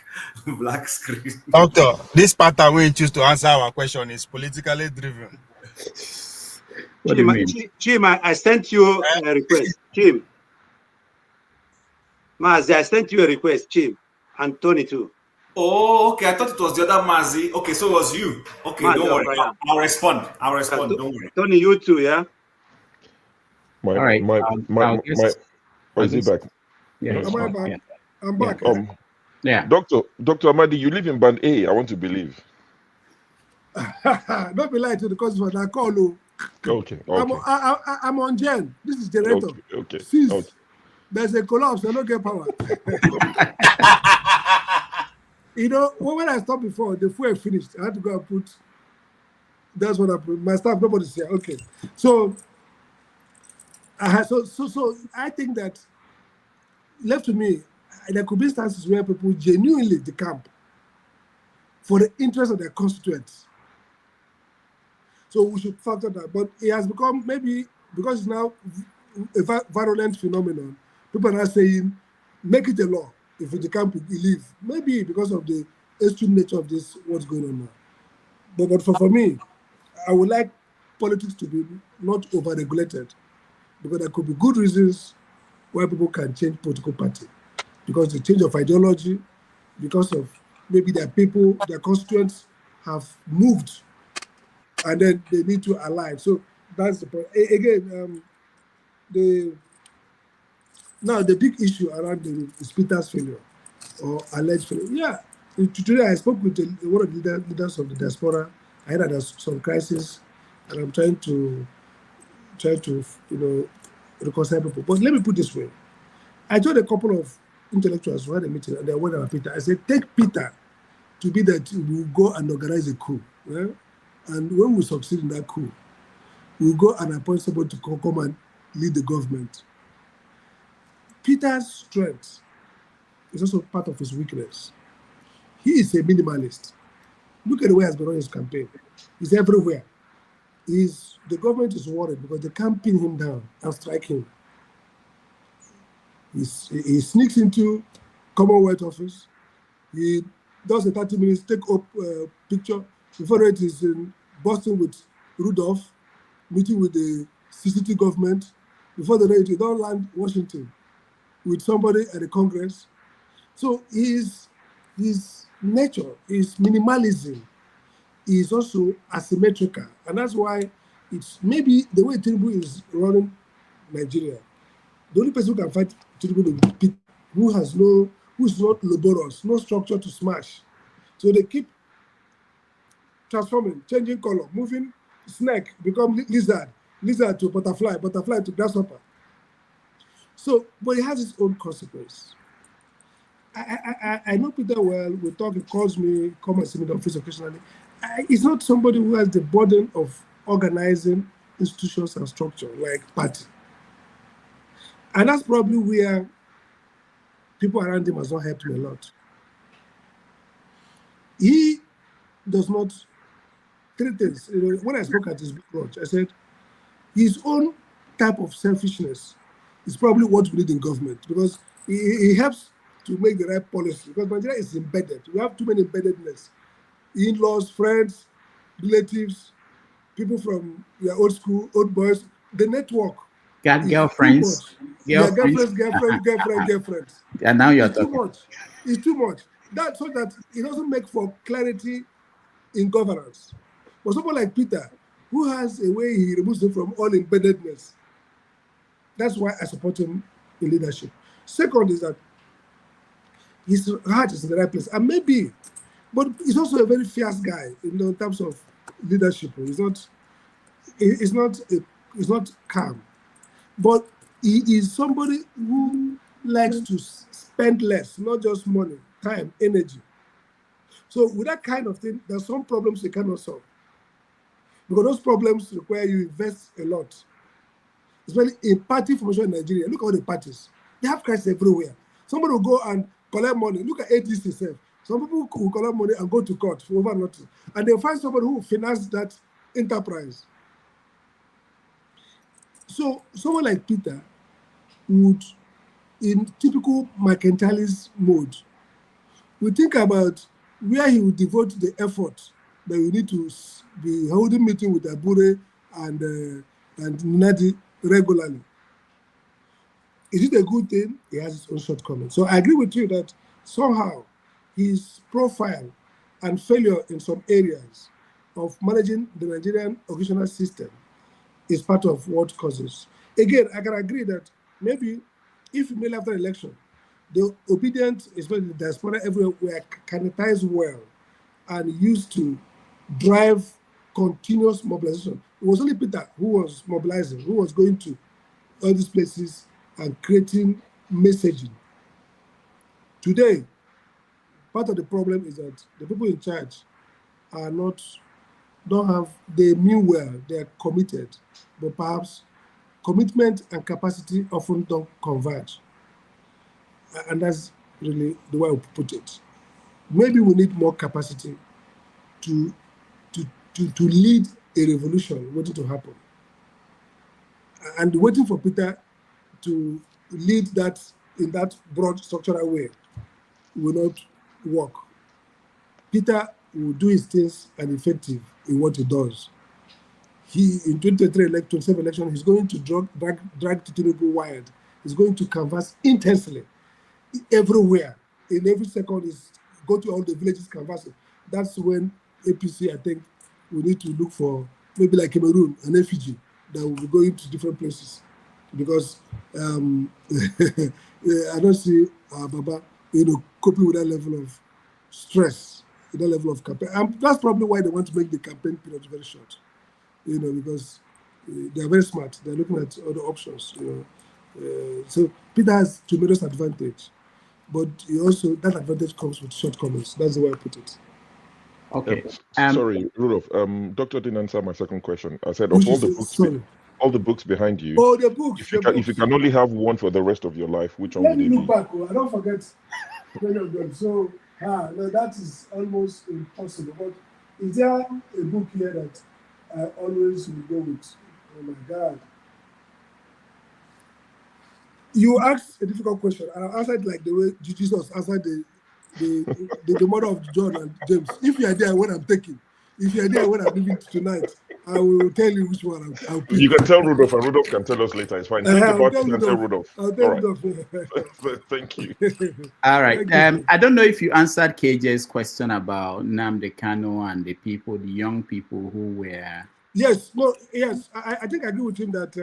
screen. Doctor, this pattern we choose to answer our question is politically driven. What do you mean? Jim, I sent you a request. Jim. Mazi, I sent you a request, Jim. And Tony too. Oh, okay. I thought it was the other Mazi. Okay, so it was you. Okay, Mazi, don't worry. I'll respond. Don't worry. Tony, you too, yeah? All right. Is he back? Yeah, Am I back? Yeah. I'm back. Yeah. Dr. Amadi, you live in Band A. I want to believe. Don't be lying to the customer. I call you. Okay. I'm on gen. This is generator. Okay. Since there's a collapse, I don't get power. You know, when I stopped before, the fuel finished. I had to go and put. That's what I put. My staff, nobody's here. Okay, so so I think that left to me, there could be instances where people genuinely decamp for the interest of their constituents. So we should factor that. But it has become, maybe because it's now a virulent phenomenon, people are now saying, make it a law. If you decamp, you leave. Maybe because of the extreme nature of this, what's going on now. But for me, I would like politics to be not over-regulated, because there could be good reasons why people can change political party, because the change of ideology, because of maybe their people, their constituents have moved, and then they need to align. So that's the point. Again, the big issue around the speaker's failure or alleged failure. Yeah, today I spoke with one of the leaders of the diaspora. I heard that there's some crisis, and I'm trying to reconcile people. But let me put it this way: I told a couple of intellectuals who had a meeting, and they went about Peter. I said, take Peter to be that we'll go and organize a coup. Yeah? And when we succeed in that coup, we'll go and appoint somebody to come and lead the government. Peter's strength is also part of his weakness. He is a minimalist. Look at the way he has been running his campaign. He's everywhere. The government is worried because they can't pin him down and strike him. He sneaks into Commonwealth office. He does a 30 minutes take-up picture. Before it is in Boston with Rudolph, meeting with the CCT government. Before the raid, he don't land Washington with somebody at the Congress. So his nature, his minimalism, is also asymmetrical. And that's why it's maybe the way Tinubu is running Nigeria, the only person who can fight Tinubu is people who's not laborious, no structure to smash. So they keep transforming, changing color, moving snake, become lizard, lizard to butterfly, butterfly to grasshopper. So, but it has its own consequence. I know Peter well. We talk, he calls me, come and see me in the office occasionally. He's not somebody who has the burden of organizing institutions and structure like party. And that's probably where people around him has not helped him a lot. He does not three things. When I spoke at his big launch, I said his own type of selfishness is probably what we need in government, because he helps to make the right policy, because Nigeria is embedded. We have too many embeddedness. In-laws, friends, relatives, people from your old school, old boys, the network. Got girlfriends. Girlfriends. And now you're talking. Too much. It's too much. That's so that it doesn't make for clarity in governance. But someone like Peter, who has a way he removes him from all embeddedness, that's why I support him in leadership. Second is that his heart is in the right place. And maybe, but he's also a very fierce guy in terms of leadership. He's not calm. But he is somebody who likes to spend less, not just money, time, energy. So with that kind of thing, there's some problems you cannot solve, because those problems require you invest a lot. Especially in party formation in Nigeria. Look at all the parties. They have crises everywhere. Somebody will go and collect money. Look at ATC itself. Some people will collect money and go to court for over nothing. And they'll find somebody who will finance that enterprise. So someone like Peter would, in typical mercantilist mode, would think about where he would devote the effort that we need to be holding meeting with Abure and Nnamdi regularly. Is it a good thing? He has his own shortcomings. So I agree with you that somehow his profile and failure in some areas of managing the Nigerian occupational system is part of what causes. Again, I can agree that maybe if made after election, the obedient, especially the diaspora everywhere, were canonized well and used to drive continuous mobilization. It was only Peter who was mobilizing, who was going to all these places and creating messaging. Today, part of the problem is that the people in charge are they mean well, they're committed, but perhaps commitment and capacity often don't converge. And that's really the way I would put it. Maybe we need more capacity to lead a revolution waiting to happen. And waiting for Peter to lead that in that broad structural way will not work. Peter will do his things and effective in what he does. He, in 2023 election, he's going to drag Tinubu wild. He's going to canvass intensely everywhere. In every second, is go to all the villages canvassing. That's when APC, I think, we need to look for maybe like Cameroon, an effigy that will be going to different places. Because I don't see Baba, coping with that level of stress, with that level of campaign. And that's probably why they want to make the campaign period very short. Because they are very smart. They're looking at other options. So Peter has tremendous advantage, but that advantage comes with shortcomings. That's the way I put it. Okay. Sorry, Rudolph. Doctor didn't answer my second question. I said of all the books behind you. Oh, the books. If you can only have one for the rest of your life, which one Let would me it look be? back. I don't forget many of them. So no, that is almost impossible. But is there a book here that I always will go with? Oh my God. You asked a difficult question, and I answered like the way Jesus answered the mother of John and James. If you are there when I'm taking, if you are there when I'm leaving tonight, I will tell you which one I'll pick. You can tell Rudolph, and Rudolph can tell us later. It's fine. Think about it and tell Rudolph. I'll tell Rudolph. Thank you. All right. I don't know if you answered KJ's question about Nnamdi Kanu and the young people who were. Yes. I think I agree with him that.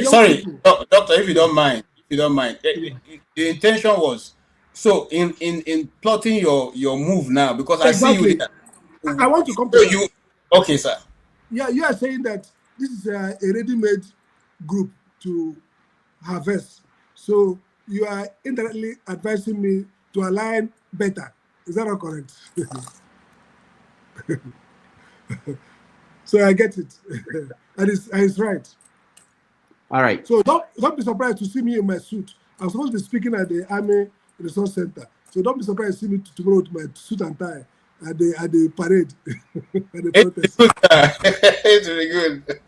Sorry, Doctor, if you don't mind, the intention was so in plotting your move now, because exactly. I see you. I want to come to you. Okay, sir. Yeah, you are saying that this is a ready-made group to harvest. So you are indirectly advising me to align better. Is that not correct? So I get it. And it's right. All right. So don't be surprised to see me in my suit. I'm supposed to be speaking at the Army Resource Center. So don't be surprised to see me tomorrow with my suit and tie at the parade. It's really good.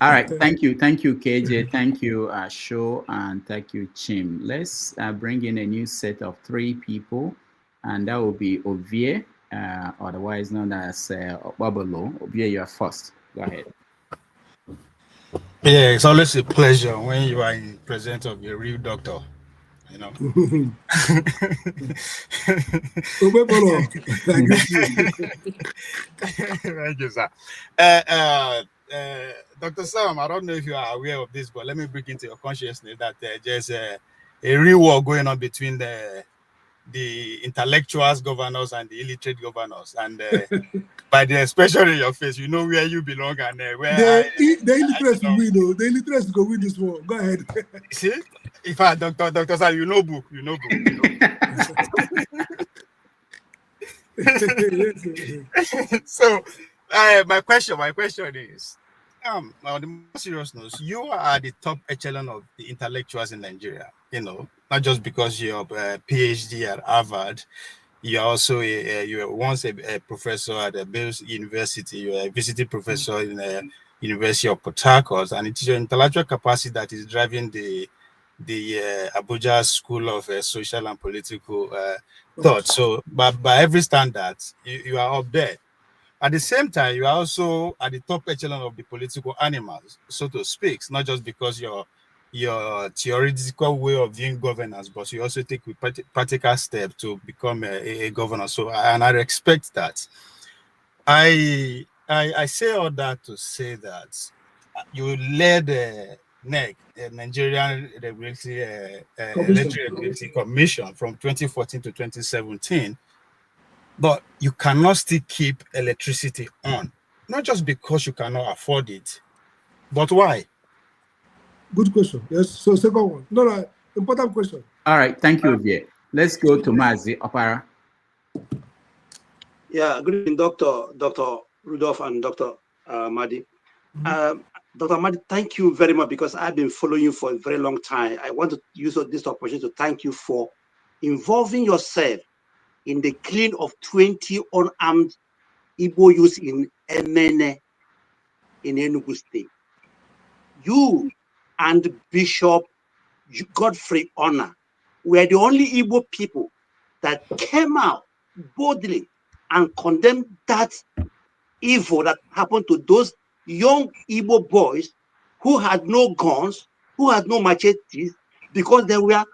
All right. Thank you, KJ. Thank you, Sho, and thank you, Chim. Let's bring in a new set of 3 people, and that will be Ovie, otherwise known as Babalo. Ovie, you are first. Go ahead. Yeah, it's always a pleasure when you are in presence of a real doctor. Thank you, sir. Dr. Sam, I don't know if you are aware of this, but let me bring into your consciousness that there's a real war going on between the intellectuals governors and the illiterate governors, and by the expression in your face, you know where you belong and where the illiterates will win. The illiterates go win this war. Go ahead. See, if I Dr. Sam, you know book. So, my question is, on the more serious note, you are at the top echelon of the intellectuals in Nigeria. Not just because you're a PhD at Harvard, you're also you were once a professor at the Bells University. You're a visiting professor in the University of Port Harcourt, and it's your intellectual capacity that is driving the Abuja School of Social and Political Thought. So, but by every standard, you are up there. At the same time, you are also at the top echelon of the political animals, so to speak. Not just because your theoretical way of doing governance, but you also take practical steps to become a governor. So, and I expect that. I say all that to say that you led NERC, Nigerian Regulatory Commission, from 2014 to 2017. But you cannot still keep electricity on, not just because you cannot afford it, but why? Good question. Yes. So second one. No, important question. All right. Thank you, Ovie. Let's go to Mazi Opara. Yeah, good evening, Dr. Rudolph and Dr. Amadi. Dr. Amadi, thank you very much because I've been following you for a very long time. I want to use this opportunity to thank you for involving yourself in the killing of 20 unarmed Igbo youths in Emene in Enugu State. You and Bishop Godfrey Honor were the only Igbo people that came out boldly and condemned that evil that happened to those young Igbo boys who had no guns, who had no machetes, because they were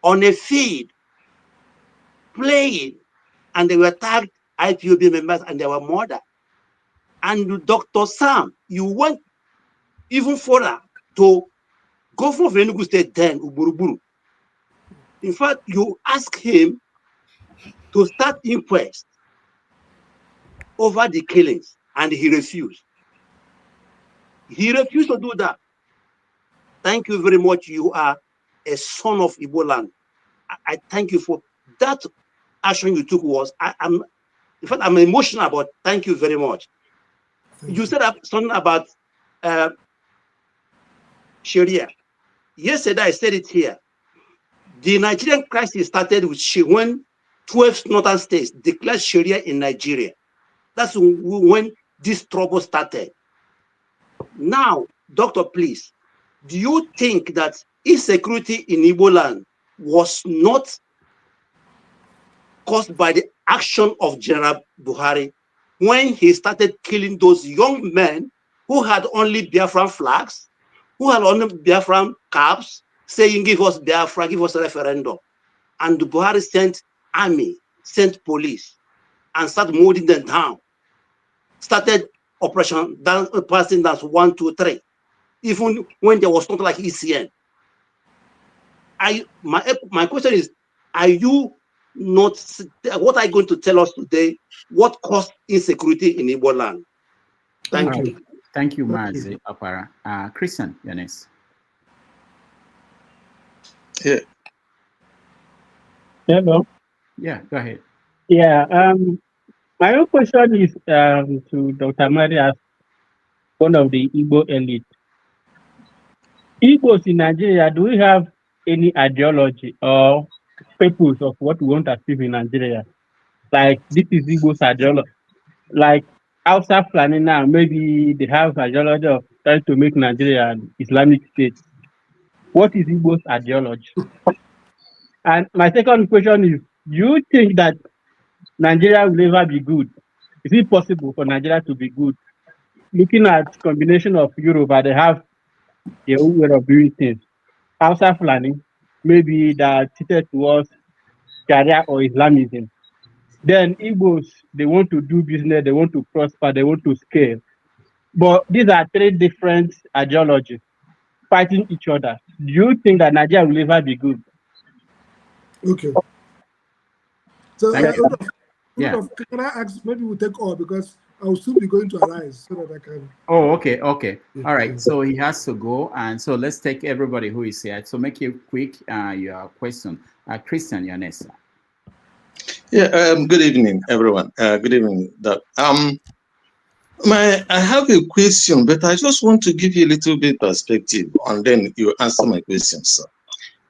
on a field playing and they were tagged IPOB members and they were murdered. And Dr. Sam, you went even further to Governor of Enugu State then, Uburuburu. In fact, you asked him to start inquest over the killings and he refused. He refused to do that. Thank you very much. You are a son of Igbo land. I thank you for that action you took. In fact, I'm emotional about. Thank you very much. You said something about Sharia. Yesterday I said it here. The Nigerian crisis started with when 12 northern states declared Sharia in Nigeria. That's when this trouble started. Now, doctor, please, do you think that insecurity in Igbo land was not caused by the action of General Buhari when he started killing those young men who had only Biafran flags, who had only Biafran caps, saying, give us Biafra, give us a referendum. And Buhari sent army, sent police, and started molding them down. Started operation passing dance 1, 2, 3. Even when there was not like ECN. My question is, are you not, what are you going to tell us today? What caused insecurity in Igbo land? Thank you. Thank you, Mazi Opara. Christian, you're next. Yeah. Hello. Yeah, go ahead. Yeah. My own question is to Dr. Amadi as one of the Igbo elite. Igbos in Nigeria, do we have any ideology or purpose of what we want to achieve in Nigeria? Like this is Igbo's ideology. Like outside planning now, maybe they have ideology of trying to make Nigeria an Islamic state. What is Igbo's ideology? And my second question is, do you think that Nigeria will ever be good? Is it possible for Nigeria to be good? Looking at combination of Yoruba, they have their own way of doing things. Outside planning, maybe that tilted towards Sharia or Islamism. Then Igbos, they want to do business, they want to prosper, they want to scale. But these are three different ideologies fighting each other. Do you think that Nigeria will ever be good? Okay. So, yeah. Can I ask, maybe we'll take all because I will soon be going to Arise so that I can. Oh, okay. All right. So he has to go. And so let's take everybody who is here. So make it quick, your question. Christian, you're next. Yeah, good evening, everyone. Good evening, Doc. I have a question, but I just want to give you a little bit perspective, and then you answer my question, sir.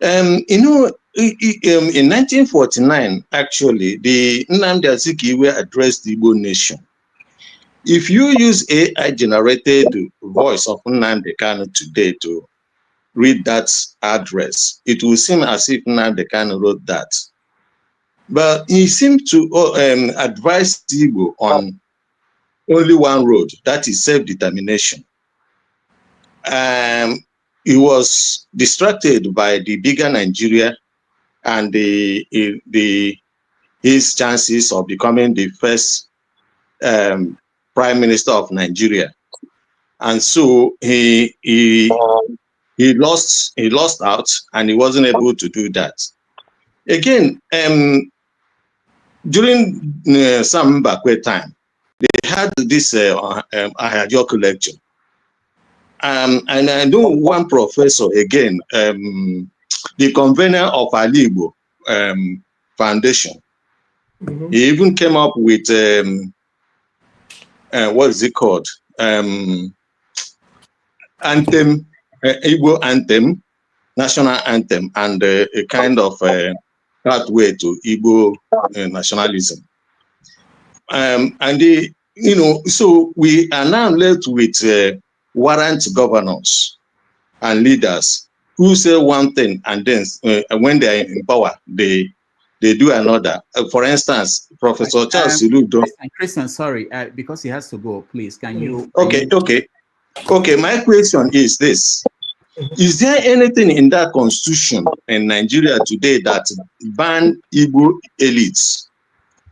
In 1949, actually, the Nnamdi Azikiwe addressed the Igbo nation. If you use AI-generated voice of Nnamdi Kanu today to read that address, it will seem as if Nnamdi Kanu wrote that. But he seemed to advise Igbo on only one road, that is self-determination. He was distracted by the bigger Nigeria and his chances of becoming the first prime minister of Nigeria, and so he lost out, and he wasn't able to do that. Again, during some backward time, they had this Ayajoku lecture. And I know one professor, again, the convener of Alibo, Foundation. Mm-hmm. He even came up with what is it called? Anthem, Igbo anthem, national anthem, and a kind of pathway to Igbo nationalism. And so we are now left with warrant governors and leaders who say one thing and then when they are in power, they do another. For instance, Professor Charles Siludo. Christian, sorry, because he has to go, please, can you? Okay, my question is this. Is there anything in that constitution in Nigeria today that ban Igbo elites,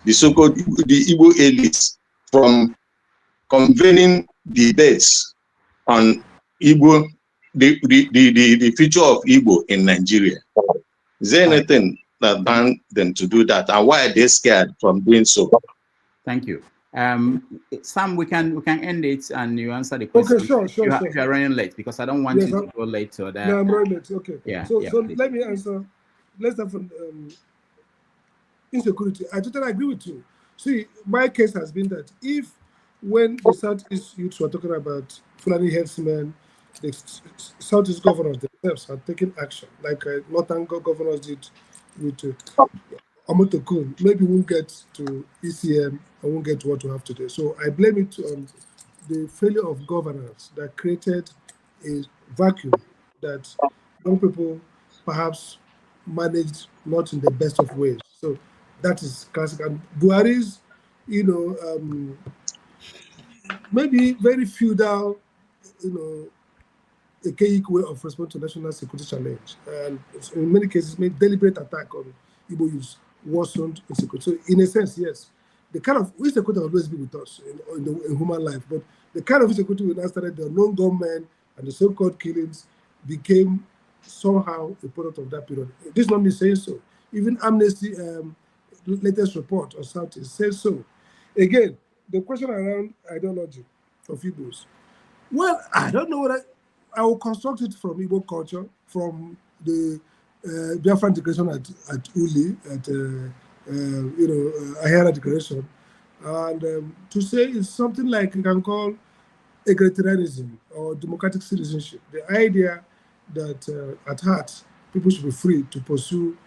the so-called Igbo elites, from convening debates on Igbo, the future of Igbo in Nigeria? Is there anything that bans them to do that, and why are they scared from doing so? Thank you. Sam, we can end it and you answer the question. Okay, sure. If you are running late, because I don't want you to go late to that. No, I'm running late. Okay. Yeah. So let me answer. Let's start from insecurity. I totally agree with you. See, my case has been that when the Southeast youths were talking about Fulani herdsmen, the Southeast governors themselves are taking action, like Northern governors did with Amadi Kanu. Maybe we won't get to ECM and won't get to what we have today. So I blame it on the failure of governance that created a vacuum that young people perhaps managed not in the best of ways. So that is classic. And Buhari's, maybe very feudal, archaic way of responding to national security challenge. And in many cases, made deliberate attack on Igbo youth worsened insecurity. So in a sense, yes, the kind of insecurity will always be with us in human life, but the kind of insecurity we now started, the known gunmen and the so-called killings became somehow a product of that period. This is not me saying so. Even Amnesty latest report on Southeast says so. Again, the question around ideology of Igbos. Well, I don't know what I will construct it from Igbo culture, from the Biafran declaration at Uli, at Ahera declaration, and to say it's something like you can call egalitarianism or democratic citizenship. The idea that at heart people should be free to pursue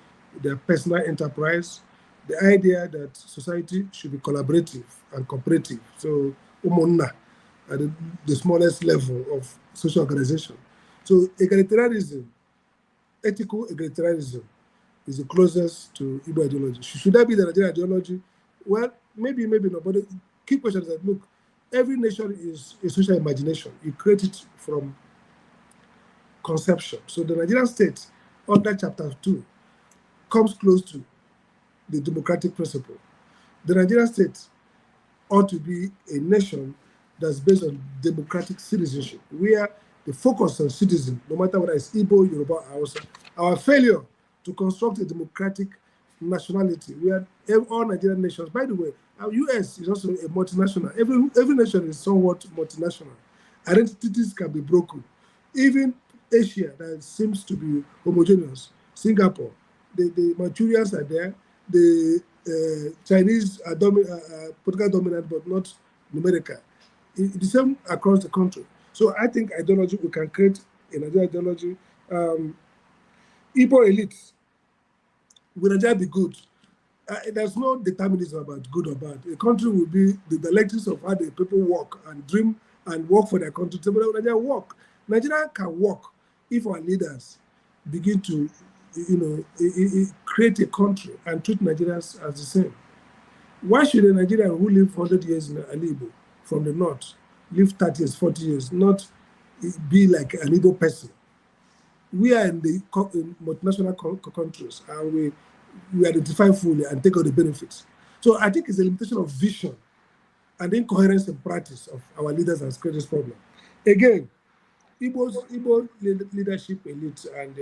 their personal enterprise. The idea that society should be collaborative and cooperative. So, umonna at the smallest level of social organization. So, egalitarianism, ethical egalitarianism, is the closest to Igbo ideology. Should that be the Nigerian ideology? Well, maybe not. But the key question is that, look, every nation is a social imagination. You create it from conception. So the Nigerian state, under Chapter 2, comes close to the democratic principle. The Nigerian state ought to be a nation that's based on democratic citizenship, where the focus on citizen, no matter whether it's Igbo, Yoruba, or Hausa, our failure to construct a democratic nationality, where all Nigerian nations, by the way, our US is also a multinational. Every nation is somewhat multinational. Identities can be broken. Even Asia, that seems to be homogeneous, Singapore, the Manchurians are there, the Chinese are political dominant, but not numerical. The same across the country. So I think ideology, we can create a Nigerian ideology. Igbo elites, will Nigeria be good? There's no determinism about good or bad. A country will be the directives of how the people work and dream and work for their country. So Nigeria work. Nigeria can work if our leaders begin to, create a country and treat Nigerians as the same. Why should a Nigerian who lived 100 years in Alibo from the north live 30 years, 40 years, not be like an Igbo person? We are in multinational countries, and we identify fully and take all the benefits. So I think it's a limitation of vision and incoherence in practice of our leaders that has created this problem. Again, Igbo leadership elite, and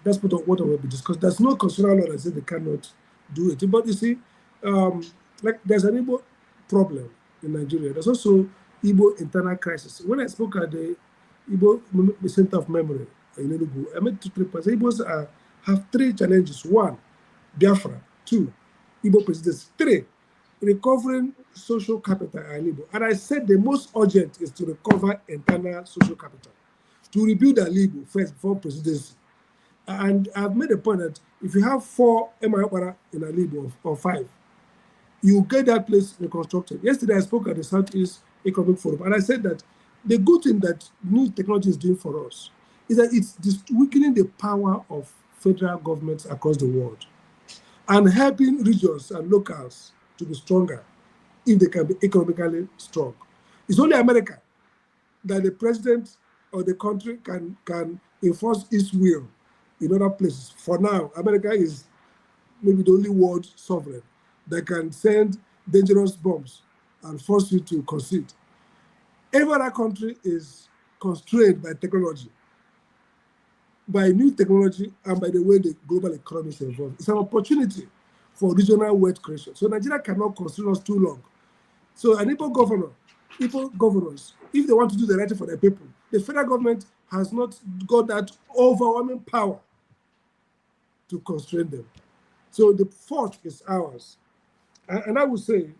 that's what will be discussed. There's no constitutional law that says they cannot do it. But you see, like there's an Igbo problem in Nigeria. There's also Igbo internal crisis. When I spoke at the Igbo Center of Memory in Enugu, I made 2 3 points. Igbos have 3 challenges. 1, Biafra. 2, Igbo presidency. 3, recovering social capital and Igbo. And I said the most urgent is to recover internal social capital, to rebuild Igbo first before presidency. And I've made a point that if you have 4 Emma in Igbo or 5, you get that place reconstructed. Yesterday, I spoke at the Southeast Economic Forum, and I said that the good thing that new technology is doing for us is that it's weakening the power of federal governments across the world and helping regions and locals to be stronger if they can be economically strong. It's only America that the president or the country can enforce its will in other places. For now, America is maybe the only world sovereign that can send dangerous bombs and force you to concede. Every other country is constrained by technology, by new technology, and by the way the global economy is evolving. It's an opportunity for regional wealth creation. So Nigeria cannot constrain us too long. So an Igbo governors, if they want to do the right thing for their people, the federal government has not got that overwhelming power to constrain them. So the fault is ours. And I would say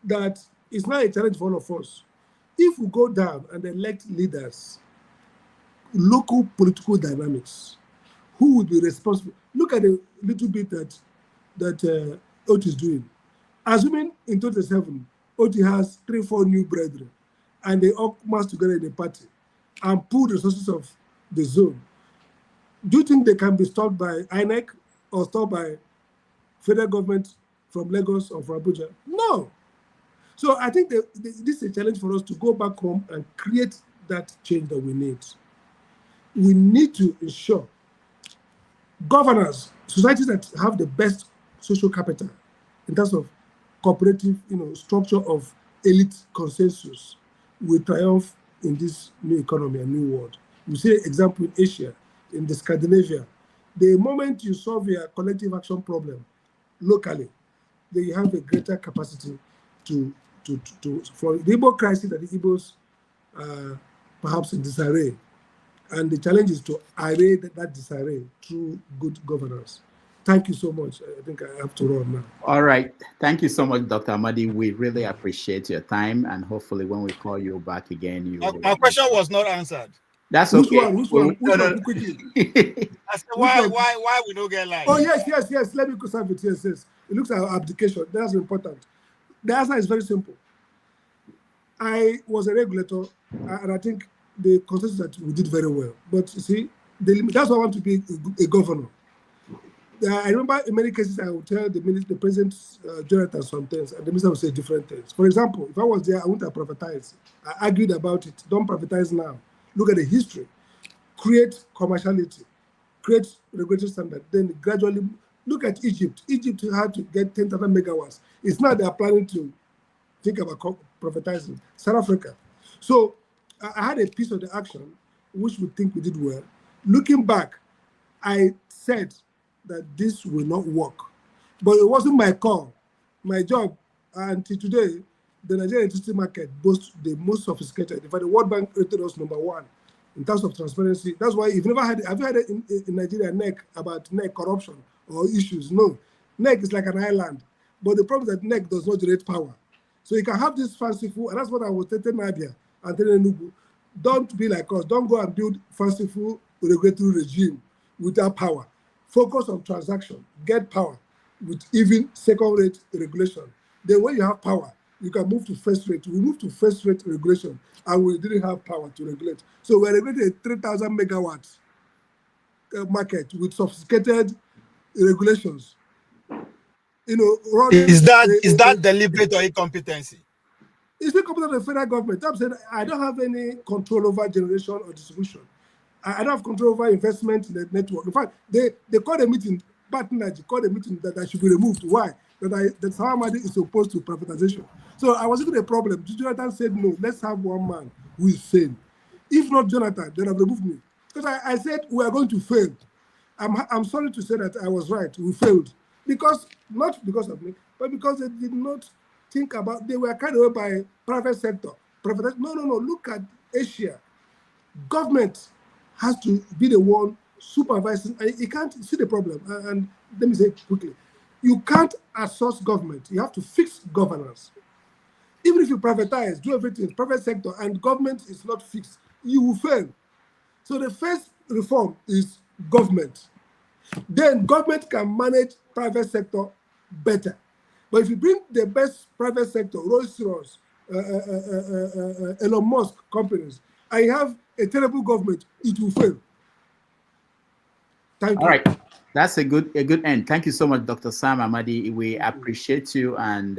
that it's not a challenge for all of us. If we go down and elect leaders, local political dynamics, who would be responsible? Look at the little bit that Oti is doing. Assuming in 2007, Oti has 3-4 new brethren, and they all mass together in a party and pool the resources of the zone. Do you think they can be stopped by INEC or stopped by federal government from Lagos or from Abuja? No. So I think this is a challenge for us to go back home and create that change that we need. We need to ensure governors, societies that have the best social capital in terms of cooperative, structure of elite consensus will triumph in this new economy and new world. You see an example in Asia, in the Scandinavia. The moment you solve your collective action problem locally, then you have a greater capacity for the Igbo crisis that the Igbos perhaps in disarray. And the challenge is to array that disarray through good governance. Thank you so much. I think I have to run now. All right. Thank you so much, Dr. Amadi. We really appreciate your time. And hopefully when we call you back again, you will... My question was not answered. That's okay. Which one? I said, why we don't get live? Oh, yes. Let me go serve it. Yes. It looks at abdication. That's important. The answer is very simple. I was a regulator, and I think the consensus that we did very well. But you see, that's why I want to be a governor. I remember in many cases I would tell the president, Jonathan, some things, and the minister would say different things. For example, if I was there, I wouldn't have privatized. I argued about it. Don't privatize now. Look at the history. Create commerciality. Create regulatory standard. Then gradually look at Egypt. Egypt had to get 10,000 megawatts. It's now they are planning to think about privatizing. South Africa. So I had a piece of the action which we think we did well. Looking back, I said that this will not work. But it wasn't my call. My job, until today, the Nigerian electricity market boasts the most sophisticated. In fact, the World Bank rated us #1 in terms of transparency. That's why have you heard it in Nigeria, NERC, about NERC corruption or issues? No. NERC is like an island. But the problem is that NERC does not generate power. So you can have this fanciful, and that's what I was telling Nabia and telling Enugu, don't be like us. Don't go and build fanciful regulatory regime without power. Focus on transaction, get power with even second-rate regulation. Then when you have power, you can move to first rate. We moved to first rate regulation, and we didn't have power to regulate. So we're regulating a 3,000 megawatts market with sophisticated regulations. Is that deliberate or incompetency? It's incompetent of the federal government. I'm saying I don't have any control over generation or distribution. I don't have control over investment in the network. In fact, they called a meeting, Partnership called a meeting that should be removed. Why? That Amadi is opposed to privatization. So I was even a problem. Jonathan said, no, let's have one man who is sane. If not Jonathan, then I've removed me. Because I said we are going to fail. I'm sorry to say that I was right. We failed. Not because of me, but because they did not think about, they were carried away by private sector. No. Look at Asia. Government has to be the one supervising. You can't see the problem. And let me say quickly, You can't outsource government. You have to fix governance. Even if you privatize, do everything, private sector, and government is not fixed, you will fail. So the first reform is government. Then government can manage private sector better. But if you bring the best private sector, Rolls-Royce, Elon Musk companies, and you have a terrible government, it will fail. Thank you. All right. That's a good end. Thank you so much, Dr. Sam Amadi. We appreciate you, and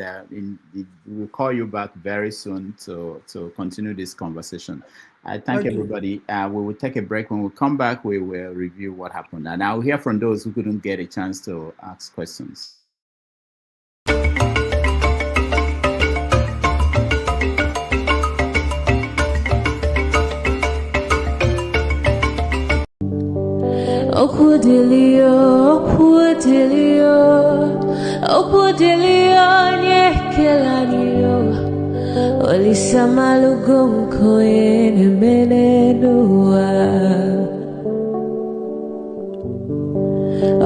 we'll call you back very soon to continue this conversation. I thank everybody. We will take a break. When we come back, we will review what happened, and I'll hear from those who couldn't get a chance to ask questions. Okudilio, nyekelanio, Olisamalugo mkoyene menenua.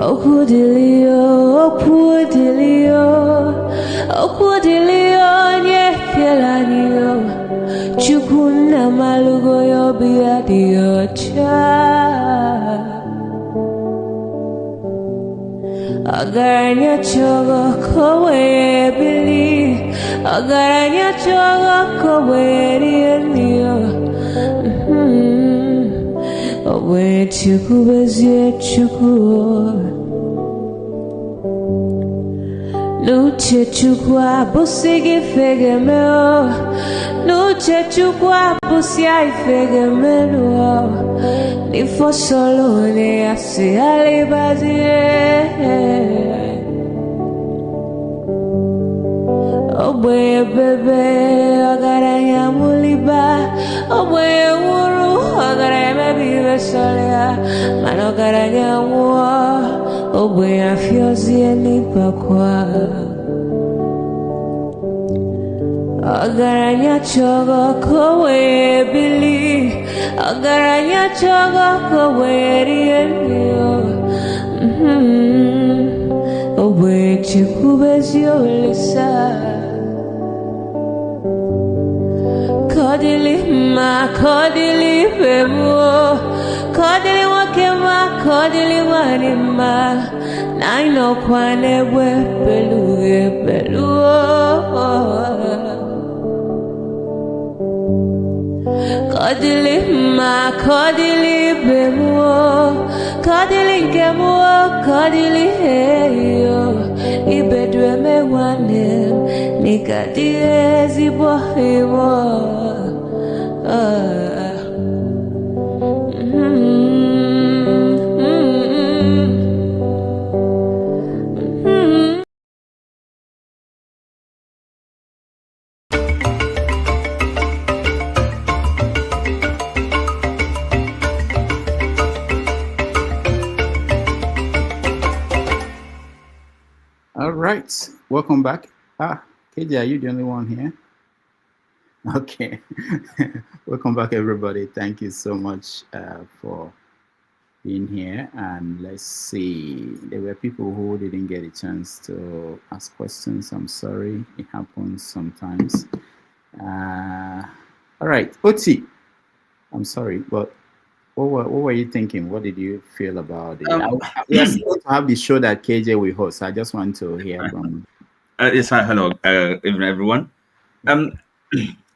Okudilio, nyekelanio, Chukuna malugo yobia diocha. Agaranya chogo kowe bili, agaranya chogo kowe rienio. Owe chuku bezie chuku. Nuche chukwa busigi fege meo, nuche chukwa busia ifege meo. Ni fosolo ne asi alibazie. Oboye bebe agaranya muliba, oboye wuru agaranya mebibe solea, mano agaranya mua, oboye afiozi enipakwa. Agaranya chogo kowe bili, agaranya chogo kowe rienio. Owe chikubezio lisa. Kodili ma, kodili bemo, kodili wakema, kodili manima. Naino kwane we beluge beluo. Kodili ma, kodili bemo, kodili kemo, kodili heyo. Ibedwe me wane, nikadie zibo heyo. All right, welcome back. KJ, are you the only one here? Okay. Welcome back, everybody. Thank you so much for being here. And let's see, there were people who didn't get a chance to ask questions. I'm sorry, it happens sometimes. All right, Oti, I'm sorry, but what were you thinking? What did you feel about it? We are supposed to have the show that KJ will host. I just want to hear from yes, hi, hello, everyone. I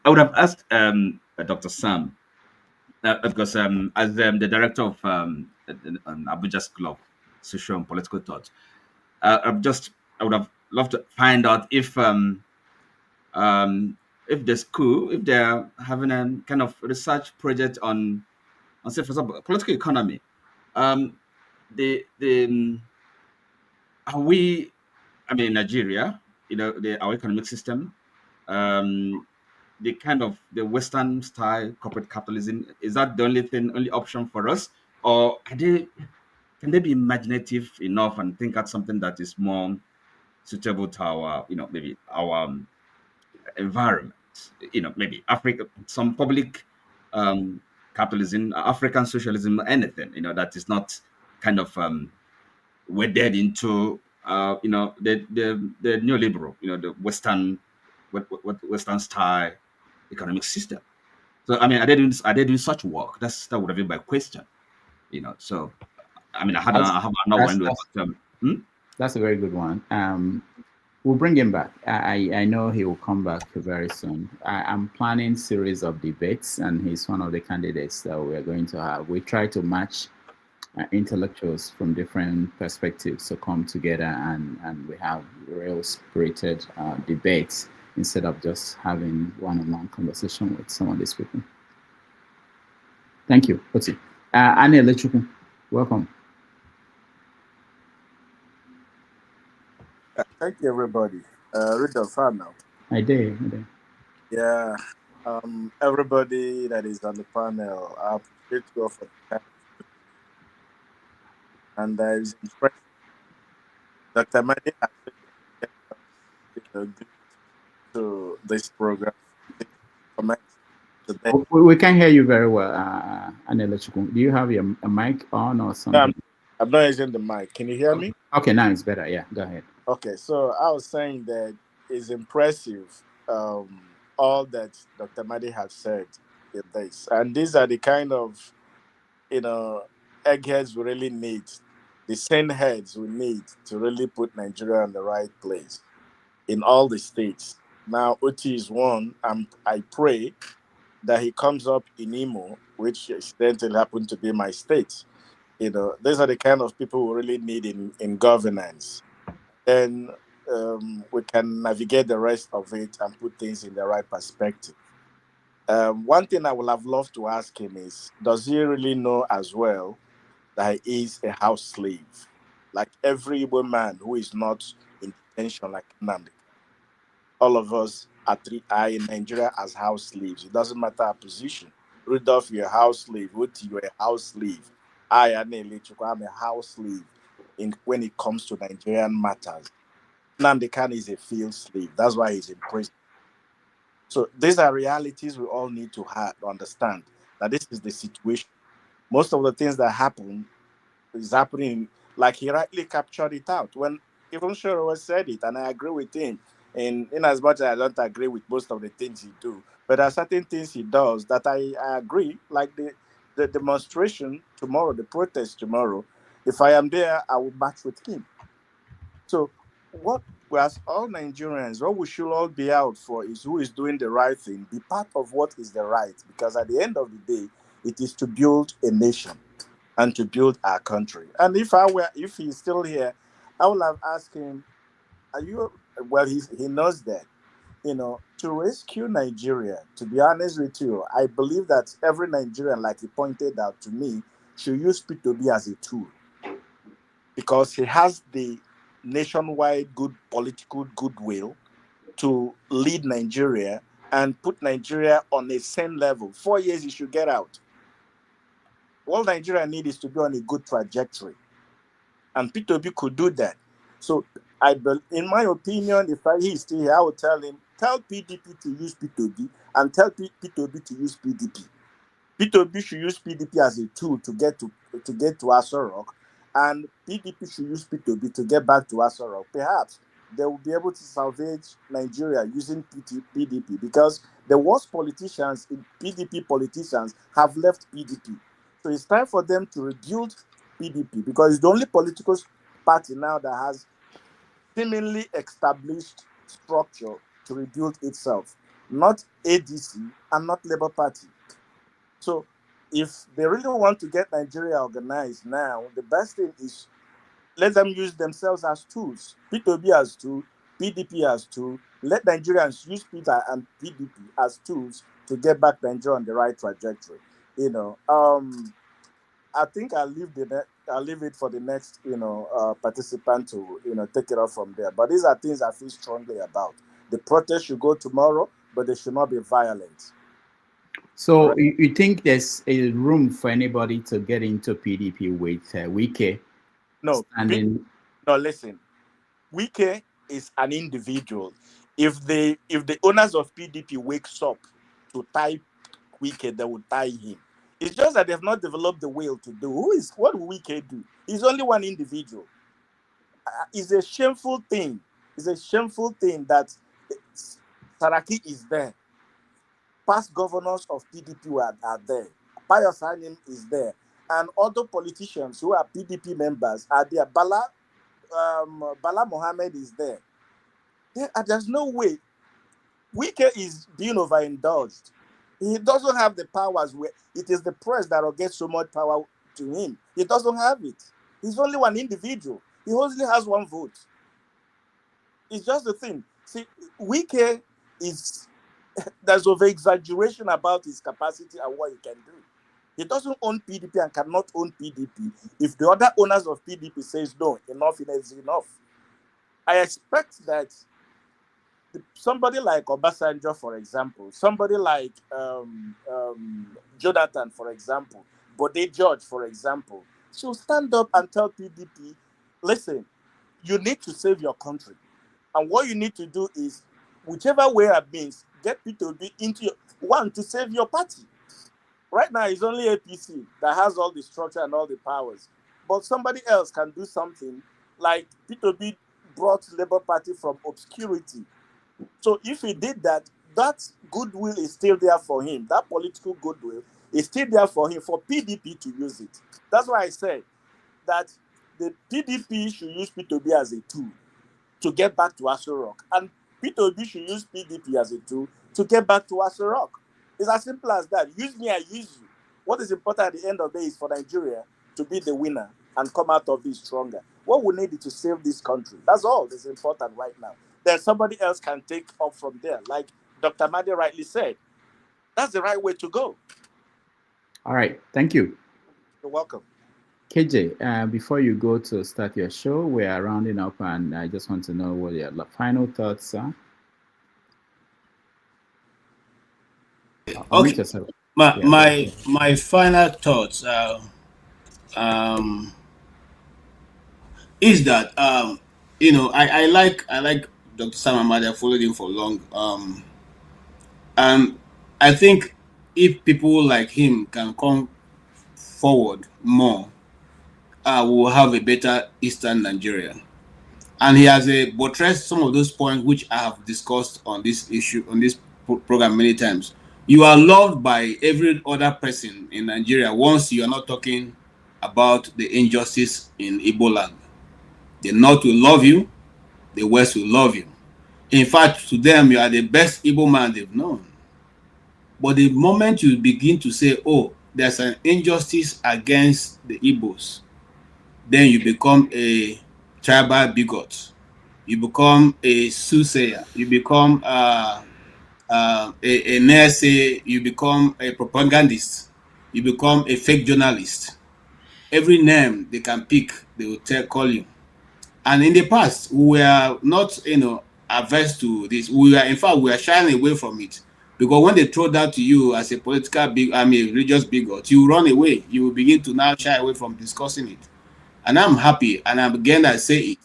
would have asked Dr. Sam, because as the director of Abuja School of Social and Political Thoughts, I would have loved to find out if the school, if they're having a kind of research project on say, for example, political economy. Are we, I mean, Nigeria, our economic system, the kind of the Western style corporate capitalism, is that the only option for us? Or can they be imaginative enough and think at something that is more suitable to our, maybe our environment, maybe Africa, some public capitalism, African socialism, anything, that is not kind of wedded into you know, the neoliberal, you know, the Western style economic system. So I mean, are they doing such work? That would have been my question. You know, so I mean, I have another one, but that's a very good one. We'll bring him back. I know he will come back very soon. I'm planning series of debates, and he's one of the candidates that we are going to have. We try to match intellectuals from different perspectives to come together, and we have real spirited debates instead of just having one-on-one conversation with some of these people. Thank you. What's it? Annie Electrical, welcome. Thank you, everybody. Rudolph, now. I did. Yeah. Everybody that is on the panel, I appreciate you for the time. And it's impressive. Dr. Amadi has agreed to this program. We can't hear you very well, Annie Electrical. Do you have a mic on or something? No, I'm not using the mic. Can you hear me? Okay, now it's better. Yeah, go ahead. Okay, so I was saying that it's impressive, all that Dr. Amadi has said in this. And these are the kind of, eggheads we really need, the sane heads we need to really put Nigeria in the right place in all the states. Now, Oti is one, and I pray that he comes up in Imo, which incidentally happened to be my state. These are the kind of people we really need in governance. Then we can navigate the rest of it and put things in the right perspective. One thing I would have loved to ask him is, does he really know as well that he is a house slave? Like every woman who is not in detention like Nnamdi. All of us are in Nigeria as house slaves. It doesn't matter our position. Rudolph, you're a house slave. Uti, you're a house slave. I'm a house slave when it comes to Nigerian matters. Nnamdi Kanu is a field slave. That's why he's in prison. So these are realities we all need to understand, that this is the situation. Most of the things that happen is happening, like he rightly captured it out. When even Sowore said it, and I agree with him, and in as much as I don't agree with most of the things he do, but there are certain things he does that I agree, like the demonstration tomorrow, the protest tomorrow. If I am there, I will march with him. So what we as all Nigerians, what we should all be out for is who is doing the right thing, be part of what is the right, because at the end of the day, it is to build a nation and to build our country. And if he's still here, I would have asked him, he knows that, to rescue Nigeria, to be honest with you, I believe that every Nigerian, like he pointed out to me, should use P2B as a tool, because he has the nationwide good political goodwill to lead Nigeria and put Nigeria on a same level. 4 years, he should get out. All Nigeria needs is to be on a good trajectory. And P2B could do that. So, in my opinion, if he is still here, I would tell him, tell PDP to use P2B and tell P2B to use PDP. P2B should use PDP as a tool to get to Aso Rock, and PDP should use P2B to get back to Aso Rock. Perhaps they will be able to salvage Nigeria using PDP, because the worst politicians, PDP politicians, have left PDP. So it's time for them to rebuild PDP, because it's the only political party now that has seemingly established structure to rebuild itself, not ADC and not Labour Party. So if they really want to get Nigeria organized now, the best thing is let them use themselves as tools. P2B as tool, PDP as tool. Let Nigerians use Peter and PDP as tools to get back Nigeria on the right trajectory. I think I'll leave it for the next, participant to, take it off from there. But these are things I feel strongly about. The protest should go tomorrow, but they should not be violent. So you think there's a room for anybody to get into PDP with Wike? No, listen. Wike is an individual. If the owners of PDP wakes up to tie Wike, they will tie him. It's just that they have not developed the will to do. What will Wike do? He's only one individual. It's a shameful thing. It's a shameful thing that Saraki is there. Past governors of PDP are there. Pius Hanim is there. And other politicians who are PDP members are there. Bala Mohammed is there. There's no way. Wike is being overindulged. He doesn't have the powers where it is the press that will get so much power to him. He doesn't have it. He's only one individual. He only has one vote. It's just the thing. See, Wike is, there's over-exaggeration about his capacity and what he can do. He doesn't own PDP and cannot own PDP. If the other owners of PDP says no, enough is enough. I expect that somebody like Obasanjo, for example, somebody like Jonathan, for example, Bode George, for example, should stand up and tell PDP, listen, you need to save your country. And what you need to do is, whichever way it means, get P2B into to save your party. Right now, it's only APC that has all the structure and all the powers. But somebody else can do something like P2B brought Labour Party from obscurity. So if he did that, that goodwill is still there for him. That political goodwill is still there for him, for PDP to use it. That's why I said that the PDP should use P2B as a tool to get back to Aso Rock. And P2B should use PDP as a tool to get back to Aso Rock. It's as simple as that. Use me, I use you. What is important at the end of the day is for Nigeria to be the winner and come out of this stronger. What we need is to save this country. That's all that's important right now. Then somebody else can take up from there. Like Dr. Amadi rightly said, that's the right way to go. All right. Thank you. You're welcome. KJ, before you go to start your show, we are rounding up, and I just want to know what your final thoughts are. Okay. My final thoughts is that I like Dr. Sam Amadi. I followed him for long, and I think if people like him can come forward more, we will have a better Eastern Nigeria. And he has buttressed some of those points which I have discussed on this issue, on this program many times. You are loved by every other person in Nigeria once you are not talking about the injustice in Igbo land. The North will love you, the West will love you. In fact, to them, you are the best Igbo man they've known. But the moment you begin to say, oh, there's an injustice against the Igbos, then you become a tribal bigot. You become a soothsayer. You become a NERC, you become a propagandist, you become a fake journalist. Every name they can pick, they will call you. And in the past, we were not, averse to this. In fact, we are shying away from it, because when they throw that to you as a political religious bigot, you run away. You will begin to now shy away from discussing it. And I'm happy, and I say it.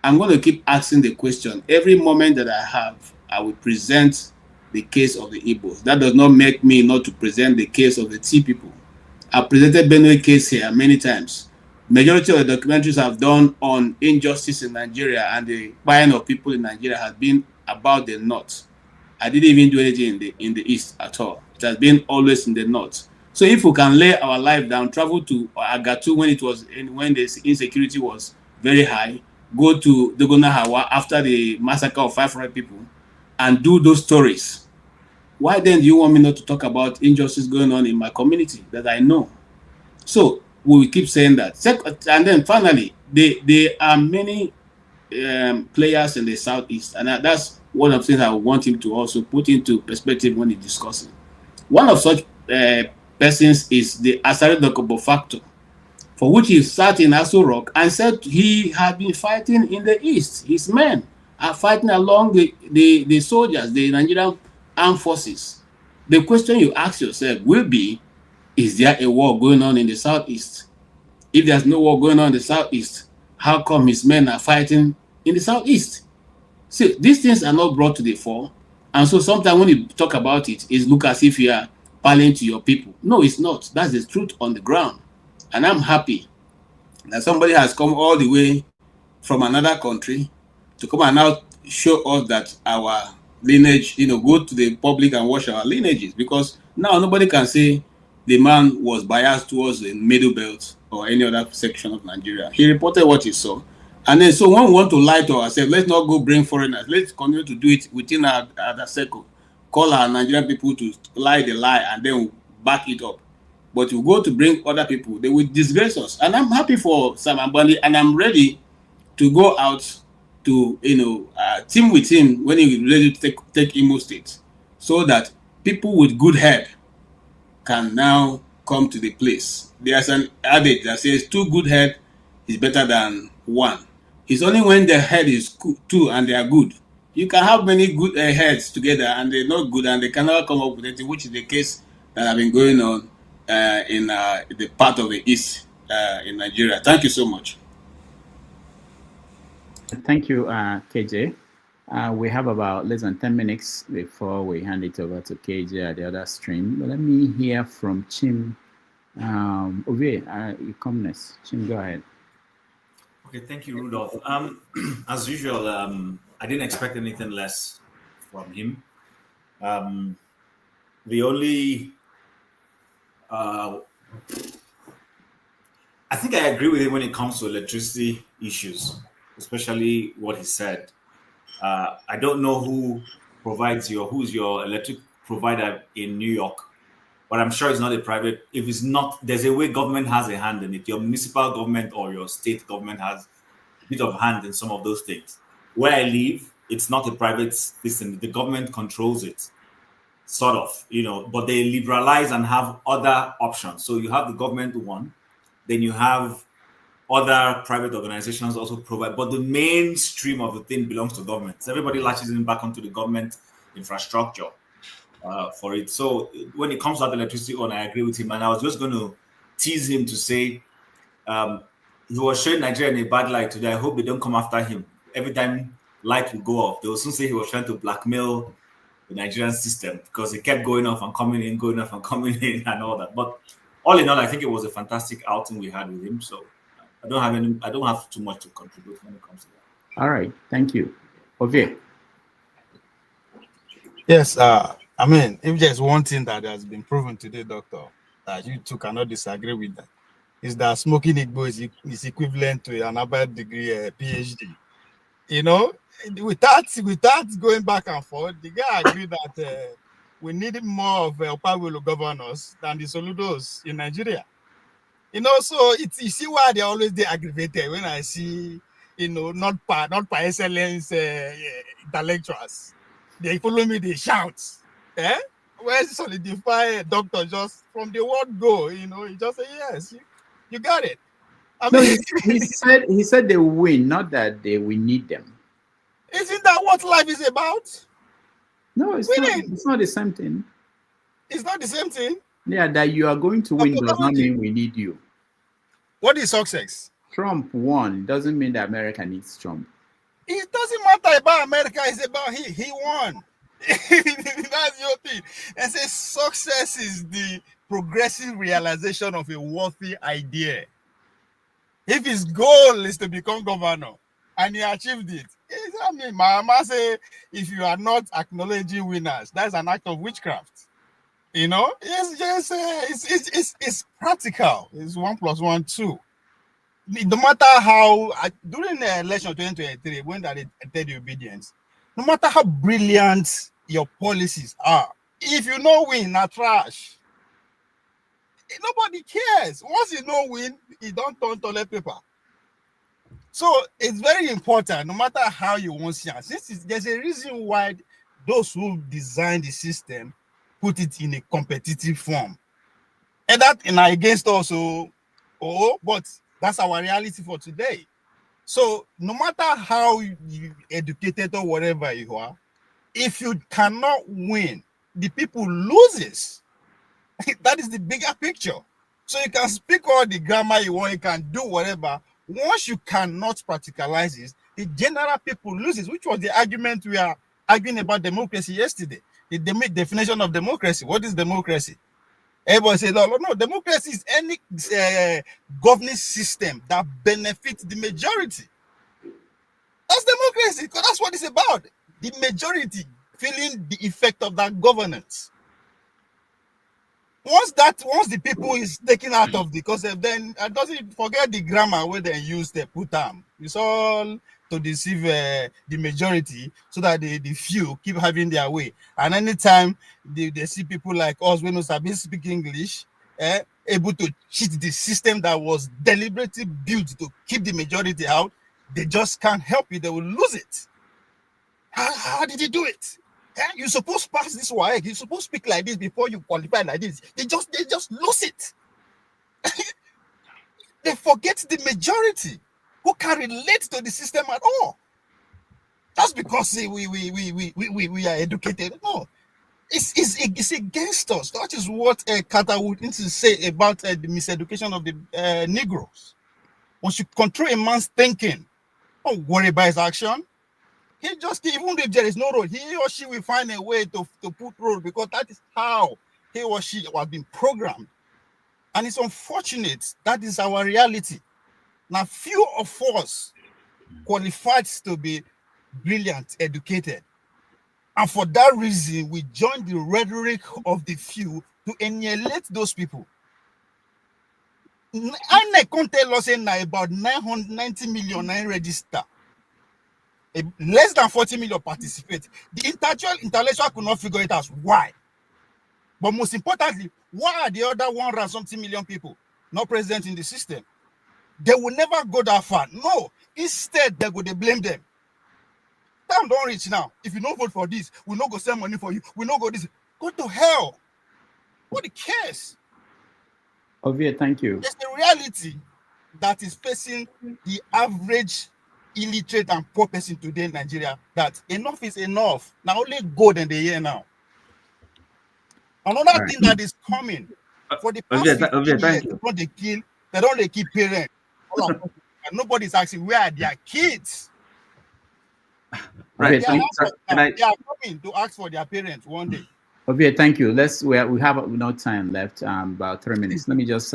I'm going to keep asking the question. Every moment that I have, I will present the case of the Igbos. That does not make me not to present the case of the T people. I've presented Benue case here many times. Majority of the documentaries I've done on injustice in Nigeria and the buying of people in Nigeria has been about the North. I didn't even do anything in the East at all. It has been always in the North. So if we can lay our life down, travel to Agatu when the insecurity was very high, go to Dogonahawa after the massacre of 500 people, and do those stories, why then do you want me not to talk about injustice going on in my community that I know? So we will keep saying that. And then finally, there are many players in the Southeast, and that's one of the things I want him to also put into perspective when he's discussing. One of such persons is the Asare Dokubo factor, for which he sat in Aso Rock and said he had been fighting in the East. His men are fighting along the soldiers, the Nigerian armed forces. The question you ask yourself will be, is there a war going on in the Southeast? If there's no war going on in the Southeast, how come his men are fighting in the Southeast? See, these things are not brought to the fore. And so sometimes when you talk about it, it looks as if you are parling to your people. No, it's not. That's the truth on the ground. And I'm happy that somebody has come all the way from another country to come and now show us that our lineage, go to the public and watch our lineages, because now nobody can say the man was biased towards the middle belt or any other section of Nigeria. He reported what he saw. And then, so when we want to lie to ourselves, let's not go bring foreigners. Let's continue to do it within our circle. Call our Nigerian people to lie the lie and then we'll back it up. But you go to bring other people, they will disgrace us. And I'm happy for Sam Ambani, and I'm ready to go out to, team with him when he's ready to take Imo State, so that people with good head can now come to the place. There's an adage that says 2 good head is better than 1. It's only when the head is 2 and they are good. You can have many good heads together and they're not good and they cannot come up with anything, which is the case that have been going on in the part of the East in Nigeria. Thank you so much. Thank you, KJ. We have about less than 10 minutes before we hand it over to KJ at the other stream. But let me hear from Chim. Ove, you come next. Chim, go ahead. Okay, thank you, Rudolph. As usual, I didn't expect anything less from him. The only, I think I agree with him when it comes to electricity issues, especially what he said. I don't know who provides who's your electric provider in New York, but I'm sure it's not a private. If it's not, there's a way government has a hand in it. Your municipal government or your state government has a bit of hand in some of those things. Where I live, it's not a private system. The government controls it, sort of, but they liberalize and have other options. So you have the government one, then you have other private organizations also provide, but the mainstream of the thing belongs to government. So everybody latches in back onto the government infrastructure for it. So when it comes to that electricity one, I agree with him. And I was just going to tease him to say he was showing Nigeria in a bad light today. I hope they don't come after him. Every time light will go off, they will soon say he was trying to blackmail the Nigerian system because he kept going off and coming in, going off and coming in and all that. But all in all, I think it was a fantastic outing we had with him. So I don't have too much to contribute when it comes to that. All right, thank you. Okay. Yes, if there's one thing that has been proven today, Doctor, that you two cannot disagree with that, is that smoking Igbo is equivalent to an Anambra degree PhD. Without going back and forth, the guy agreed that we needed more of Opawelo governors than the Soludos in Nigeria. So you see why they're always aggravated when I see, not by excellence intellectuals. They follow me, they shout. Where's solidify doctor just from the word go, he just say, yes, you got it. He said they will win, not that we need them. Isn't that what life is about? No, it's not the same thing. It's not the same thing. Yeah, that you are going to win does not mean we need you. What is success? Trump won. It doesn't mean that America needs Trump. It doesn't matter about America. It's about he won. That's your thing. And say success is the progressive realization of a worthy idea. If his goal is to become governor and he achieved it, my mama say, if you are not acknowledging winners, that's an act of witchcraft. It's just it's practical. It's 1 + 1 2. No matter how during the election of 2023, when they did the obedience, no matter how brilliant your policies are, if you don't win, not trash. Nobody cares. Once you don't win, you don't turn toilet paper. So it's very important, no matter how you want to see. There's a reason why those who designed the system put it in a competitive form. And that against also, but that's our reality for today. So no matter how you educated or whatever you are, if you cannot win, the people loses. That is the bigger picture. So you can speak all the grammar you want, you can do whatever. Once you cannot practicalize it, the general people loses, which was the argument we are arguing about democracy yesterday. The definition of democracy. What is democracy? Everybody says, no, democracy is any governing system that benefits the majority. Yes, because that's what it's about. The majority feeling the effect of that governance. Once the people is taken out of the concept, then doesn't forget the grammar where they use the put term. It's all to deceive the majority so that the few keep having their way. And anytime they see people like us when we speak English, able to cheat the system that was deliberately built to keep the majority out, they just can't help it. They will lose it. How did he do it? You're supposed to pass this WAEC. You're supposed to speak like this before you qualify like this. They just lose it. They forget the majority who can relate to the system at all. That's because we are educated. No, it's against us. That is what Carter would need to say about the miseducation of the Negroes. Once you control a man's thinking, don't worry about his action. He just, even if there is no road, he or she will find a way to put road, because that is how he or she was being programmed. And it's unfortunate that is our reality. Now, few of us qualified to be brilliant, educated. And for that reason, we join the rhetoric of the few to annihilate those people. I can't tell us about 990 million register. Less than 40 million participate. The intellectual could not figure it out. Why? But most importantly, why are the other 100-something million people not present in the system? They will never go that far. No. Instead, they blame them. Time don't reach now. If you don't vote for this, we'll not go send money for you. We'll not go this. Go to hell. Nobody cares. Ovie, thank you. There's a reality that is facing the average illiterate and poor person today in Nigeria, that enough is enough. Now only gold in the year now. Another thing that is coming for the past 15 years, they don't kill parents. And nobody's asking where are their kids. Right. They are coming to ask for their parents one day. Ovie, thank you. We have no time left. About 3 minutes. Let me just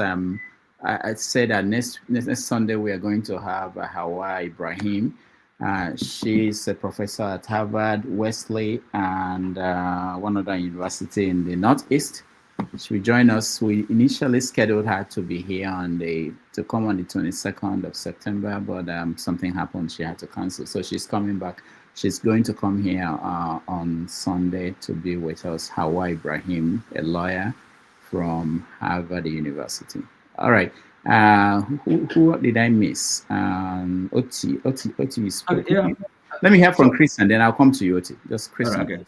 I said that next Sunday we are going to have Hawa Ibrahim. She's a professor at Harvard, Wesley, and one other university in the Northeast. She will join us. We initially scheduled her to be here to come on the 22nd of September, but something happened. She had to cancel, so she's coming back. She's going to come here on Sunday to be with us. Hawa Ibrahim, a lawyer from Harvard University. All right. Who did I miss? Oti is yeah. Let me hear from Christian, then I'll come to you, Oti. Just Christian. Right, okay.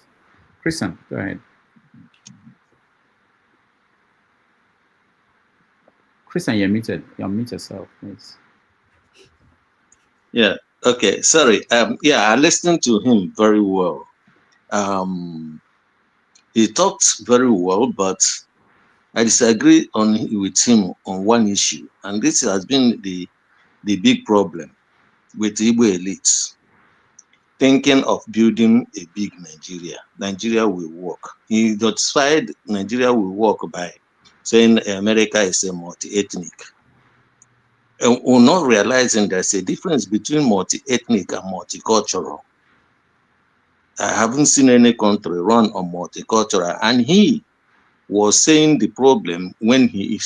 Christian, go ahead. Christian, you're muted. You unmute yourself, please. Yeah. Okay. Sorry. I listened to him very well. He talked very well, but I disagree with him on one issue, and this has been the big problem with the Igbo elites thinking of building a big Nigeria. Nigeria will work. He justified Nigeria will work by saying America is a multi-ethnic. And we're not realizing there's a difference between multi-ethnic and multicultural. I haven't seen any country run on multicultural, and he was saying the problem when he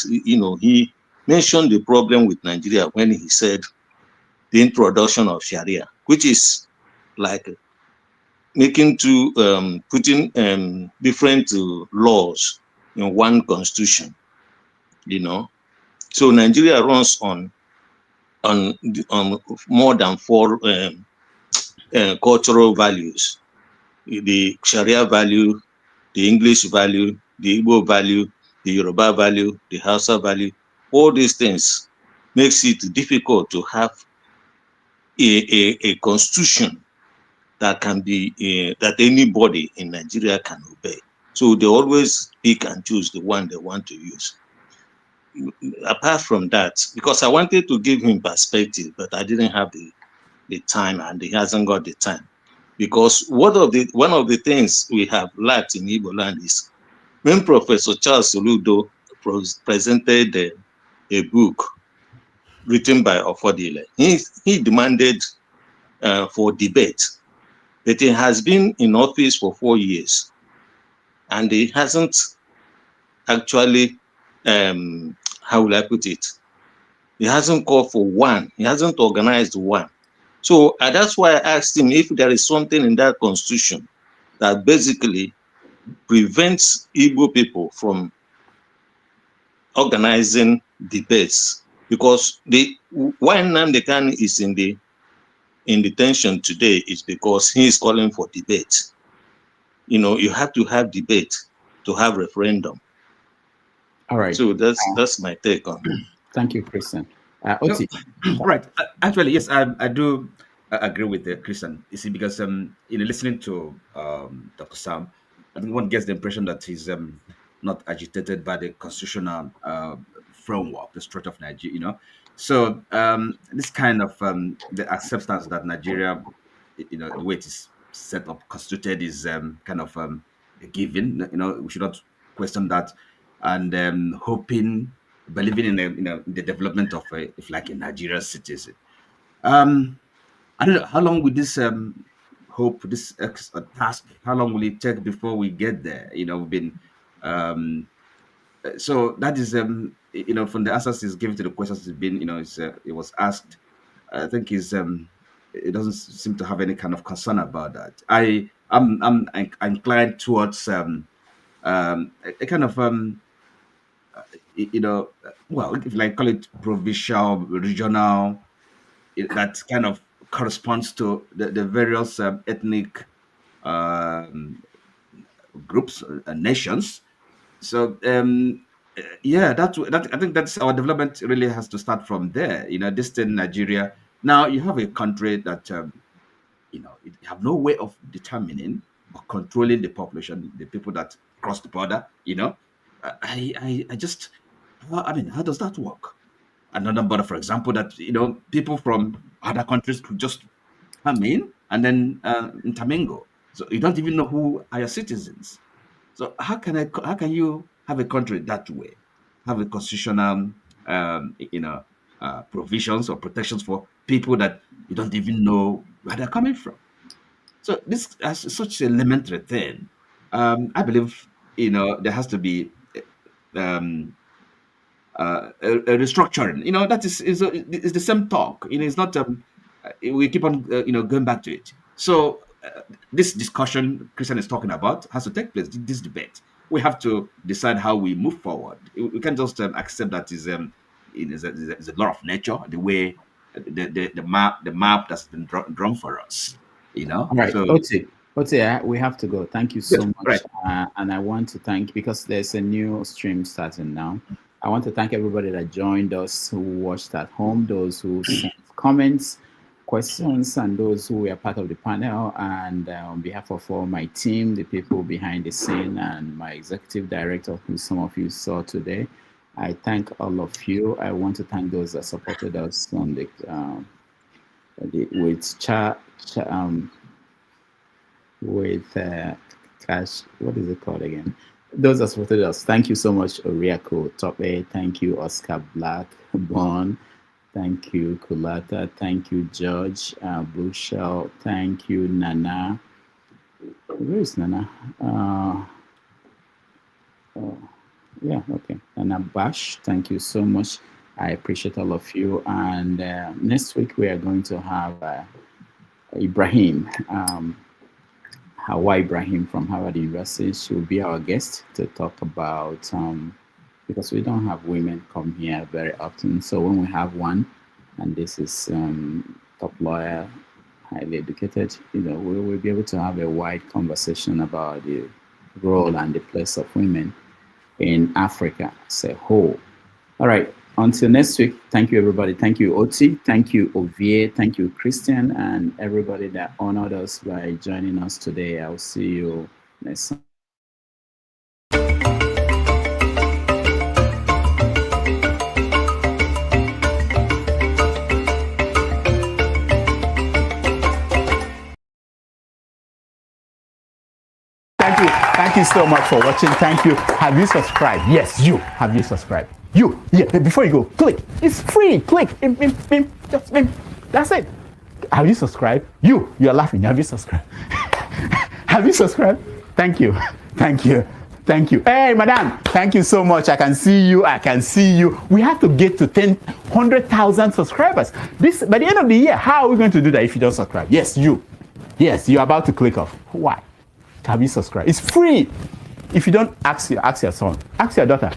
mentioned the problem with Nigeria when he said the introduction of Sharia, which is like making putting different laws in one constitution, So Nigeria runs on more than 4 cultural values: the Sharia value, the English value, the Igbo value, the Yoruba value, the Hausa value. All these things makes it difficult to have a constitution that can be that anybody in Nigeria can obey. So they always pick and choose the one they want to use. Apart from that, because I wanted to give him perspective, but I didn't have the time, and he hasn't got the time. Because one of the things we have lacked in Igbo land is when Professor Charles Soludo presented a book written by Ofodile, he demanded for debate. But he has been in office for 4 years, and he hasn't actually, how will I put it? He hasn't called for one. He hasn't organized one. So that's why I asked him if there is something in that constitution that basically prevents Igbo people from organizing debates. Because why Nnamdi Kanu is in detention today is because he is calling for debate. You know, you have to have debate to have referendum. All right. So that's my take on it. Thank you, Christian. Right. Actually, yes, I do agree with Christian. You see, because listening to Dr. Sam, I think one gets the impression that he's not agitated by the constitutional framework, the structure of Nigeria. So this kind of the acceptance that Nigeria, the way it is set up, constituted, is kind of a given. We should not question that, and believing in the development of if like a Nigerian citizen. I don't know how long will this hope, this task, how long will it take before we get there? We've been so that is from the answers he's given to the questions he's been, it was asked. I think it doesn't seem to have any kind of concern about that. I'm inclined towards a kind of well, if you like call it provincial, regional, that kind of corresponds to the various ethnic groups and nations. So yeah, that I think that's our development really has to start from there. This thing, Nigeria. Now you have a country that it have no way of determining or controlling the population, the people that cross the border. I just, I mean, how does that work? Another border, for example, that people from other countries could just come in and then intermingle. So you don't even know who are your citizens. So how can you have a country that way? Have a constitutional, provisions or protections for people that you don't even know where they're coming from. So this is such an elementary thing. I believe there has to be a restructuring. That is the same talk. It's not. We keep on going back to it. So this discussion Christian is talking about has to take place. This debate. We have to decide how we move forward. We can't just accept that is a law of nature, the way the map that's been drawn for us. All right, so, Oti, we have to go. Thank you so much. Right. And I want to thank, because there's a new stream starting now. I want to thank everybody that joined us, who watched at home, those who sent comments, questions, and those who were part of the panel. And on behalf of all my team, the people behind the scene, and my executive director, who some of you saw today, I thank all of you. I want to thank those that supported us on with cash. What is it called again? Those that supported us. Thank you so much, Oriako Tope. Thank you, Oscar Black, Bon. Thank you, Kulata. Thank you, George Bushell. Thank you, Nana. Where is Nana? Yeah, okay. Nana Bash. Thank you so much. I appreciate all of you. And next week we are going to have Ibrahim, Hawa Ibrahim from Harvard University. She will be our guest to talk about, because we don't have women come here very often. So when we have one, and this is top lawyer, highly educated, we will be able to have a wide conversation about the role and the place of women in Africa as a whole. All right. Until next week, thank you, everybody. Thank you, Oti. Thank you, Ovie. Thank you, Christian, and everybody that honored us by joining us today. I'll see you next time. Thank you so much for watching. Thank you. Have you subscribed? Yes, you. Have you subscribed? You. Yeah, before you go, click. It's free. Click. That's it. Have you subscribed? You are laughing. Have you subscribed? Have you subscribed? Thank you. Thank you. Thank you. Hey, madam, thank you so much. I can see you. I can see you. We have to get to 100,000 subscribers. This by the end of the year. How are we going to do that if you don't subscribe? Yes, you. Yes, you're about to click off. Why? Have you subscribed? It's free. If you don't, ask your son, ask your daughter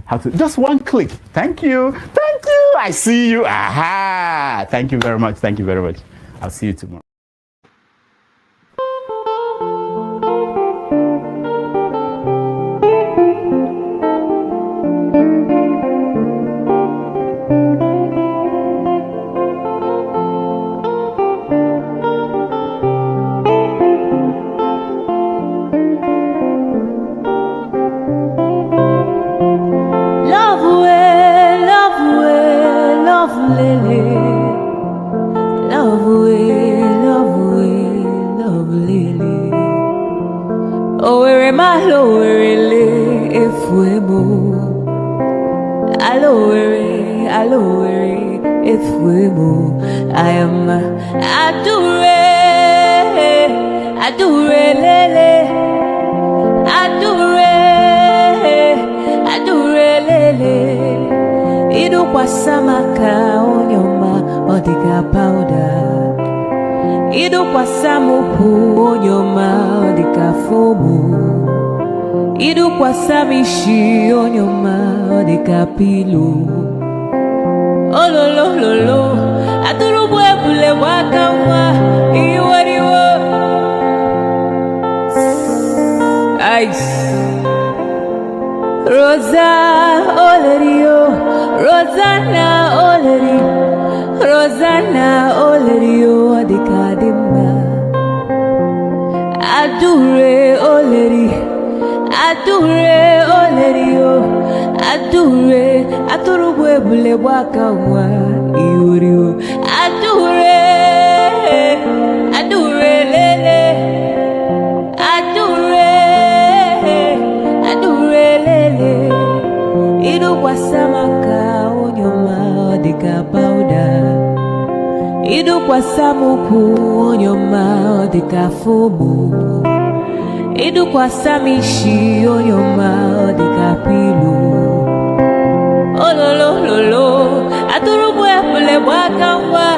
how to. Just one click. Thank you. Thank you. I see you. Aha. Thank you very much. Thank you very much. I'll see you tomorrow. I am Adure Lele, Adure Lele. Idu kwa samaka onyoma odika powder. Idu kwa samupu onyoma odika fomu. Idu kwa samishi onyoma odika pilu. Oh lo lo lo lo, aduru bwebule wakawa iwariwo. Ice. Rosa Olerio, Rosanna Oleri, Rosanna Olerio adikadimba. Adure Oleri, Adure Olerio. Adure, aturubwe bule waka wa iuriu. Adure, adure lele. Adure, adure lele. Idu kwa samaka onyoma odika powder. Idu kwa samuku onyoma odika fomu. Idu kwa samishi onyoma odika pilu. Oh lo lo lo lo, aturubwe bule waka wa